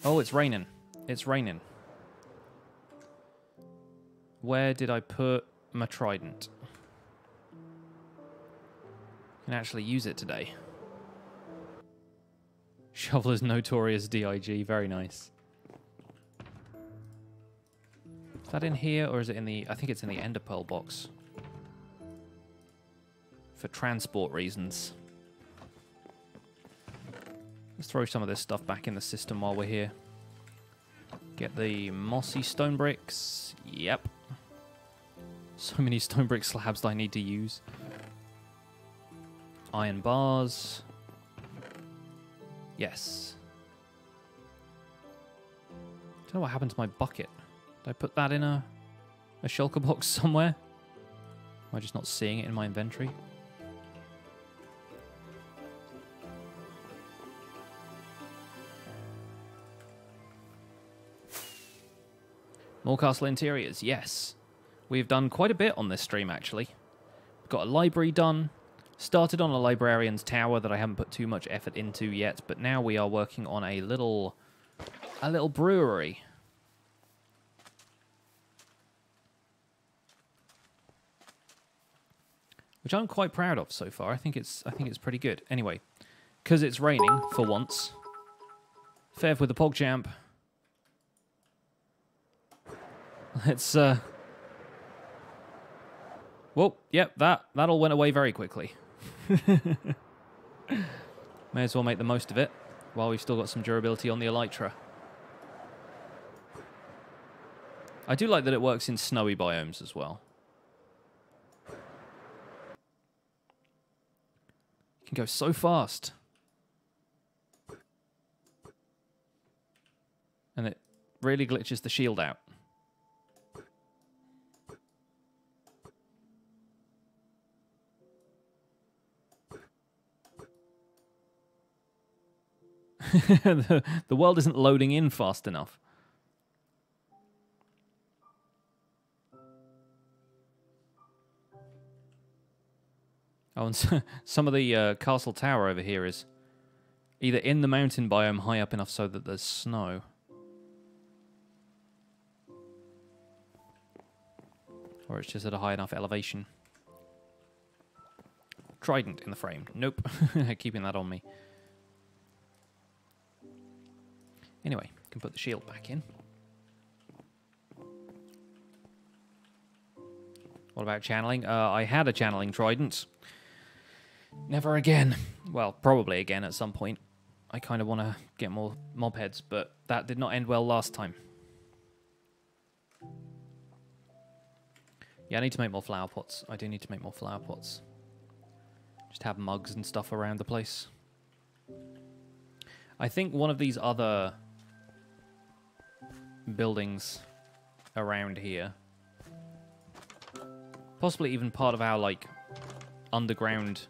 Oh, it's raining. It's raining. Where did I put my trident? Can actually use it today. Shoveler's Notorious DIG, very nice. Is that in here, or is it in the... I think it's in the Ender Pearl box. For transport reasons. Let's throw some of this stuff back in the system while we're here. Get the mossy stone bricks. Yep. So many stone brick slabs that I need to use. Iron bars. Yes. Don't know what happened to my bucket. Did I put that in a shulker box somewhere? Am I just not seeing it in my inventory? More castle interiors, yes. We've done quite a bit on this stream, actually. We've got a library done. Started on a librarian's tower that I haven't put too much effort into yet, but now we are working on a little brewery. Which I'm quite proud of so far. I think it's pretty good. Anyway, because it's raining for once. Fev with the PogChamp. Let's Whoa, yep, that all went away very quickly. May as well make the most of it while we've still got some durability on the elytra. I do like that it works in snowy biomes as well. You can go so fast. And it really glitches the shield out. The world isn't loading in fast enough. Oh, and some of the castle tower over here is either in the mountain biome high up enough so that there's snow. Or it's just at a high enough elevation. Trident in the frame. Nope. Keeping that on me. Anyway, can put the shield back in. What about channeling? I had a channeling trident. Never again. Well, probably again at some point. I kind of want to get more mob heads, but that did not end well last time. Yeah, I need to make more flower pots. I do need to make more flower pots. Just have mugs and stuff around the place. I think one of these other buildings around here, possibly even part of our like underground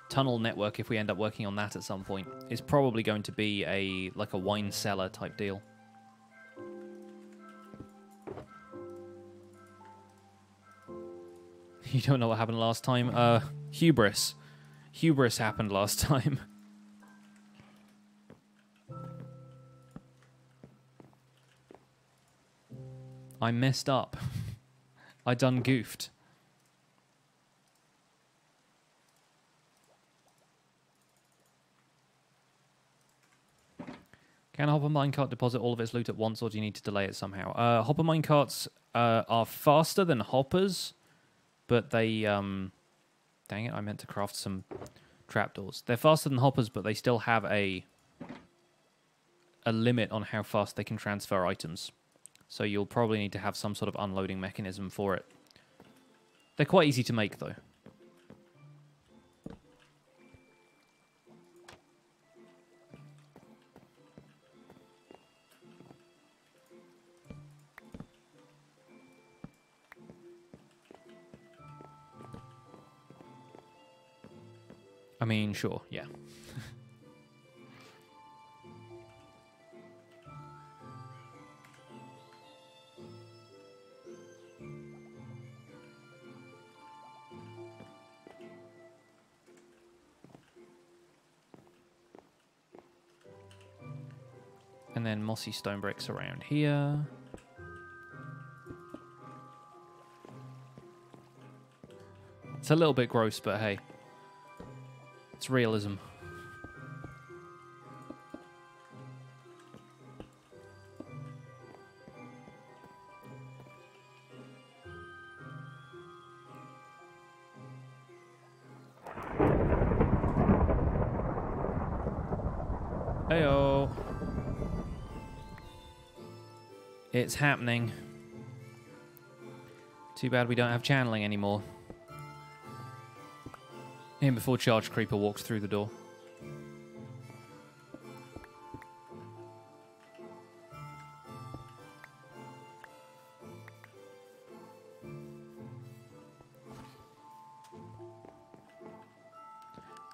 tunnel network, if we end up working on that at some point, is probably going to be a wine cellar type deal. You don't know what happened last time? Hubris. Hubris happened last time. I messed up. I done goofed. Can a hopper minecart deposit all of its loot at once, or do you need to delay it somehow? Hopper minecarts are faster than hoppers, but they... dang it, I meant to craft some trapdoors. They're faster than hoppers, but they still have a limit on how fast they can transfer items. So you'll probably need to have some sort of unloading mechanism for it. They're quite easy to make, though. I mean, sure, yeah. And then mossy stone bricks around here. It's a little bit gross, but hey. It's realism. Heyo. It's happening. Too bad we don't have channeling anymore. In before Charge Creeper walks through the door.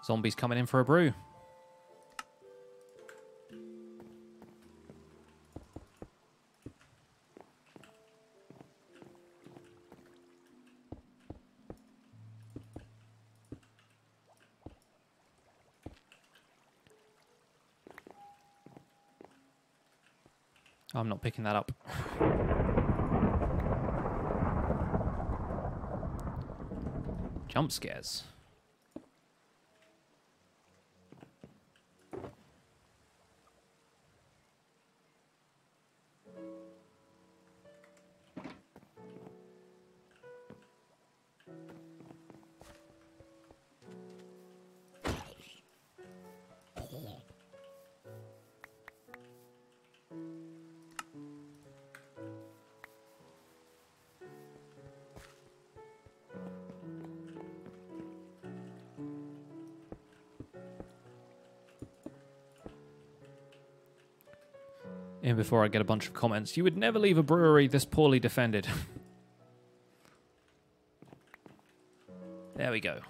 Zombies coming in for a brew. I'm not picking that up. Jump scares. In before I get a bunch of comments. You would never leave a brewery this poorly defended. There we go.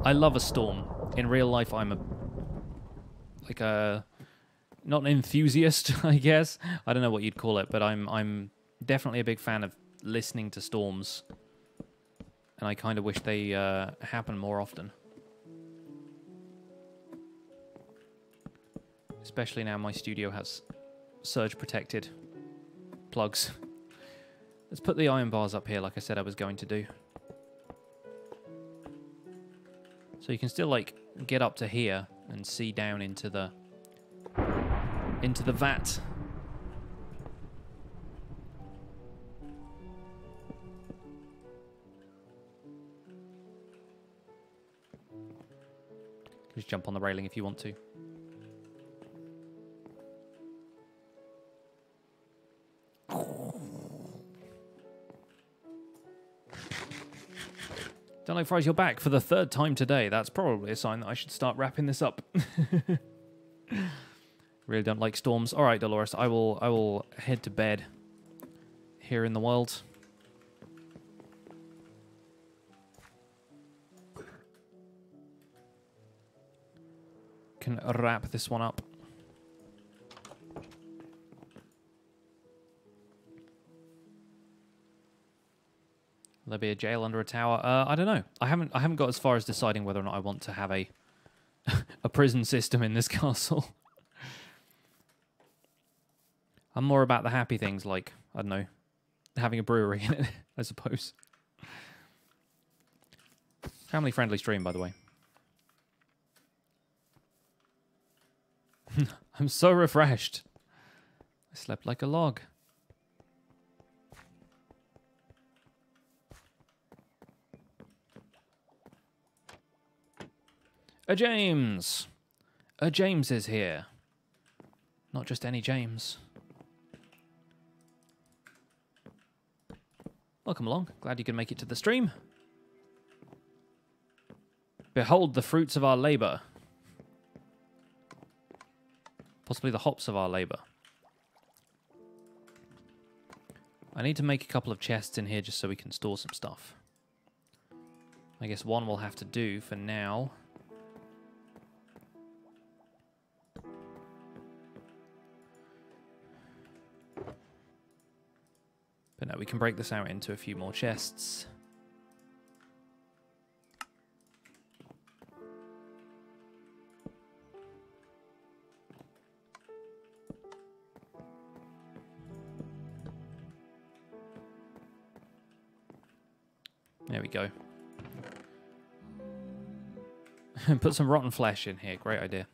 I love a storm. In real life, I'm not an enthusiast, I guess. I don't know what you'd call it, but I'm definitely a big fan of listening to storms. And I kind of wish they happen more often. Especially now my studio has surge protected plugs. Let's put the iron bars up here like I said I was going to do. So you can still like get up to here and see down into the vat. Just jump on the railing if you want to. Don't like fries, you're back for the third time today. That's probably a sign that I should start wrapping this up. Really don't like storms. All right, Dolores, I will head to bed here in the world. Can wrap this one up. Will there be a jail under a tower? I don't know. I haven't got as far as deciding whether or not I want to have a a prison system in this castle. I'm more about the happy things like, I don't know, having a brewery in it, I suppose. Family-friendly stream, by the way. I'm so refreshed. I slept like a log. A James! A James is here. Not just any James. Welcome along. Glad you can make it to the stream. Behold the fruits of our labor. Possibly the hops of our labor. I need to make a couple of chests in here just so we can store some stuff. I guess one will have to do for now. But no, we can break this out into a few more chests. There we go. Put some rotten flesh in here. Great idea.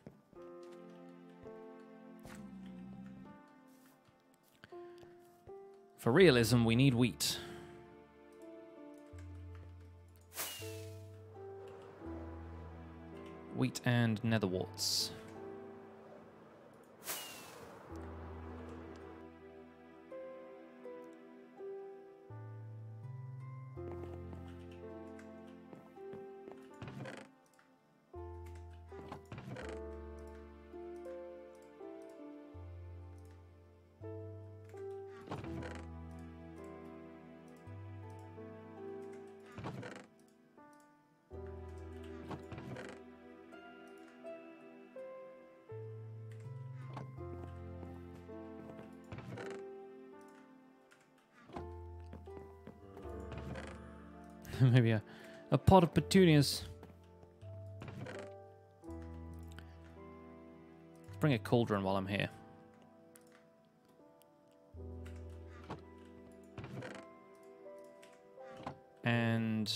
For realism, we need wheat. Wheat and nether warts. Maybe a pot of petunias. Let's bring a cauldron while I'm here. And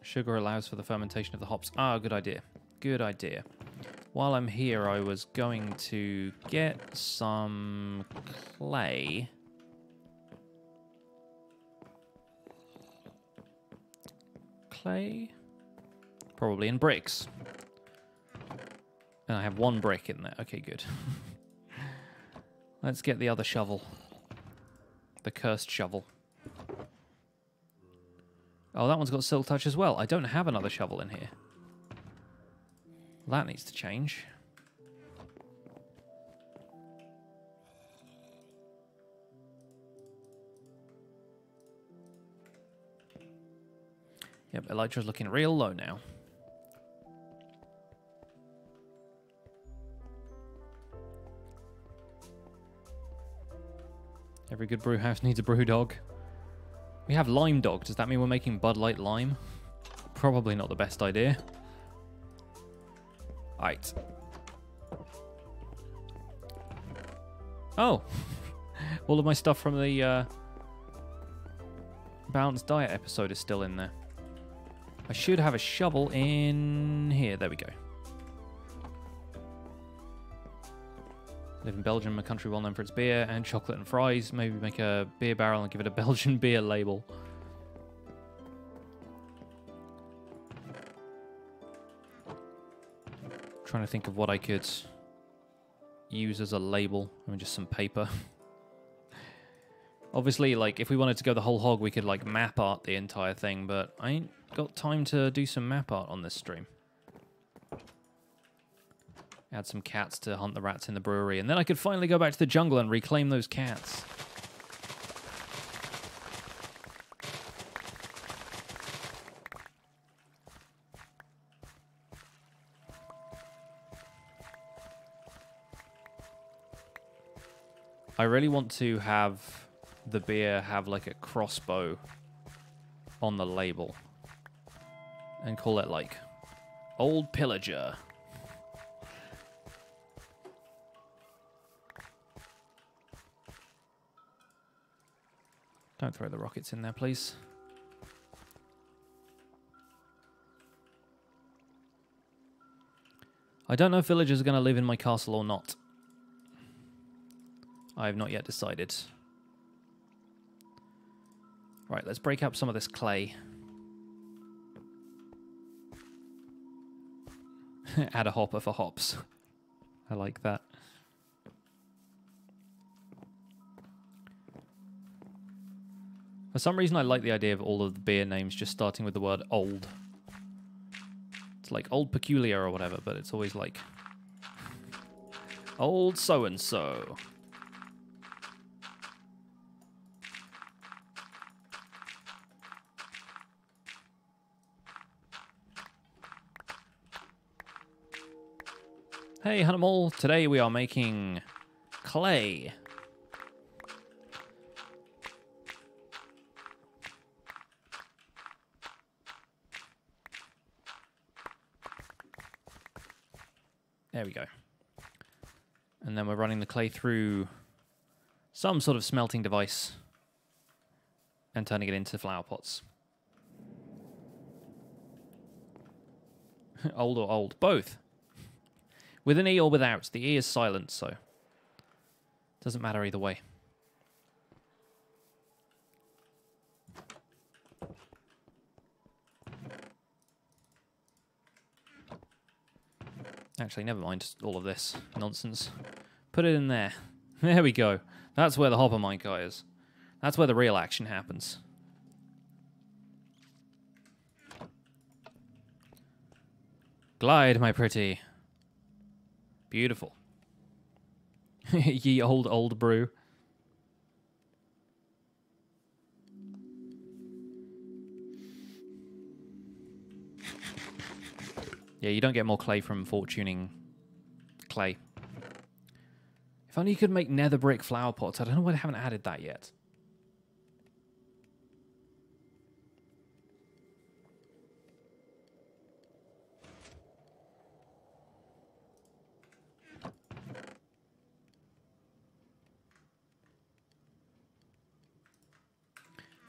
sugar allows for the fermentation of the hops. Ah, good idea. Good idea. While I'm here, I was going to get some clay. Clay? Probably in bricks. And I have one brick in there. Okay, good. Let's get the other shovel. The cursed shovel. Oh, that one's got silk touch as well. I don't have another shovel in here. That needs to change. Yep, Elytra's looking real low now. Every good brew house needs a brew dog. We have lime dog. Does that mean we're making Bud Light lime? Probably not the best idea. Right. Oh. All of my stuff from the Balanced Diet episode is still in there. I should have a shovel in here. There we go. Live in Belgium, a country well known for its beer and chocolate and fries. Maybe make a beer barrel and give it a Belgian beer label. Trying to think of what I could use as a label. I mean, just some paper. Obviously, like, if we wanted to go the whole hog, we could, like, map art the entire thing, but I ain't got time to do some map art on this stream. Add some cats to hunt the rats in the brewery, and then I could finally go back to the jungle and reclaim those cats. I really want to have the beer have like a crossbow on the label and call it like Old Pillager. Don't throw the rockets in there, please. I don't know if villagers are going to live in my castle or not. I have not yet decided. Right, let's break up some of this clay. Add a hopper for hops. I like that. For some reason, I like the idea of all of the beer names just starting with the word old. It's like Old Peculiar or whatever, but it's always like Old So-and-so. Hey, Hannibal. Today we are making clay. There we go. And then we're running the clay through some sort of smelting device and turning it into flower pots. Old or old? Both. With an E or without. The E is silent, so it doesn't matter either way. Actually, never mind all of this nonsense. Put it in there. There we go. That's where the hopper mica is. That's where the real action happens. Glide, my pretty. Beautiful. Ye old brew. Yeah, you don't get more clay from fortuning clay. If only you could make nether brick flower pots. I don't know why they haven't added that yet.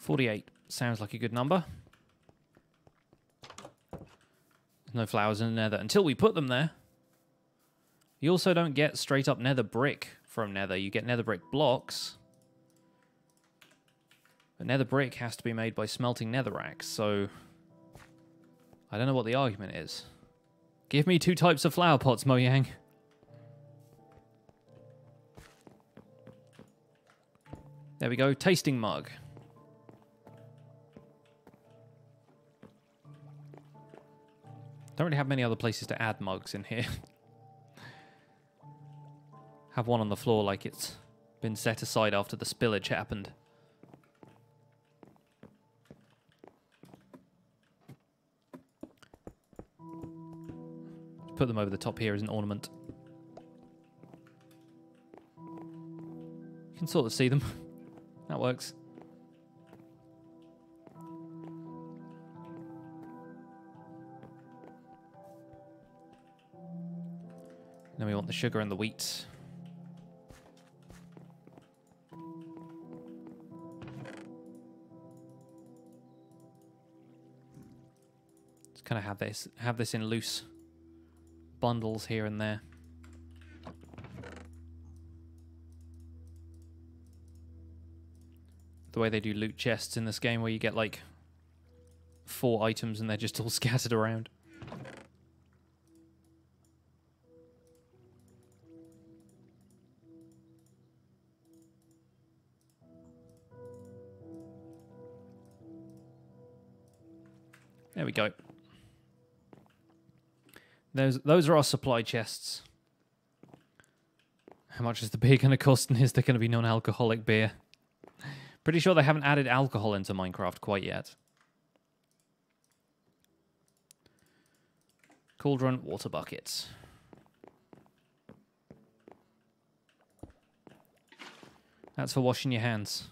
48 sounds like a good number. There's no flowers in the nether until we put them there. You also don't get straight up nether brick from nether. You get nether brick blocks. But nether brick has to be made by smelting netherrack, so I don't know what the argument is. Give me 2 types of flower pots, Mojang. There we go, tasting mug. Don't really have many other places to add mugs in here. Have one on the floor like it's been set aside after the spillage happened. Put them over the top here as an ornament. You can sort of see them. That works. Then we want the sugar and the wheat. Just kind of have this in loose bundles here and there. The way they do loot chests in this game where you get like 4 items and they're just all scattered around. There we go. Those are our supply chests. How much is the beer going to cost, and is there going to be non-alcoholic beer? Pretty sure they haven't added alcohol into Minecraft quite yet. Cauldron, water buckets. That's for washing your hands.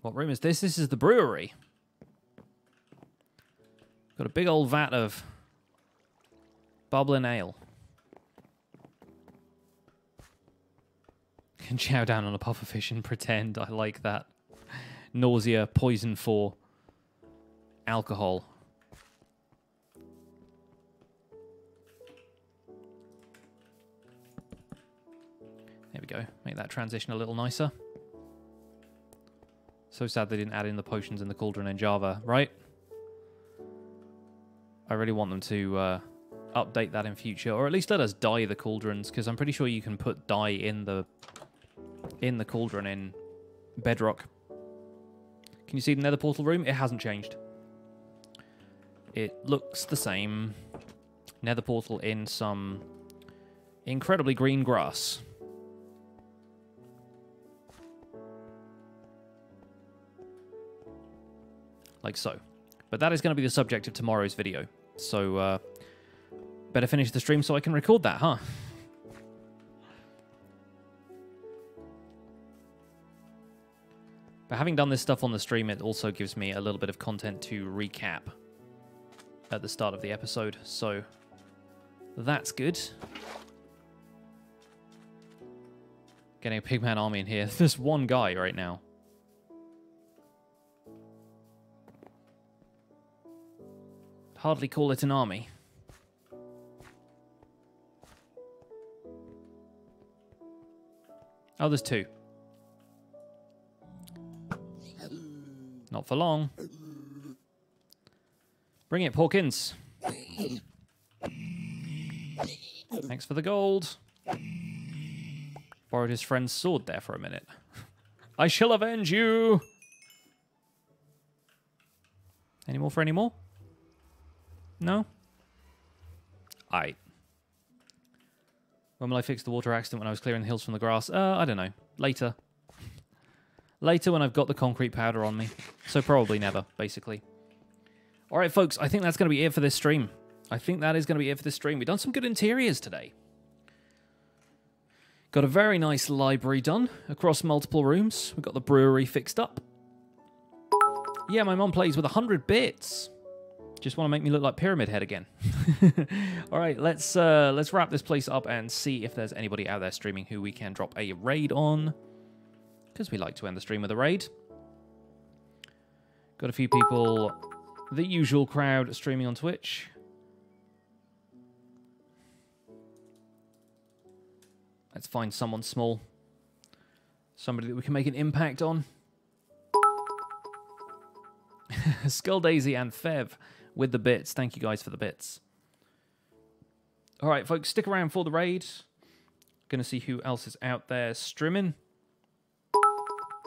What room is this? This is the brewery. Got a big old vat of bubbling ale. Can chow down on a pufferfish and pretend. I like that. Nausea, poison for alcohol. There we go. Make that transition a little nicer. So sad they didn't add in the potions in the cauldron in Java, right? I really want them to update that in future, or at least let us dye the cauldrons, because I'm pretty sure you can put dye in the cauldron in Bedrock. Can you see the nether portal room? It hasn't changed. It looks the same. Nether portal in some incredibly green grass. Like so. But that is going to be the subject of tomorrow's video. So, better finish the stream so I can record that, huh? But having done this stuff on the stream, it also gives me a little bit of content to recap at the start of the episode. So, that's good. Getting a pigman army in here. There's one guy right now. Hardly call it an army. Oh, there's 2. Not for long. Bring it, Porkins. Thanks for the gold. Borrowed his friend's sword there for a minute. I shall avenge you. Any more for any more? No? Aight. When will I fix the water accident when I was clearing the hills from the grass? I don't know. Later. Later when I've got the concrete powder on me. So probably never, basically. Alright, folks. I think that's going to be it for this stream. I think that is going to be it for this stream. We've done some good interiors today. Got a very nice library done across multiple rooms. We've got the brewery fixed up. Yeah, my mom plays with 100 bits. Just want to make me look like Pyramid Head again. All right, let's wrap this place up and see if there's anybody out there streaming who we can drop a raid on. because we like to end the stream with a raid. Got a few people, the usual crowd, streaming on Twitch. Let's find someone small. Somebody that we can make an impact on. Skull Daisy and Fev with the bits. Thank you guys for the bits. All right, folks, stick around for the raid. Gonna see who else is out there streaming.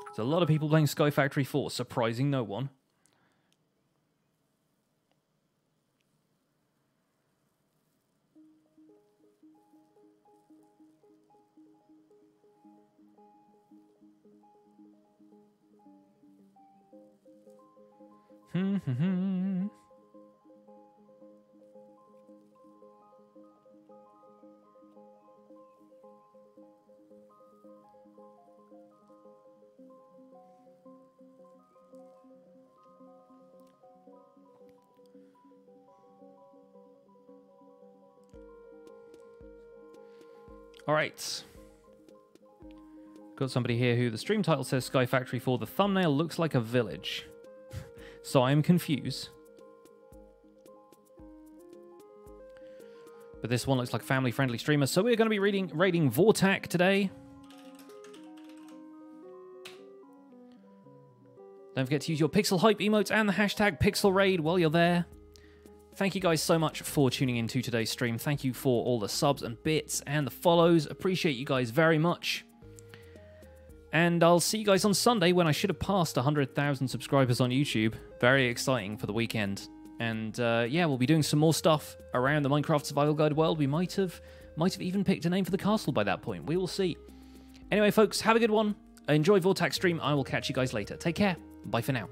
There's a lot of people playing Sky Factory 4, surprising no one. All right. Got somebody here who the stream title says Sky Factory 4. The thumbnail looks like a village. So I'm confused. But this one looks like family-friendly streamer. So we're going to be raiding Vortak today. Don't forget to use your Pixel Hype emotes and the hashtag PixelRaid while you're there. Thank you guys so much for tuning into today's stream. Thank you for all the subs and bits and the follows. Appreciate you guys very much. And I'll see you guys on Sunday when I should have passed 100,000 subscribers on YouTube. Very exciting for the weekend. And yeah, we'll be doing some more stuff around the Minecraft Survival Guide world. We might have even picked a name for the castle by that point. We will see. Anyway, folks, have a good one. Enjoy Vortak's stream. I will catch you guys later. Take care. Bye for now.